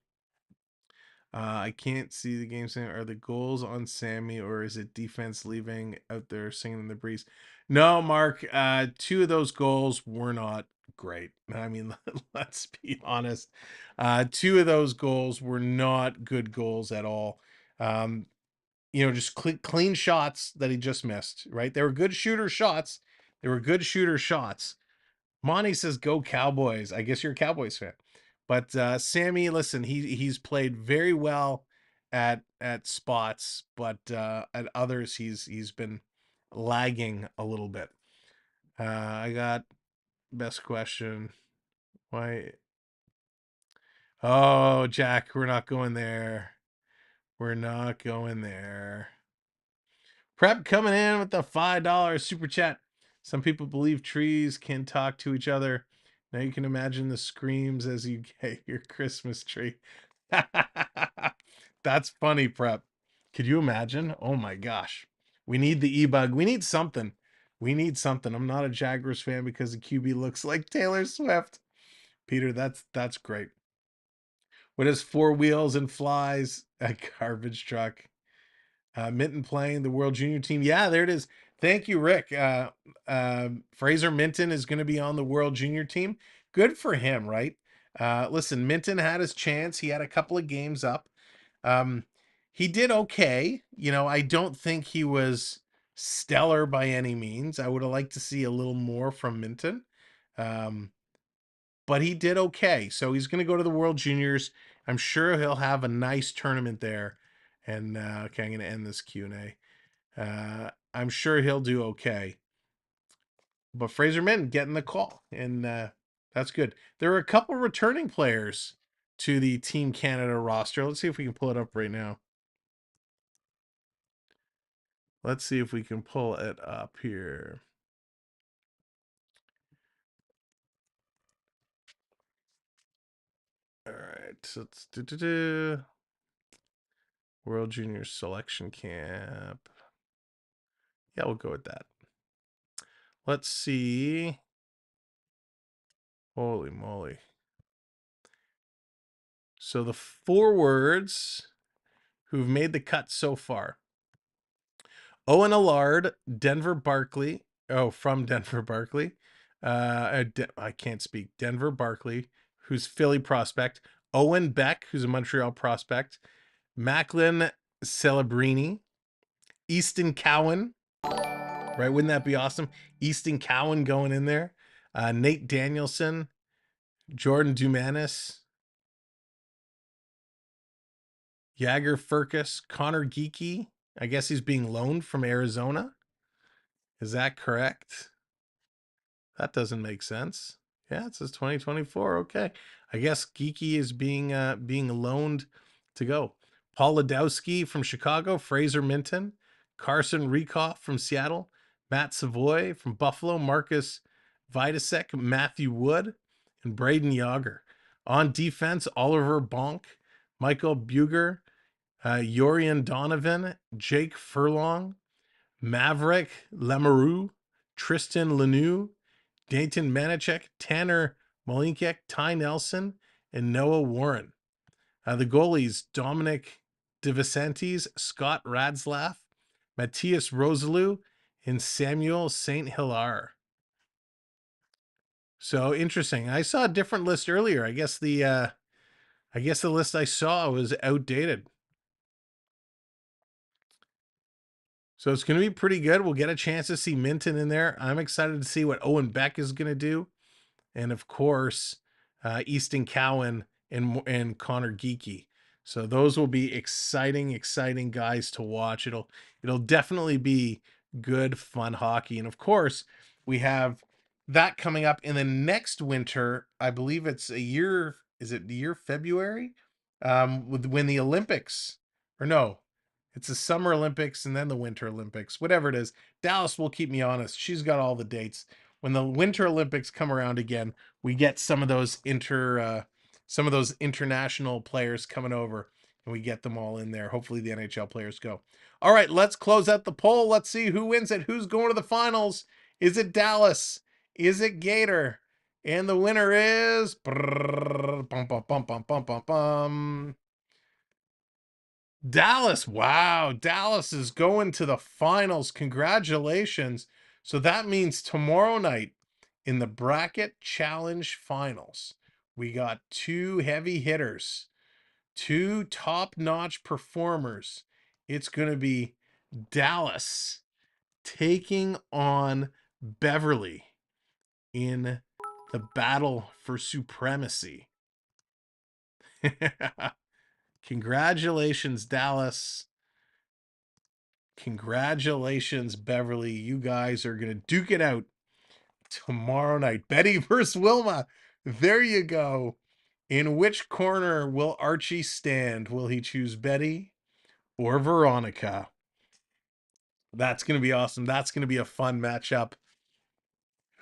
I can't see the game saying, are the goals on Sammy or is it defense leaving out there singing in the breeze? No, Mark, two of those goals were not great. I mean, let's be honest. Two of those goals were not good goals at all. Just clean shots that he just missed, right? They were good shooter shots. Monty says, "Go Cowboys." I guess you're a Cowboys fan, but Sammy, listen, he's played very well at spots, but at others he's been lagging a little bit. I got best question. Why? Oh, Jack, we're not going there. We're not going there. Prep coming in with the $5 super chat. Some people believe trees can talk to each other. Now you can imagine the screams as you get your Christmas tree. That's funny, Prep. Could you imagine? Oh my gosh. We need the e-bug. We need something. I'm not a Jaguars fan because the QB looks like Taylor Swift. Peter, that's great. What is four wheels and flies? A garbage truck. Minton playing the World Junior team. Yeah, there it is. Thank you, Rick. Fraser Minton is going to be on the World Junior team. Good for him, right? Listen, Minton had his chance. He had a couple of games up. He did okay. I don't think he was stellar by any means. I would have liked to see a little more from Minton. But he did okay. So he's going to go to the World Juniors. I'm sure he'll have a nice tournament there. And okay, I'm going to end this Q&A. I'm sure he'll do okay. But Fraser Minton getting the call, and that's good. There are a couple returning players to the Team Canada roster. Let's see if we can pull it up right now. Let's see if we can pull it up here. All right, so let's do World Junior Selection Camp. Yeah, we'll go with that. Let's see. Holy moly. So the forwards who've made the cut so far: Owen Allard, Denver Barkley. Oh, from Denver Barkley. I can't speak. Denver Barkley, who's Philly prospect. Owen Beck, who's a Montreal prospect. Macklin Celebrini. Easton Cowan. Right? Wouldn't that be awesome? Easton Cowan going in there. Nate Danielson. Jordan Dumanis. Jagger Furcus. Connor Geeky. I guess he's being loaned from Arizona. Is that correct? That doesn't make sense. Yeah, it says 2024. Okay. I guess Geeky is being loaned to go. Paul Ladowski from Chicago, Fraser Minton, Carson Riekoff from Seattle, Matt Savoy from Buffalo, Marcus Vidasek, Matthew Wood, and Braden Yager. On defense, Oliver Bonk, Michael Buger, Yorian Donovan, Jake Furlong, Maverick Lemeroux, Tristan Lanou, Dayton Manichek, Tanner Malinkek, Ty Nelson, and Noah Warren. The goalies, Dominic DeVicentis, Scott Radslaff, Matthias Rosalou, and Samuel St. Hilaire. So interesting. I saw a different list earlier. I guess the list I saw was outdated. So it's going to be pretty good. We'll get a chance to see Minton in there. I'm excited to see what Owen Beck is going to do. And of course, Easton Cowan and Connor Geeky. So those will be exciting guys to watch. It'll definitely be good, fun hockey. And of course, we have that coming up in the next winter. I believe it's a year. Is it the year February? When the Olympics, or no, it's the Summer Olympics and then the Winter Olympics, whatever it is. Dallas will keep me honest. She's got all the dates. When the Winter Olympics come around again, we get some of those international players coming over, and we get them all in there. Hopefully the NHL players go. All right, let's close out the poll. Let's see who wins it. Who's going to the finals? Is it Dallas? Is it Gator? And the winner is Dallas. Wow, Dallas is going to the finals. Congratulations. So that means tomorrow night in the Bracket Challenge Finals, we got two heavy hitters, two top-notch performers. It's going to be Dallas taking on Beverly in the battle for supremacy. Congratulations, Dallas. Congratulations, Beverly. You guys are going to duke it out tomorrow night. Betty versus Wilma. There you go. In which corner will Archie stand? Will he choose Betty or Veronica? That's going to be awesome. That's going to be a fun matchup.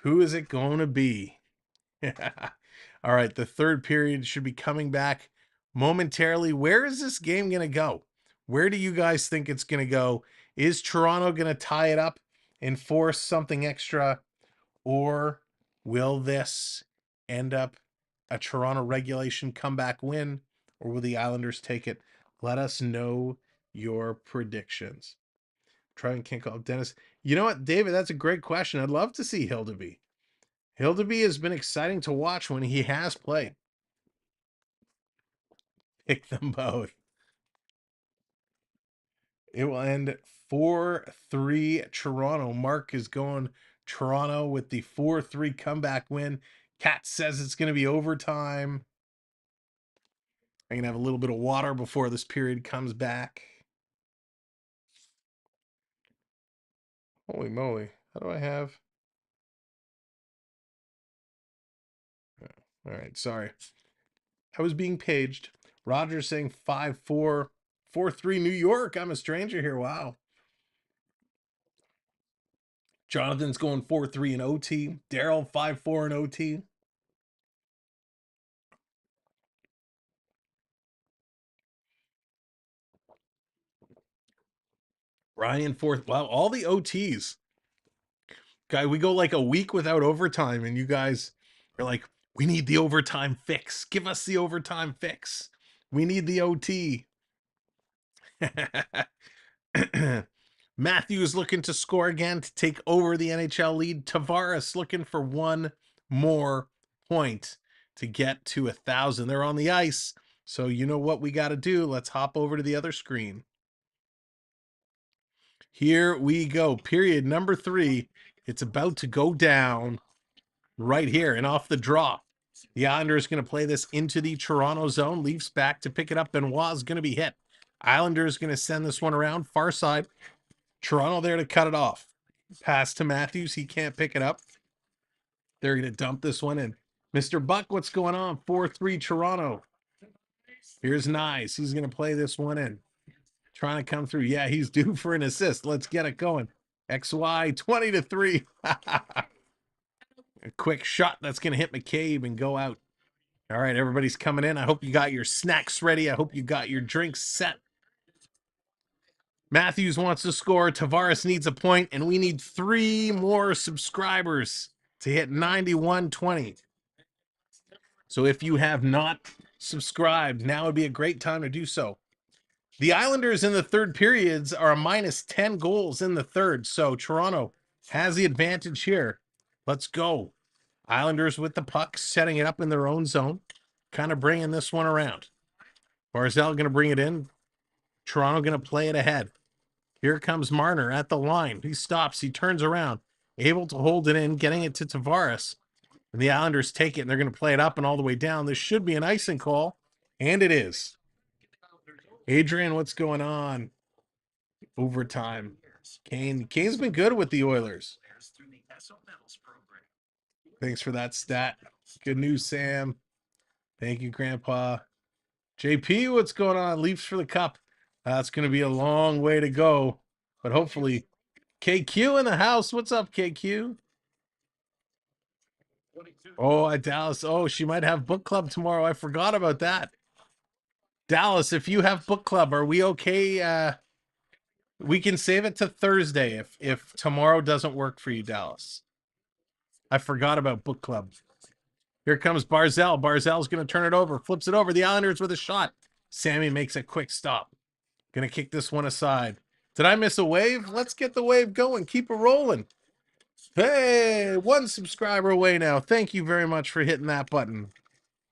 Who is it going to be? All right, the third period should be coming back momentarily. Where is this game going to go? Where do you guys think it's going to go? Is Toronto going to tie it up and force something extra? Or will this end up a Toronto regulation comeback win? Or will the Islanders take it? Let us know your predictions. Try and kick off Dennis. You know what, David? That's a great question. I'd love to see Hildeby. Hildeby has been exciting to watch when he has played. Pick them both. It will end 4-3 Toronto. Mark is going Toronto with the 4-3 comeback win. Kat says it's going to be overtime. I'm going to have a little bit of water before this period comes back. Holy moly. How do I have? All right, sorry. I was being paged. Roger saying 5-4, 4-3 New York. I'm a stranger here. Wow. Jonathan's going 4-3 in OT. Daryl 5-4 in OT. Ryan 4th. Wow, all the OTs. Guy, we go like a week without overtime, and you guys are like, we need the overtime fix. Give us the overtime fix. We need the OT. Matthews looking to score again to take over the NHL lead. Tavares looking for one more point to get to 1,000. They're on the ice. So you know what we got to do. Let's hop over to the other screen. Here we go. Period number 3. It's about to go down right here and off the draw. The Islanders going to play this into the Toronto zone. Leafs back to pick it up. Benoit is going to be hit. Islanders going to send this one around. Far side. Toronto there to cut it off. Pass to Matthews. He can't pick it up. They're going to dump this one in. Mr. Buck, what's going on? 4-3 Toronto. Here's Nice. He's going to play this one in. Trying to come through. Yeah, he's due for an assist. Let's get it going. XY 20-3. A quick shot that's going to hit McCabe and go out. All right, everybody's coming in. I hope you got your snacks ready. I hope you got your drinks set. Matthews wants to score. Tavares needs a point, and we need 3 more subscribers to hit 9120. So if you have not subscribed, now would be a great time to do so. The Islanders in the third periods are a minus 10 goals in the third, so Toronto has the advantage here. Let's go. Islanders with the puck, setting it up in their own zone, kind of bringing this one around. Barzal going to bring it in. Toronto going to play it ahead. Here comes Marner at the line. He stops. He turns around. Able to hold it in, getting it to Tavares. And the Islanders take it, and they're going to play it up and all the way down. This should be an icing call, and it is. Adrian, what's going on? Overtime. Kane's been good with the Oilers. Thanks for that stat. Good news, Sam. Thank you, Grandpa. JP, what's going on? Leafs for the cup. That's going to be a long way to go, but hopefully. KQ in the house. What's up, KQ? Oh, Dallas. Oh, she might have book club tomorrow. I forgot about that. Dallas, if you have book club, are we okay? We can save it to Thursday if tomorrow doesn't work for you, Dallas. I forgot about book club. Here comes Barzal. Barzal's going to turn it over. Flips it over. The Islanders with a shot. Sammy makes a quick stop. Going to kick this one aside. Did I miss a wave? Let's get the wave going. Keep it rolling. Hey, 1 subscriber away now. Thank you very much for hitting that button.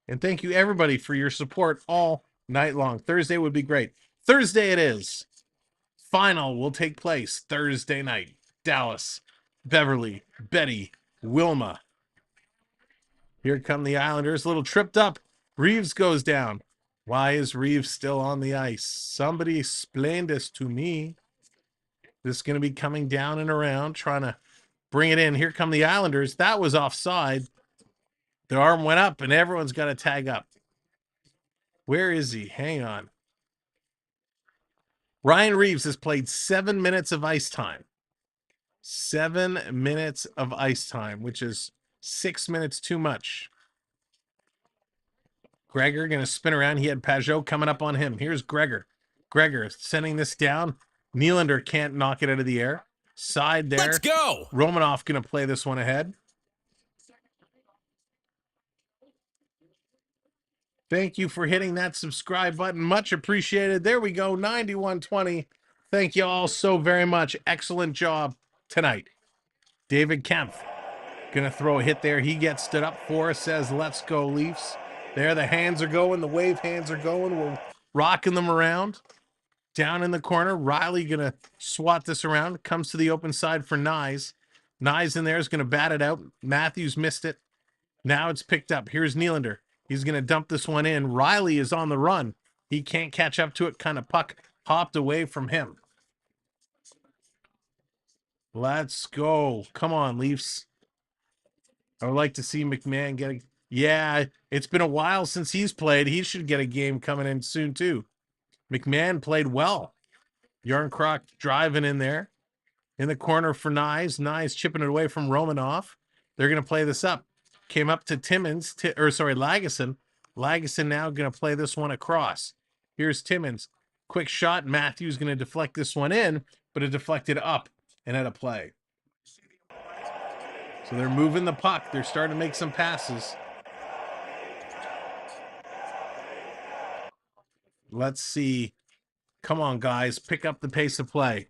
And thank you, everybody, for your support all night long. Thursday would be great. Thursday it is. Final will take place Thursday night. Dallas, Beverly, Betty, Wilma. Here come the Islanders. A little tripped up. Reeves goes down. Why is Reeves still on the ice? Somebody explain this to me. This is going to be coming down and around, trying to bring it in. Here come the Islanders. That was offside. The arm went up, and everyone's got to tag up. Where is he? Hang on. Ryan Reeves has played 7 minutes of ice time. 7 minutes of ice time, which is 6 minutes too much. Gregor going to spin around. He had Pajot coming up on him. Here's Gregor. Gregor sending this down. Nylander can't knock it out of the air. Side there. Let's go. Romanoff going to play this one ahead. Thank you for hitting that subscribe button. Much appreciated. There we go. 9120. Thank you all so very much. Excellent job tonight. David Kempf going to throw a hit there. He gets stood up for us. Says, let's go, Leafs. There, the hands are going. The wave hands are going. We're rocking them around. Down in the corner, Riley going to swat this around. Comes to the open side for Nyes. Nyes in there is going to bat it out. Matthews missed it. Now it's picked up. Here's Nylander. He's going to dump this one in. Riley is on the run. He can't catch up to it. Kind of puck hopped away from him. Let's go. Come on, Leafs. I would like to see McMahon get a... Yeah, it's been a while since he's played. He should get a game coming in soon, too. McMahon played well. Yarncroc driving in there. In the corner for Nyes. Nyes chipping it away from Romanoff. They're going to play this up. Came up to Timmins. Lagesson. Lagesson now going to play this one across. Here's Timmins. Quick shot. Matthews going to deflect this one in, but it deflected up and out of play. So they're moving the puck. They're starting to make some passes. Let's see. Come on, guys. Pick up the pace of play.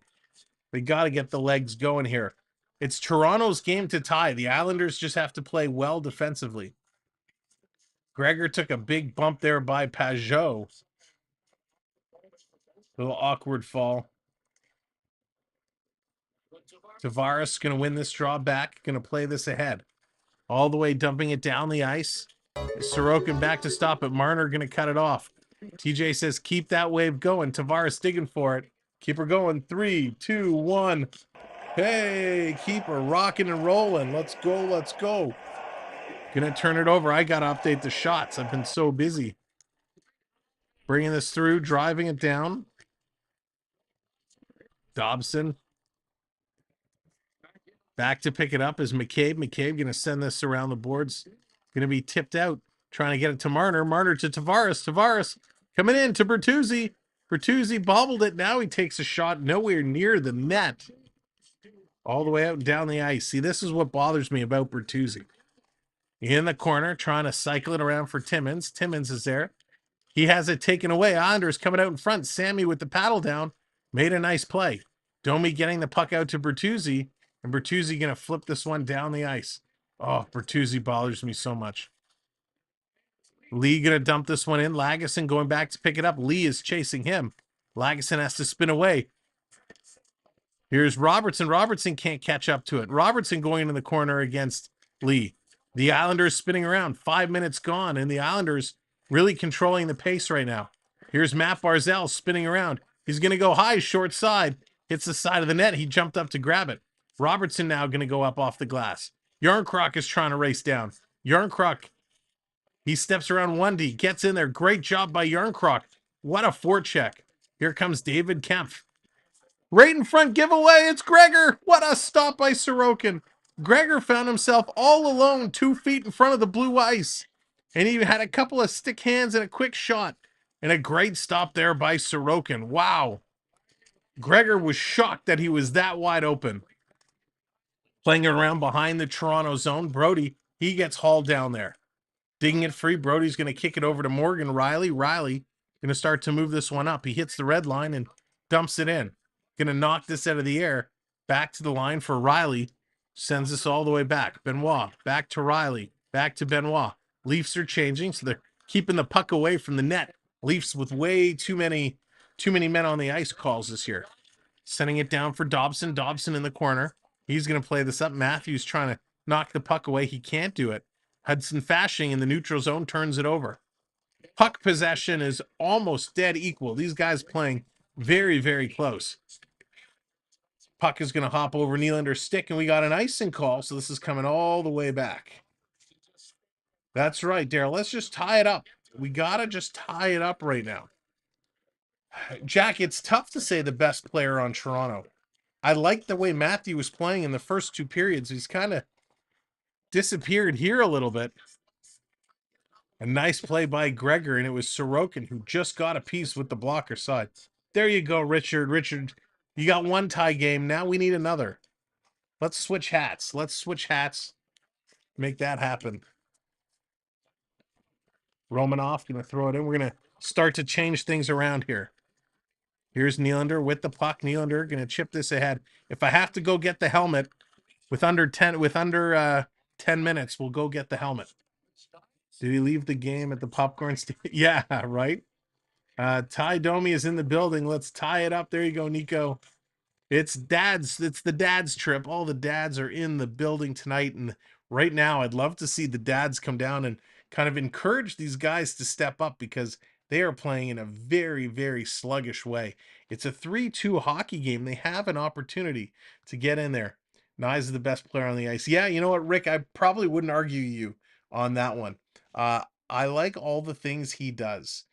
They got to get the legs going here. It's Toronto's game to tie. The Islanders just have to play well defensively. Gregor took a big bump there by Pajot. Little awkward fall. Tavares going to win this draw back. Going to play this ahead. All the way dumping it down the ice. Sorokin back to stop it. Marner going to cut it off. TJ says, keep that wave going. Tavares digging for it. Keep her going. 3, 2, 1. Hey, keep her rocking and rolling. Let's go. Let's go. Gonna turn it over. I gotta update the shots. I've been so busy. Bringing this through, driving it down. Dobson. Back to pick it up is McCabe. McCabe gonna send this around the boards. Gonna be tipped out. Trying to get it to Marner. Marner to Tavares. Tavares coming in to Bertuzzi. Bertuzzi bobbled it. Now he takes a shot nowhere near the net. All the way out and down the ice. See, this is what bothers me about Bertuzzi. In the corner, trying to cycle it around for Timmins. Timmins is there. He has it taken away. Anders coming out in front. Sammy with the paddle down. Made a nice play. Domi getting the puck out to Bertuzzi. And Bertuzzi going to flip this one down the ice. Oh, Bertuzzi bothers me so much. Lee going to dump this one in. Lagesson going back to pick it up. Lee is chasing him. Lagesson has to spin away. Here's Robertson. Robertson can't catch up to it. Robertson going in the corner against Lee. The Islanders spinning around. 5 minutes gone, and the Islanders really controlling the pace right now. Here's Matt Barzal spinning around. He's going to go high, short side. Hits the side of the net. He jumped up to grab it. Robertson now going to go up off the glass. Yarncroc is trying to race down. Yarncroc, he steps around 1D, gets in there. Great job by Yarncroc. What a forecheck. Here comes David Kempf. Right in front giveaway, it's Gregor. What a stop by Sorokin. Gregor found himself all alone 2 feet in front of the blue ice. And he had a couple of stick hands and a quick shot. And a great stop there by Sorokin. Wow. Gregor was shocked that he was that wide open. Playing it around behind the Toronto zone. Brody, he gets hauled down there. Digging it free. Brody's going to kick it over to Morgan Rielly. Rielly going to start to move this one up. He hits the red line and dumps it in. Going to knock this out of the air. Back to the line for Rielly. Sends this all the way back. Benoit. Back to Rielly. Back to Benoit. Leafs are changing, so they're keeping the puck away from the net. Leafs with way too many men on the ice calls this year. Sending it down for Dobson. Dobson in the corner. He's going to play this up. Matthews trying to knock the puck away. He can't do it. Hudson Fasching in the neutral zone turns it over. Puck possession is almost dead equal. These guys playing very, very close. Puck is going to hop over Nylander's stick, and we got an icing call, so this is coming all the way back. That's right, Daryl. Let's just tie it up. We got to just tie it up right now. Jack, it's tough to say the best player on Toronto. I like the way Matthew was playing in the first 2 periods. He's kind of disappeared here a little bit. A nice play by Gregor, and it was Sorokin who just got a piece with the blocker side. There you go, Richard. Richard, you got 1 tie game. Now we need another. Let's switch hats. Let's switch hats. Make that happen. Romanoff going to throw it in. We're going to start to change things around here. Here's Nylander with the puck. Nylander going to chip this ahead. If I have to go get the helmet with under 10 minutes, we'll go get the helmet. Did he leave the game at the popcorn stand? Yeah, right. Ty Domi is in the building. Let's tie it up. There you go, Nico. It's the dad's trip. All the dads are in the building tonight. And right now, I'd love to see the dads come down and kind of encourage these guys to step up because they are playing in a very, very sluggish way. It's a 3-2 hockey game. They have an opportunity to get in there. Nyes is the best player on the ice. Yeah, you know what, Rick? I probably wouldn't argue you on that one. I like all the things he does.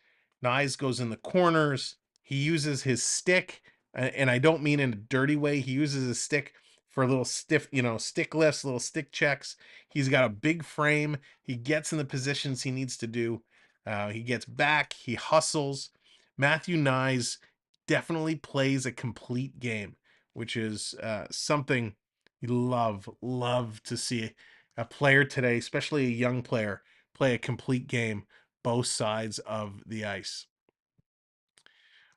Nyes goes in the corners. He uses his stick, and I don't mean in a dirty way. He uses his stick for a little stiff, stick lifts, little stick checks. He's got a big frame. He gets in the positions he needs to do. He gets back. He hustles. Matthew Nyes definitely plays a complete game, which is something you love to see a player today, especially a young player, play a complete game, both sides of the ice.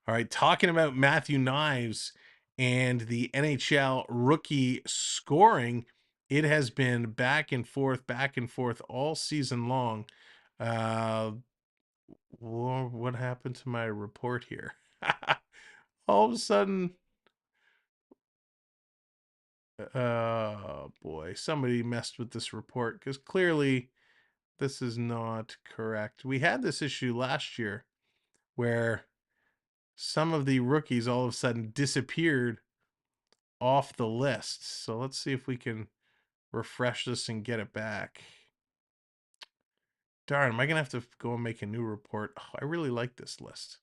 All right, talking about Matthew Nyes and the NHL rookie scoring, it has been back and forth all season long. What happened to my report here? All of a sudden, oh boy, somebody messed with this report because clearly this is not correct. We had this issue last year where some of the rookies all of a sudden disappeared off the list. So let's see if we can refresh this and get it back. Darn, am I going to have to go and make a new report? Oh, I really like this list.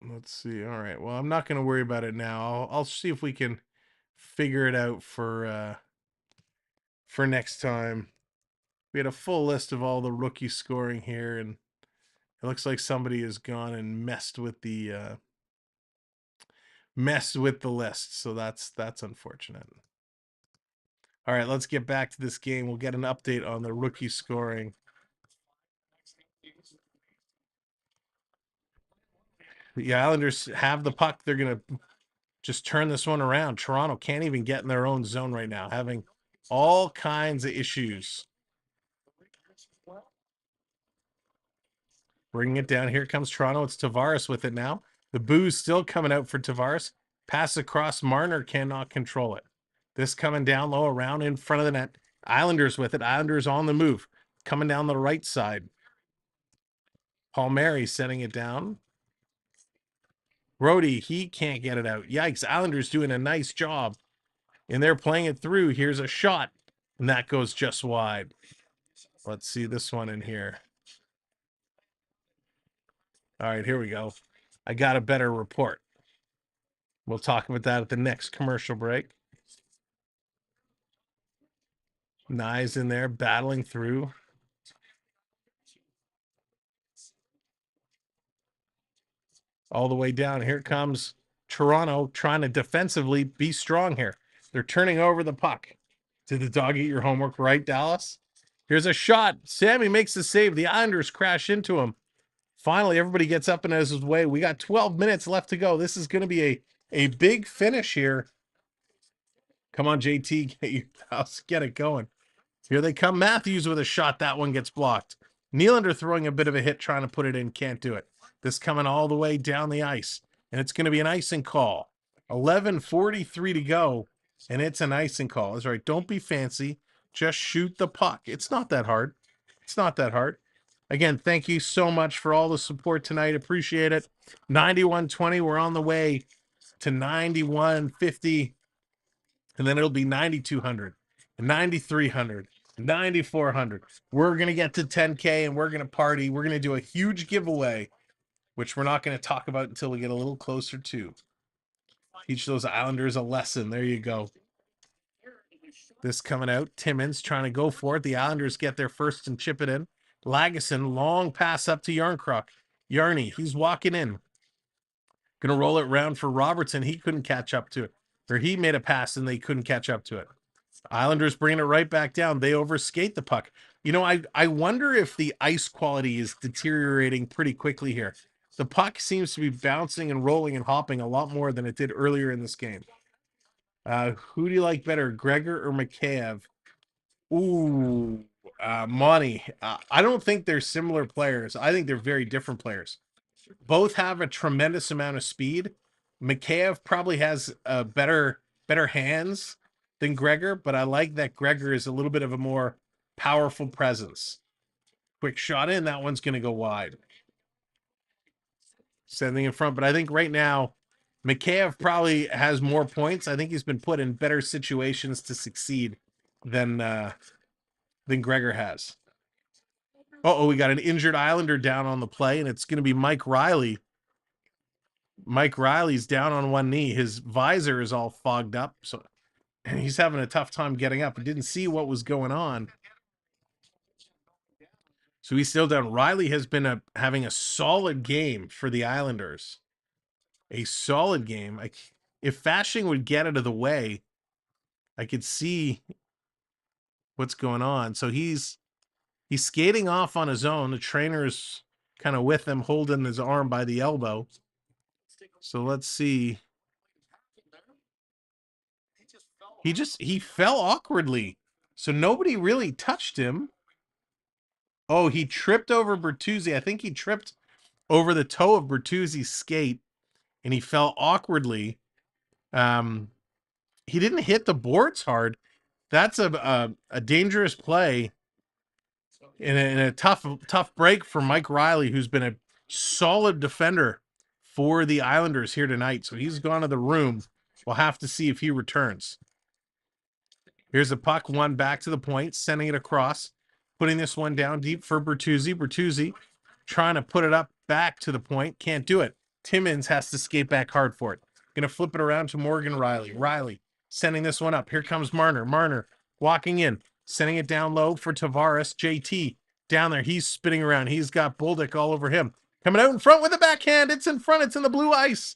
Let's see. All right. Well, I'm not going to worry about it now. I'll see if we can figure it out for next time. We had a full list of all the rookie scoring here, and it looks like somebody has gone and messed with the list. So that's unfortunate. All right, let's get back to this game. We'll get an update on the rookie scoring. The Islanders have the puck. They're going to just turn this one around. Toronto can't even get in their own zone right now, having all kinds of issues. Bringing it down. Here comes Toronto. It's Tavares with it now. The boo's still coming out for Tavares. Pass across. Marner cannot control it. This coming down low around in front of the net. Islanders with it. Islanders on the move. Coming down the right side. Palmieri setting it down. Brody, he can't get it out. Yikes. Islanders doing a nice job. And they're playing it through. Here's a shot. And that goes just wide. Let's see this one in here. All right, here we go. I got a better report. We'll talk about that at the next commercial break. Nye's in there battling through. All the way down. Here comes Toronto trying to defensively be strong here. They're turning over the puck. Did the dog eat your homework right, Dallas? Here's a shot. Sammy makes the save. The Islanders crash into him. Finally, everybody gets up and has his way. We got 12 minutes left to go. This is going to be a big finish here. Come on, JT. Get it going. Here they come. Matthews with a shot. That one gets blocked. Nylander throwing a bit of a hit, trying to put it in. Can't do it. This coming all the way down the ice. And it's going to be an icing call. 11:43 to go. And it's an icing call. That's right. Don't be fancy. Just shoot the puck. It's not that hard. It's not that hard. Again, thank you so much for all the support tonight. Appreciate it. 91.20. We're on the way to 91.50. And then it'll be 9,200, 9,300, 9,400. We're going to get to 10K and we're going to party. We're going to do a huge giveaway, which we're not going to talk about until we get a little closer to. Teach those Islanders a lesson. There you go. This coming out. Timmins trying to go for it. The Islanders get there first and chip it in. Lagesson, long pass up to Yarncroc. Yarny, he's walking in. Going to roll it round for Robertson. He couldn't catch up to it. Or he made a pass and they couldn't catch up to it. Islanders bringing it right back down. They overskate the puck. You know, I wonder if the ice quality is deteriorating pretty quickly here. The puck seems to be bouncing and rolling and hopping a lot more than it did earlier in this game. Who do you like better, Gregor or Mikheyev? Ooh, Monty. I don't think they're similar players. I think they're very different players. Both have a tremendous amount of speed. Mikheyev probably has better hands than Gregor, but I like that Gregor is a little bit of a more powerful presence. Quick shot in. That one's going to go wide. Sending in front, but I think right now Mikheyev probably has more points. I think he's been put in better situations to succeed than Gregor has. Uh-oh, we got an injured Islander down on the play, and it's going to be Mike Riley. Mike Riley's down on one knee. His visor is all fogged up, so and he's having a tough time getting up. He didn't see what was going on. So he's still down. Riley has been having a solid game for the Islanders. A solid game. If Fashing would get out of the way, I could see what's going on. So he's skating off on his own. The trainer's kind of with him, holding his arm by the elbow. So let's see. He fell awkwardly. So nobody really touched him. Oh, he tripped over Bertuzzi. I think he tripped over the toe of Bertuzzi's skate, and he fell awkwardly. He didn't hit the boards hard. That's a dangerous play in a tough break for Mike Riley, who's been a solid defender for the Islanders here tonight. So he's gone to the room. We'll have to see if he returns. Here's a puck, one back to the point, sending it across, putting this one down deep for Bertuzzi. Bertuzzi trying to put it up back to the point, can't do it. Timmins has to skate back hard for it. Gonna flip it around to Morgan Riley. Riley sending this one up. Here comes Marner. Marner walking in, sending it down low for Tavares. JT down there. He's spinning around. He's got Bolduc all over him. Coming out in front with a backhand. It's in front. It's in the blue ice.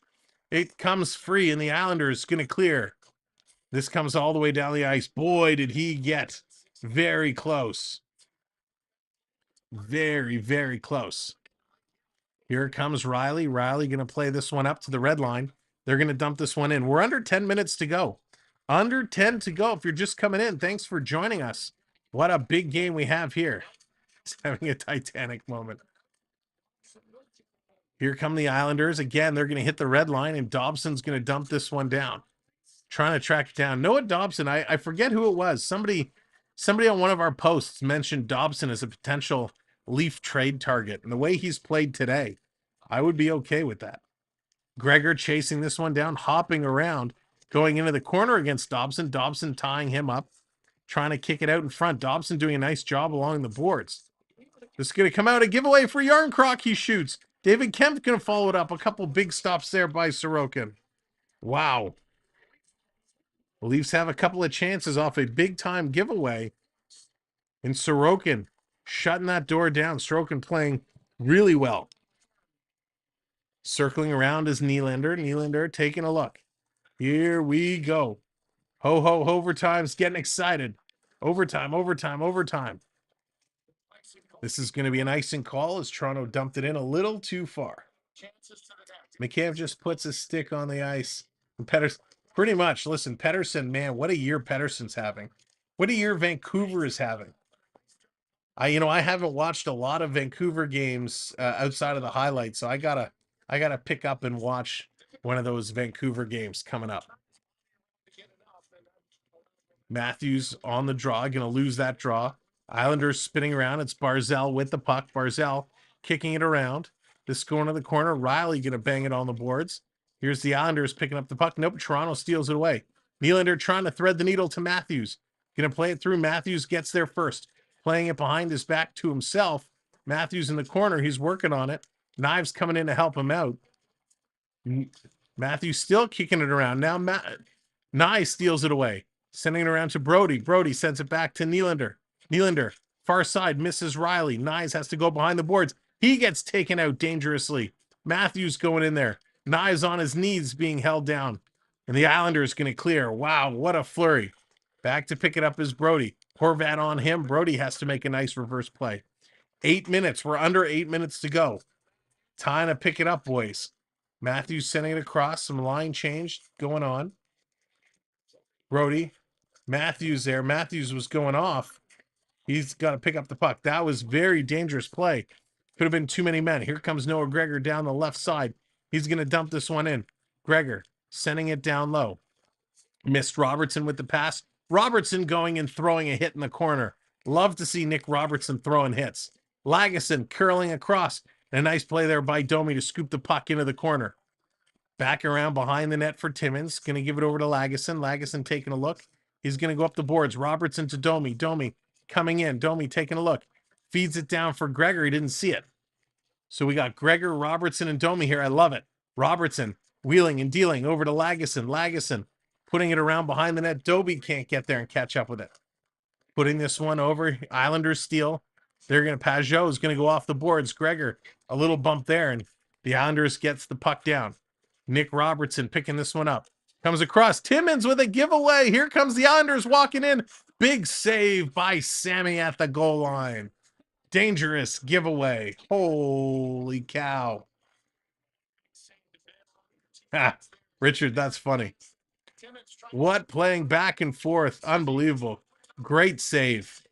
It comes free, and the Islanders going to clear. This comes all the way down the ice. Boy, did he get very close. Very, very close. Here comes Riley. Riley going to play this one up to the red line. They're going to dump this one in. We're under 10 minutes to go. Under 10 to go. If you're just coming in, thanks for joining us. What a big game we have here. It's having a Titanic moment. Here come the Islanders. Again, they're going to hit the red line, and Dobson's going to dump this one down. Trying to track it down. Noah Dobson, I forget who it was. Somebody on one of our posts mentioned Dobson as a potential Leaf trade target. And the way he's played today, I would be okay with that. Gregor chasing this one down, hopping around, going into the corner against Dobson. Dobson tying him up, trying to kick it out in front. Dobson doing a nice job along the boards. This is going to come out a giveaway for Yarncroc. He shoots. David Kemp's going to follow it up. A couple big stops there by Sorokin. Wow. The Leafs have a couple of chances off a big-time giveaway. And Sorokin shutting that door down. Sorokin playing really well. Circling around is Nylander. Nylander taking a look. Here we go. Ho, overtime's getting excited. Overtime, overtime, overtime. This is going to be an icing call as Toronto dumped it in a little too far. McCabe just puts his stick on the ice. And Pettersson, pretty much, listen, Pettersson, man, what a year Pettersson's having. What a year Vancouver is having. I haven't watched a lot of Vancouver games outside of the highlights, so I gotta pick up and watch one of those Vancouver games coming up. Matthews on the draw, gonna lose that draw. Islanders spinning around. It's Barzal with the puck. Barzal kicking it around. This going to the corner. Riley going to bang it on the boards. Here's the Islanders picking up the puck. Nope, Toronto steals it away. Nylander trying to thread the needle to Matthews. Going to play it through. Matthews gets there first. Playing it behind his back to himself. Matthews in the corner. He's working on it. Knives coming in to help him out. Matthews still kicking it around. Now Nye steals it away. Sending it around to Brody. Brody sends it back to Nylander. Nylander, far side, misses Riley. Nyes has to go behind the boards. He gets taken out dangerously. Matthews going in there. Nyes on his knees being held down. And the Islanders going to clear. Wow, what a flurry. Back to pick it up is Brody. Horvat on him. Brody has to make a nice reverse play. 8 minutes. We're under 8 minutes to go. Time to pick it up, boys. Matthews sending it across. Some line change going on. Brody. Matthews there. Matthews was going off. He's got to pick up the puck. That was very dangerous play. Could have been too many men. Here comes Noah Gregor down the left side. He's going to dump this one in. Gregor sending it down low. Missed Robertson with the pass. Robertson going and throwing a hit in the corner. Love to see Nick Robertson throwing hits. Lagesson curling across. And a nice play there by Domi to scoop the puck into the corner. Back around behind the net for Timmins. Going to give it over to Lagesson. Lagesson taking a look. He's going to go up the boards. Robertson to Domi. Domi coming in. Domi taking a look. Feeds it down for Gregor. He didn't see it. So we got Gregor, Robertson, and Domi here. I love it. Robertson wheeling and dealing over to Lagesson. Lagesson putting it around behind the net. Domi can't get there and catch up with it. Putting this one over. Islanders steal. They're going to, Pajot is going to go off the boards. Gregor, a little bump there, and the Islanders gets the puck down. Nick Robertson picking this one up. Comes across. Timmins with a giveaway. Here comes the Islanders walking in. Big save by Sammy at the goal line. Dangerous giveaway. Holy cow. Ha, Richard, that's funny. What playing back and forth. Unbelievable. Great save.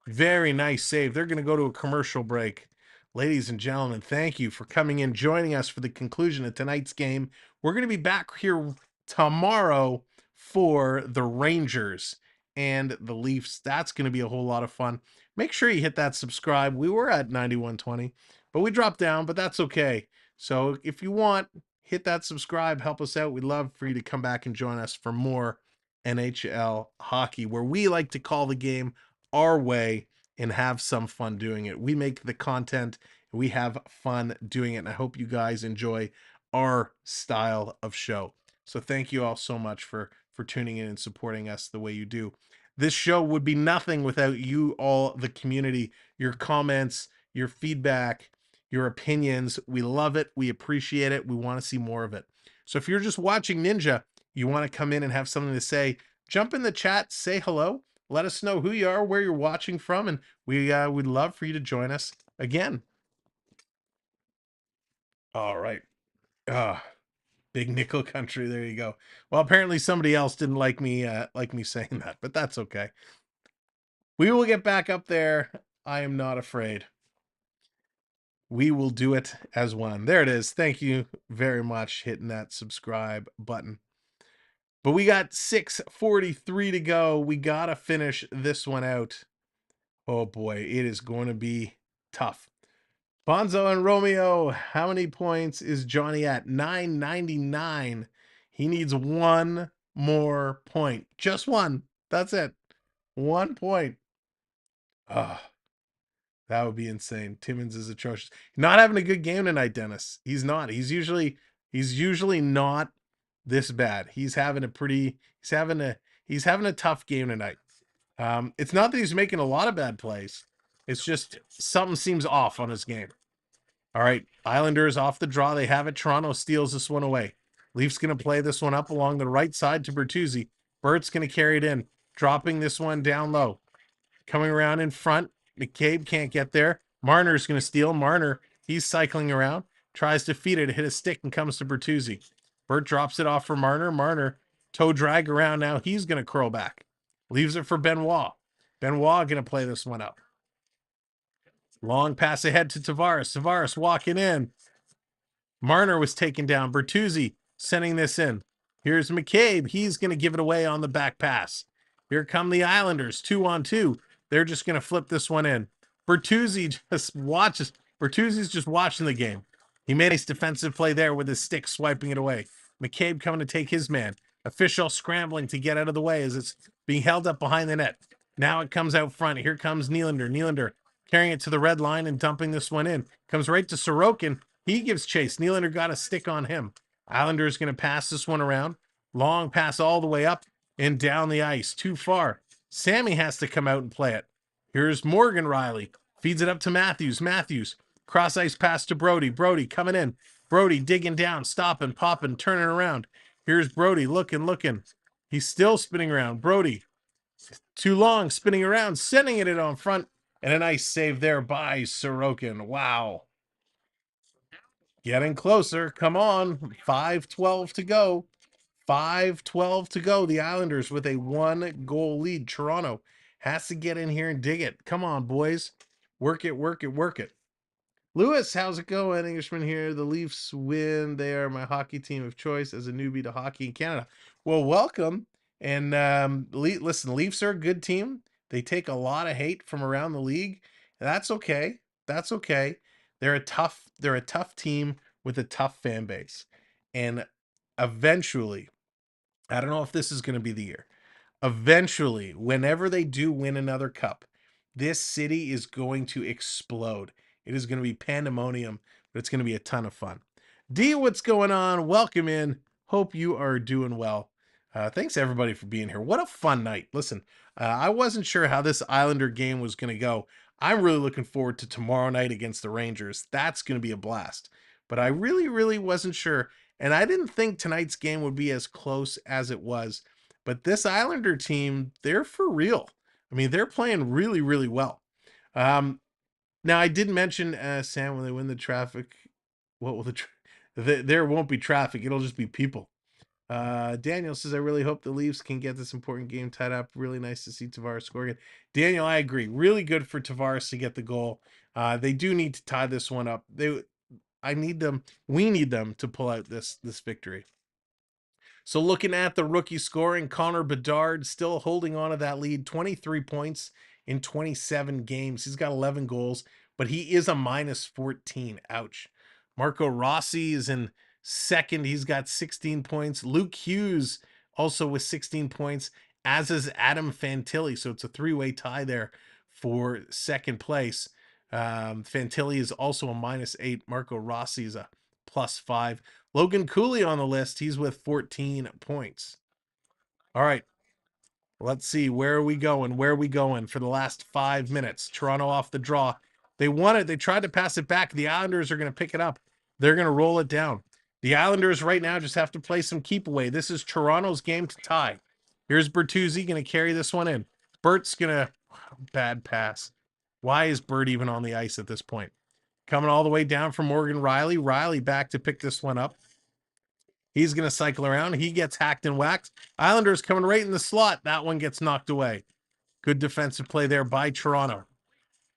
Very nice save. They're going to go to a commercial break. Ladies and gentlemen, thank you for coming in, joining us for the conclusion of tonight's game. We're going to be back here tomorrow for the Rangers and the Leafs. That's going to be a whole lot of fun. Make sure you hit that subscribe. We were at 9120, but we dropped down, but that's okay. So if you want, hit that subscribe, help us out. We'd love for you to come back and join us for more NHL Hockey, where we like to call the game our way and have some fun doing it. We make the content, we have fun doing it, and I hope you guys enjoy our style of show. So thank you all so much for tuning in and supporting us the way you do. This show would be nothing without you all, the community, your comments, your feedback, your opinions. We love it. We appreciate it. We want to see more of it. So if you're just watching Ninja, you want to come in and have something to say, jump in the chat, say hello, let us know who you are, where you're watching from, and we would love for you to join us again. All right. Big nickel country. There you go. Well, apparently somebody else didn't like me saying that, but that's okay. We will get back up there. I am not afraid. We will do it as one. There it is. Thank you very much hitting that subscribe button. But we got 6:43 to go. We got to finish this one out. Oh boy, it is going to be tough. Bonzo and Romeo, how many points is Johnny at? 999. He needs one more point. Just one. That's it. 1 point. Ah, that would be insane. Timmins is atrocious. Not having a good game tonight, Dennis. He's not. He's usually not this bad. He's having a tough game tonight. It's not that he's making a lot of bad plays. It's just something seems off on his game. All right, Islanders off the draw. They have it. Toronto steals this one away. Leafs going to play this one up along the right side to Bertuzzi. Bert's going to carry it in, dropping this one down low. Coming around in front. McCabe can't get there. Marner's going to steal. Marner, he's cycling around. Tries to feed it, hit a stick, and comes to Bertuzzi. Bert drops it off for Marner. Marner, toe drag around now. He's going to curl back. Leaves it for Benoit. Benoit going to play this one up. Long pass ahead to Tavares. Tavares walking in. Marner was taken down. Bertuzzi sending this in. Here's McCabe. He's going to give it away on the back pass. Here come the Islanders, 2-on-2. They're just going to flip this one in. Bertuzzi just watches. Bertuzzi's just watching the game. He made a nice defensive play there with his stick swiping it away. McCabe coming to take his man. Official scrambling to get out of the way as it's being held up behind the net. Now it comes out front. Here comes Nylander. Nylander carrying it to the red line and dumping this one in. Comes right to Sorokin. He gives chase. Nylander got a stick on him. Islanders going to pass this one around. Long pass all the way up and down the ice. Too far. Sammy has to come out and play it. Here's Morgan Riley. Feeds it up to Matthews. Matthews. Cross ice pass to Brody. Brody coming in. Brody digging down, stopping, popping, turning around. Here's Brody looking. He's still spinning around. Brody. Too long, spinning around, sending it in on front. And a nice save there by Sorokin. Wow. Getting closer. Come on. 5:12 to go. 5:12 to go. The Islanders with a 1-goal lead. Toronto has to get in here and dig it. Come on, boys. Work it. Lewis, how's it going? Englishman here. The Leafs win. They are my hockey team of choice as a newbie to hockey in Canada. Well, welcome. And listen, Leafs are a good team. They take a lot of hate from around the league. That's okay. They're a tough team with a tough fan base. And eventually, I don't know if this is going to be the year. Eventually, whenever they do win another cup, this city is going to explode. It is going to be pandemonium, but it's going to be a ton of fun. D, what's going on? Welcome in. Hope you are doing well. Thanks everybody for being here. What a fun night. Listen, I wasn't sure how this Islander game was going to go. I'm really looking forward to tomorrow night against the Rangers. That's going to be a blast. But I really wasn't sure. And I didn't think tonight's game would be as close as it was. But this Islander team, they're for real. I mean, they're playing really well. Now, I did mention, Sam, when they win the traffic, what will there won't be traffic. It'll just be people. Daniel says, I really hope the Leafs can get this important game tied up. Really nice to see Tavares score again. Daniel, I agree. Really good for Tavares to get the goal. They do need to tie this one up. We need them to pull out this victory. So looking at the rookie scoring, Connor Bedard still holding on to that lead, 23 points in 27 games. He's got 11 goals, but he is a -14. Ouch. Marco Rossi is in second. He's got 16 points. Luke Hughes also with 16 points, as is Adam Fantilli. So it's a three-way tie there for second place. Fantilli is also a -8. Marco Rossi is a +5. Logan Cooley on the list. He's with 14 points. All right. Let's see. Where are we going? Where are we going for the last 5 minutes? Toronto off the draw. They won it. They tried to pass it back. The Islanders are going to pick it up. They're going to roll it down. The Islanders right now just have to play some keep away. This is Toronto's game to tie. Here's Bertuzzi going to carry this one in. Bert's going to... Bad pass. Why is Bert even on the ice at this point? Coming all the way down from Morgan Riley. Riley back to pick this one up. He's going to cycle around. He gets hacked and whacked. Islanders coming right in the slot. That one gets knocked away. Good defensive play there by Toronto.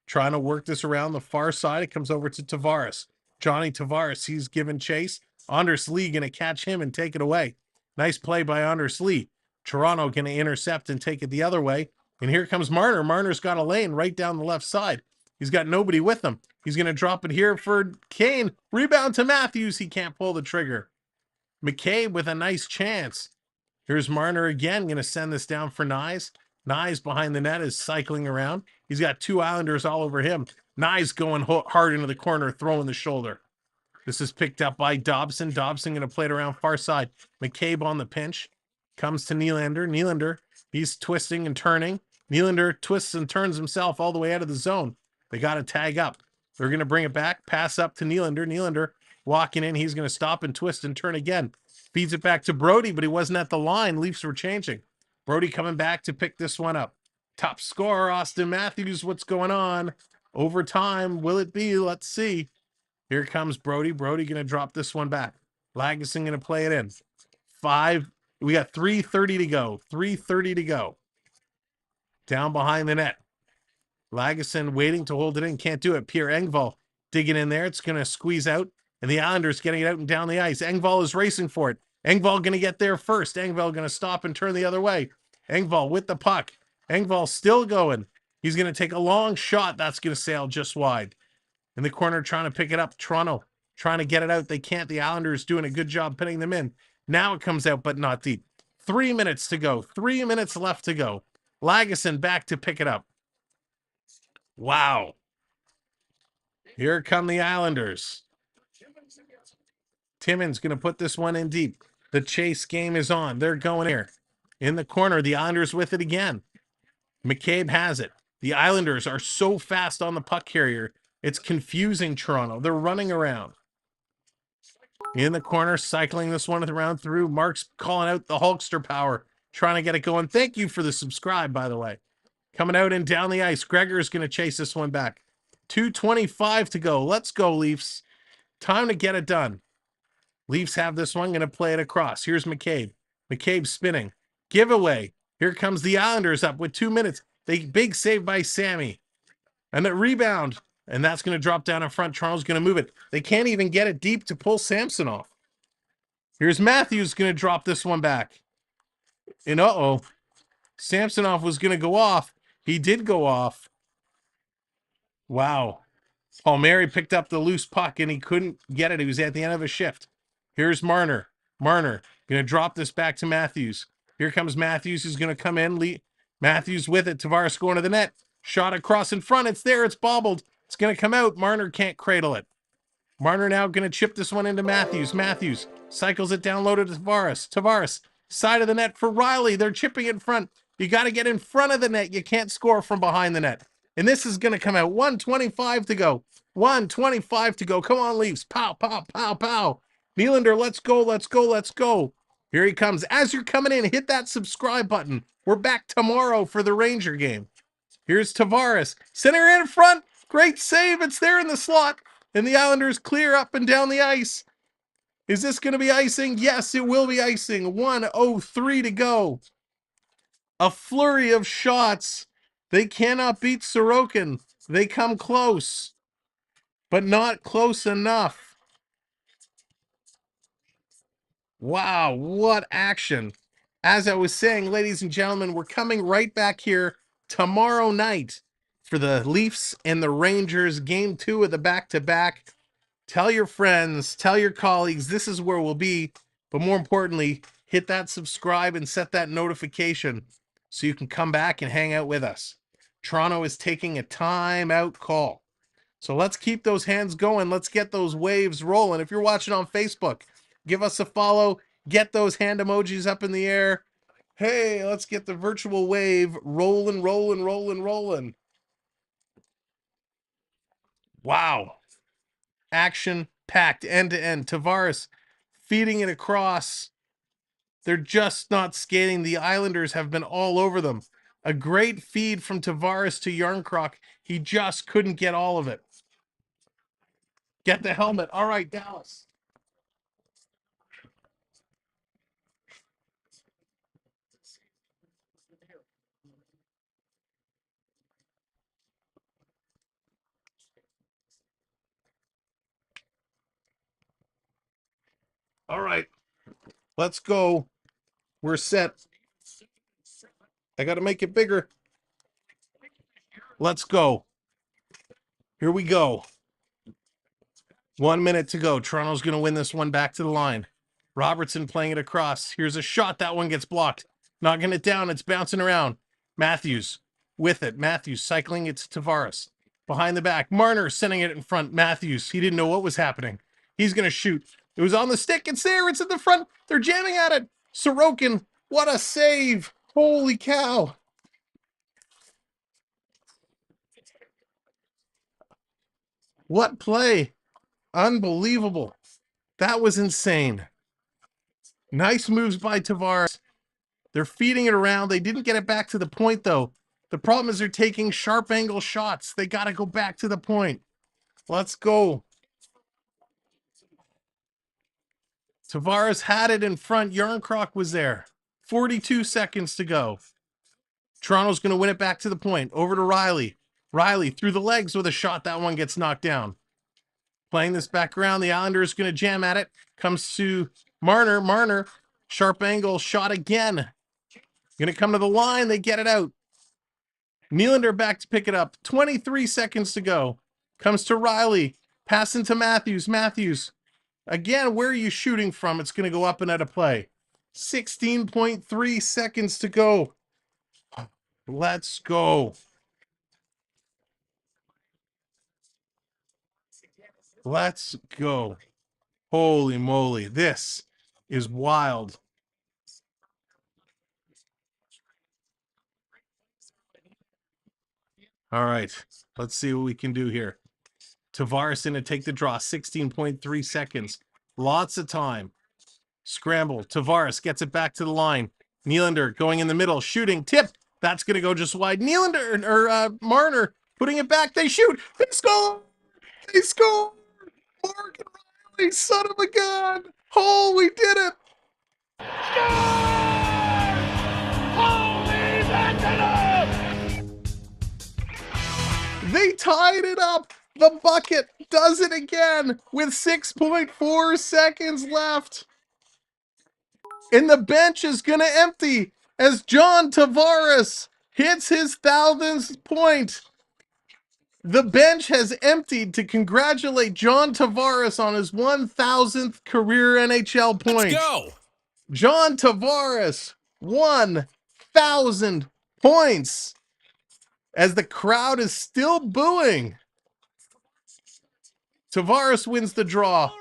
Trying to work this around the far side. It comes over to Tavares. Johnny Tavares, he's given chase. Anders Lee going to catch him and take it away. Nice play by Anders Lee. Toronto going to intercept and take it the other way. And here comes Marner. Marner's got a lane right down the left side. He's got nobody with him. He's going to drop it here for Kane. Rebound to Matthews. He can't pull the trigger. McCabe with a nice chance. Here's Marner again. Going to send this down for Nyes. Nyes behind the net is cycling around. He's got two Islanders all over him. Nyes going hard into the corner, throwing the shoulder. This is picked up by Dobson. Dobson going to play it around far side. McCabe on the pinch. Comes to Nylander. Nylander, he's twisting and turning. Nylander twists and turns himself all the way out of the zone. They got to tag up. They're going to bring it back. Pass up to Nylander. Nylander walking in. He's going to stop and twist and turn again. Feeds it back to Brody, but he wasn't at the line. Leafs were changing. Brody coming back to pick this one up. Top scorer, Austin Matthews. What's going on? Overtime. Will it be? Let's see. Here comes Brody. Brody going to drop this one back. Lagesson going to play it in. We got 3:30 to go. 3:30 to go. Down behind the net. Lagesson waiting to hold it in. Can't do it. Pierre Engvall digging in there. It's going to squeeze out. And the Islanders getting it out and down the ice. Engvall is racing for it. Engvall going to get there first. Engvall going to stop and turn the other way. Engvall with the puck. Engvall still going. He's going to take a long shot. That's going to sail just wide. In the corner trying to pick it up. Toronto trying to get it out. They can't. The Islanders doing a good job pinning them in. Now it comes out, but not deep. 3 minutes to go. 3 minutes left to go. Lagesson back to pick it up. Wow. Here come the Islanders. Timmins going to put this one in deep. The chase game is on. They're going here. In the corner, the Islanders with it again. McCabe has it. The Islanders are so fast on the puck carrier. It's confusing Toronto. They're running around. In the corner, cycling this one around through. Mark's calling out the Hulkster power. Trying to get it going. Thank you for the subscribe, by the way. Coming out and down the ice. Gregor's going to chase this one back. 2:25 to go. Let's go, Leafs. Time to get it done. Leafs have this one. Going to play it across. Here's McCabe. McCabe spinning. Giveaway. Here comes the Islanders up with 2 minutes. Big save by Sammy. And a rebound. And that's going to drop down in front. Toronto's going to move it. They can't even get it deep to pull Samsonov. Here's Matthews going to drop this one back. And uh-oh. Samsonov was going to go off. He did go off. Wow. Palmieri picked up the loose puck and he couldn't get it. He was at the end of a shift. Here's Marner. Marner going to drop this back to Matthews. Here comes Matthews. He's going to come in. Matthews with it. Tavares going to the net. Shot across in front. It's there. It's bobbled. It's going to come out. Marner can't cradle it. Marner now going to chip this one into Matthews. Matthews cycles it down low to Tavares. Tavares, side of the net for Riley. They're chipping in front. You got to get in front of the net. You can't score from behind the net. And this is going to come out. 1:25 to go. 1:25 to go. Come on, Leafs. Pow, pow, pow, pow. Nylander, let's go, let's go, let's go. Here he comes. As you're coming in, hit that subscribe button. We're back tomorrow for the Ranger game. Here's Tavares. Center in front. Great save. It's there in the slot. And the Islanders clear up and down the ice. Is this going to be icing? Yes, it will be icing. 1:03 to go. A flurry of shots. They cannot beat Sorokin. They come close, but not close enough. Wow, what action. As I was saying, ladies and gentlemen, we're coming right back here tomorrow night for the Leafs and the Rangers, game 2 of the back-to-back. Tell your friends, tell your colleagues, this is where we'll be. But more importantly, hit that subscribe and set that notification so you can come back and hang out with us. Toronto is taking a timeout call. So let's keep those hands going. Let's get those waves rolling. If you're watching on Facebook, give us a follow. Get those hand emojis up in the air. Hey, let's get the virtual wave rolling, rolling, rolling, rolling. Wow. Action packed end to end. Tavares feeding it across. They're just not skating. The Islanders have been all over them. A great feed from Tavares to Yarncroc. He just couldn't get all of it. Get the helmet. All right, Dallas. All right, let's go. We're set. I got to make it bigger. Let's go. Here we go. 1 minute to go. Toronto's going to win this one back to the line. Robertson playing it across. Here's a shot. That one gets blocked. Knocking it down. It's bouncing around. Matthews with it. Matthews cycling it to Tavares. Behind the back. Marner sending it in front. Matthews. He didn't know what was happening. He's going to shoot. It was on the stick. It's there. It's in the front. They're jamming at it. Sorokin. What a save. Holy cow. What play. Unbelievable. That was insane. Nice moves by Tavares. They're feeding it around. They didn't get it back to the point, though. The problem is they're taking sharp angle shots. They got to go back to the point. Let's go. Tavares had it in front. Yarncroc was there. 42 seconds to go. Toronto's going to win it back to the point. Over to Riley. Riley through the legs with a shot. That one gets knocked down. Playing this back around. The Islanders going to jam at it. Comes to Marner. Marner. Sharp angle shot again. Going to come to the line. They get it out. Nylander back to pick it up. 23 seconds to go. Comes to Riley. Passing to Matthews. Matthews. Again, where are you shooting from? It's going to go up and out of play. 16.3 seconds to go. Let's go. Let's go. Holy moly. This is wild. All right. Let's see what we can do here. Tavares in to take the draw. 16.3 seconds. Lots of time. Scramble. Tavares gets it back to the line. Nylander going in the middle. Shooting. Tip. That's going to go just wide. Nylander or Marner putting it back. They shoot. They score. They score. Morgan Riley, son of a gun. Oh, we did it. They tied it up. The bucket does it again with 6.4 seconds left. And the bench is going to empty as John Tavares hits his 1,000th point. The bench has emptied to congratulate John Tavares on his 1,000th career NHL point. Let's go. John Tavares, 1,000 points. As the crowd is still booing. Tavares wins the draw.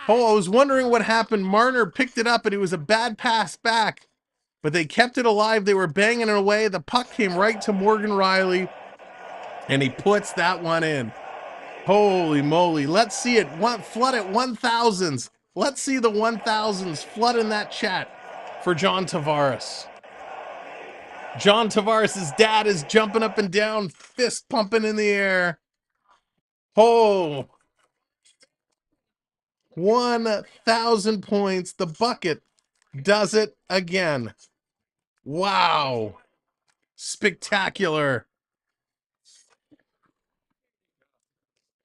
Oh, I was wondering what happened. Marner picked it up and it was a bad pass back. But they kept it alive. They were banging it away. The puck came right to Morgan Riley. And he puts that one in. Holy moly. Let's see it. Flood at 1,000s. Let's see the 1,000s flood in that chat for John Tavares. John Tavares' dad is jumping up and down, fist pumping in the air. Oh. 1,000 points. The bucket does it again. Wow. Spectacular.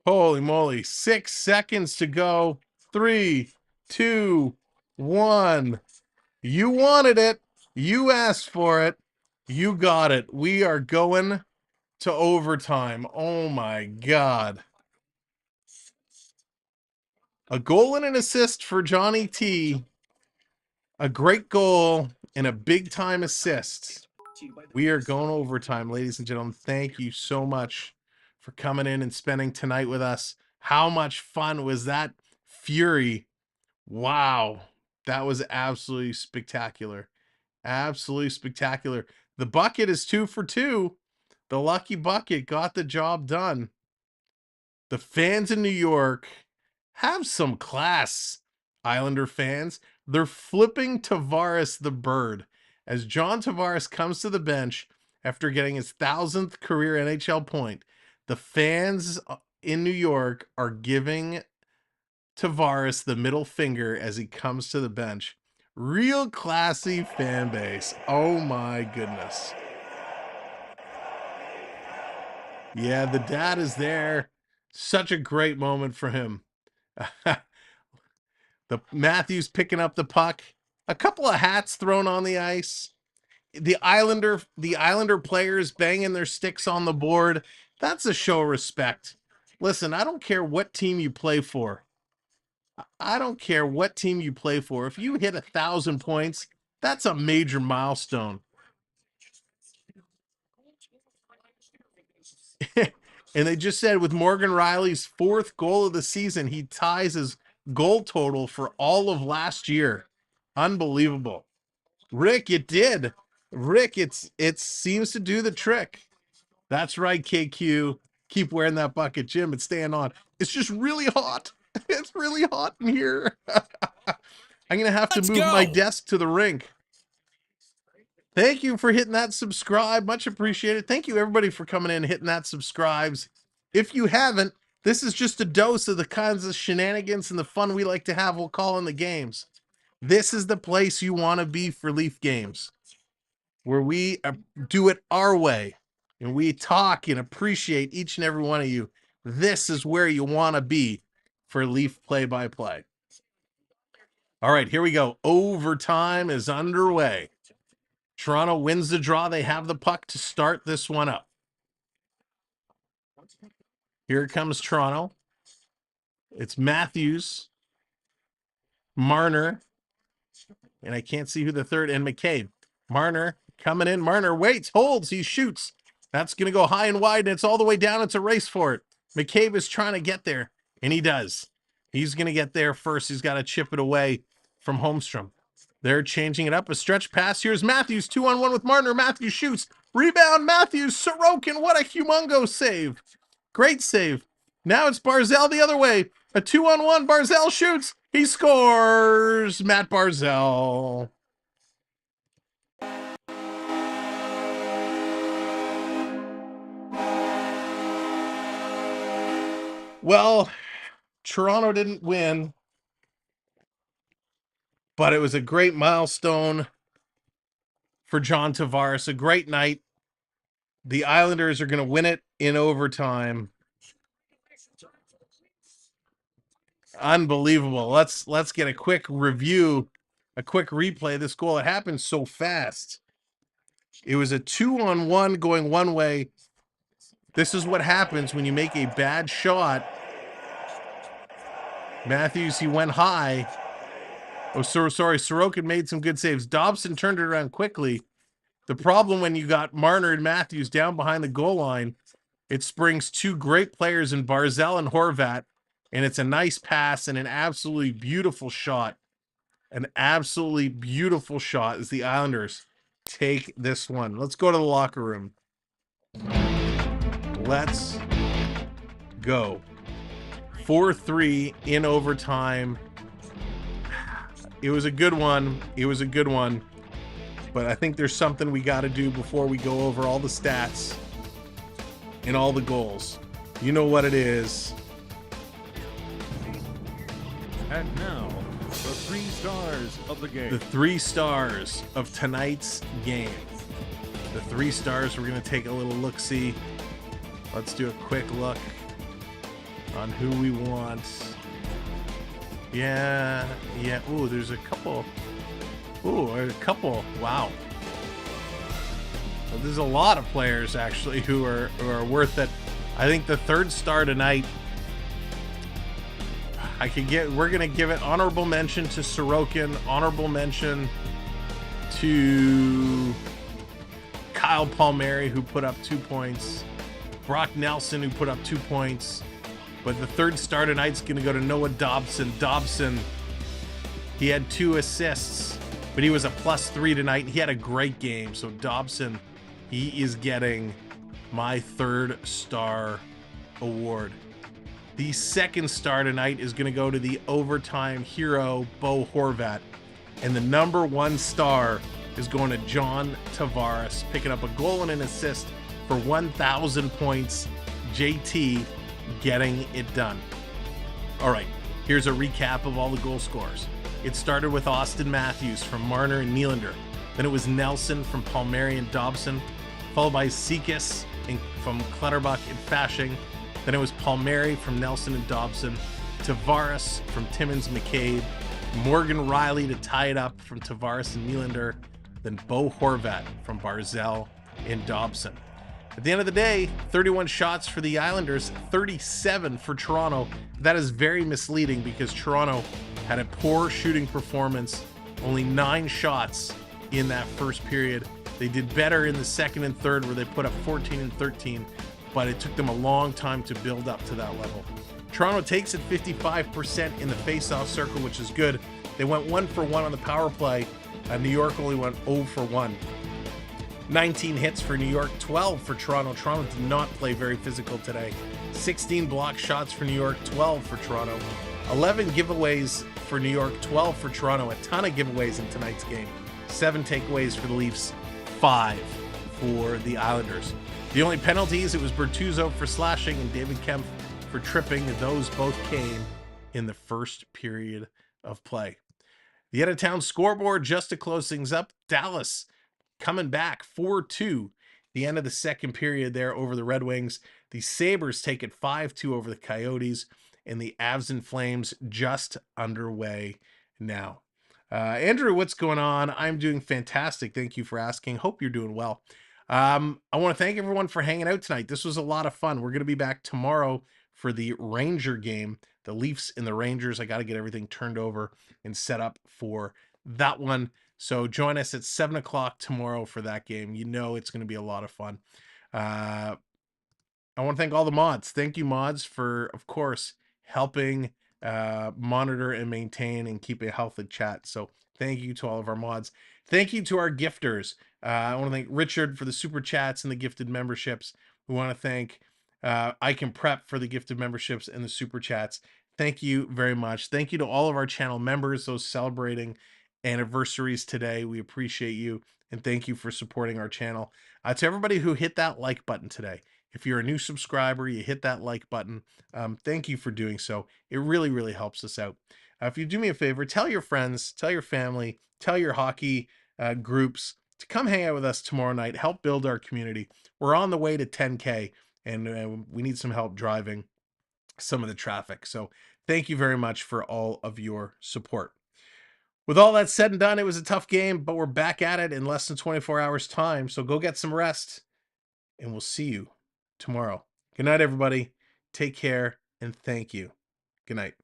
Holy moly. 6 seconds to go. 3, 2, 1. You wanted it. You asked for it. You got it. We are going to overtime. Oh my God. A goal and an assist for Johnny T. A great goal and a big-time assist. We are going overtime, ladies and gentlemen. Thank you so much for coming in and spending tonight with us. How much fun was that Fury? Wow. That was absolutely spectacular. Absolutely spectacular. The bucket is 2 for 2. The lucky bucket got the job done. The fans in New York have some class, Islander fans. They're flipping Tavares the bird as John Tavares comes to the bench after getting his 1,000th career NHL point. The fans in New York are giving Tavares the middle finger as he comes to the bench. Real classy fan base. Oh my goodness. Yeah, the dad is there. Such a great moment for him. The Matthews picking up the puck. A couple of hats thrown on the ice. The Islander players banging their sticks on the board. That's a show of respect. Listen, I don't care what team you play for. I don't care what team you play for. If you hit 1,000 points, that's a major milestone. And they just said with Morgan Riley's 4th goal of the season, he ties his goal total for all of last year. Unbelievable. Rick, it did. Rick, it seems to do the trick. That's right, KQ. Keep wearing that bucket, Jim. It's staying on. It's just really hot. It's really hot in here. I'm going to have to move my desk to the rink. Thank you for hitting that subscribe. Much appreciated. Thank you, everybody, for coming in and hitting that subscribes. If you haven't, this is just a dose of the kinds of shenanigans and the fun we like to have while calling the games. This is the place you want to be for Leaf games, where we do it our way, and we talk and appreciate each and every one of you. This is where you want to be for Leaf play-by-play. All right, here we go. Overtime is underway. Toronto wins the draw. They have the puck to start this one up. Here comes Toronto. It's Matthews, Marner, and I can't see who the third, and McCabe. Marner coming in. Marner waits, holds, he shoots. That's going to go high and wide, and it's all the way down. It's a race for it. McCabe is trying to get there, and he does. He's going to get there first. He's got to chip it away from Holmstrom. They're changing it up. A stretch pass. Here's Matthews, 2-on-1 with Marner. Matthews shoots. Rebound, Matthews. Sorokin, what a humongo save. Great save. Now it's Barzal the other way. A 2-on-1. Barzal shoots. He scores. Matt Barzal. Well, Toronto didn't win, but it was a great milestone for John Tavares. A great night. The Islanders are going to win it in overtime. Unbelievable. Let's get a quick review, a quick replay of this goal. It happened so fast. It was a 2-on-1 going one way. This is what happens when you make a bad shot. Matthews, he went high. Oh, sorry. Sorokin made some good saves. Dobson turned it around quickly. The problem when you got Marner and Matthews down behind the goal line, it springs two great players in Barzal and Horvat, and it's a nice pass and an absolutely beautiful shot. An absolutely beautiful shot as the Islanders take this one. Let's go to the locker room. Let's go. 4-3 in overtime. It was a good one. It was a good one. But I think there's something we got to do before we go over all the stats and all the goals. You know what it is. And now, the 3 stars of the game. The 3 stars of tonight's game. The 3 stars, we're going to take a little look-see. Let's do a quick look on who we want. Yeah. Ooh, there's a couple. Wow. There's a lot of players, actually, who are worth it. I think the 3rd star tonight, We're going to give it honorable mention to Sorokin, honorable mention to Kyle Palmieri, who put up 2 points, Brock Nelson, who put up 2 points. But the third star tonight's going to go to Noah Dobson. Dobson, he had 2 assists, but he was a +3 tonight. He had a great game. So Dobson, he is getting my third star award. The second star tonight is going to go to the overtime hero, Bo Horvat. And the number 1 star is going to John Tavares, picking up a goal and an assist for 1,000 points. JT getting it done. All right, here's a recap of all the goal scorers. It started with Austin Matthews from Marner and Nylander. Then it was Nelson from Palmieri and Dobson, followed by Sekas from Clutterbuck and Fashing. Then it was Palmieri from Nelson and Dobson, Tavares from Timmins McCabe, Morgan Riley to tie it up from Tavares and Nylander, then Bo Horvat from Barzell and Dobson. At the end of the day, 31 shots for the Islanders, 37 for Toronto. That is very misleading because Toronto had a poor shooting performance, only 9 shots in that first period. They did better in the second and third where they put up 14 and 13, but it took them a long time to build up to that level. Toronto takes it 55% in the face-off circle, which is good. They went 1 for 1 on the power play. New York only went 0 for 1. 19 hits for New York, 12 for Toronto. Toronto did not play very physical today. 16 block shots for New York, 12 for Toronto. 11 giveaways for New York, 12 for Toronto. A ton of giveaways in tonight's game. 7 takeaways for the Leafs, 5 for the Islanders. The only penalties, it was Bertuzzo for slashing and David Kempf for tripping. Those both came in the first period of play. The out-of-town scoreboard, just to close things up, Dallas coming back 4-2. The end of the second period there over the Red Wings. The Sabres take it 5-2 over the Coyotes, and the Avs and Flames just underway now. Andrew, what's going on? I'm doing fantastic. Thank you for asking. Hope you're doing well. I want to thank everyone for hanging out tonight. This was a lot of fun. We're going to be back tomorrow for the Ranger game, the Leafs and the Rangers. I got to get everything turned over and set up for that one. So join us at 7 o'clock tomorrow for that game. You know it's going to be a lot of fun. I want to thank all the mods. Thank you, mods, for, of course, helping monitor and maintain and keep a healthy chat. So thank you to all of our mods. Thank you to our gifters. I want to thank Richard for the super chats and the gifted memberships. We want to thank I Can Prep for the gifted memberships and the super chats. Thank you very much. Thank you to all of our channel members, those celebrating anniversaries today. We appreciate you, and thank you for supporting our channel. To everybody who hit that like button today, if you're a new subscriber, you hit that like button. Thank you for doing so. It really, really helps us out. If you do me a favor, tell your friends, tell your family, tell your hockey groups to come hang out with us tomorrow night. Help build our community. We're on the way to 10K, and we need some help driving some of the traffic. So thank you very much for all of your support. With all that said and done, it was a tough game, but we're back at it in less than 24 hours time. So go get some rest, and we'll see you tomorrow. Good night, everybody. Take care, and thank you. Good night.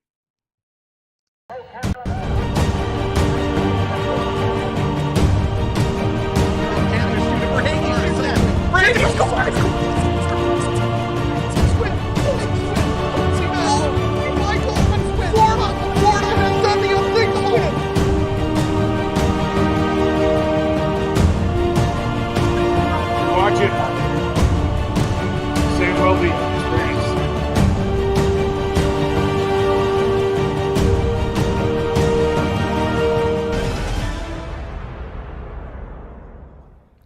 Watch it. Sam Welby experience.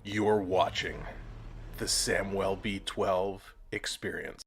You're watching the Samwell B12 experience.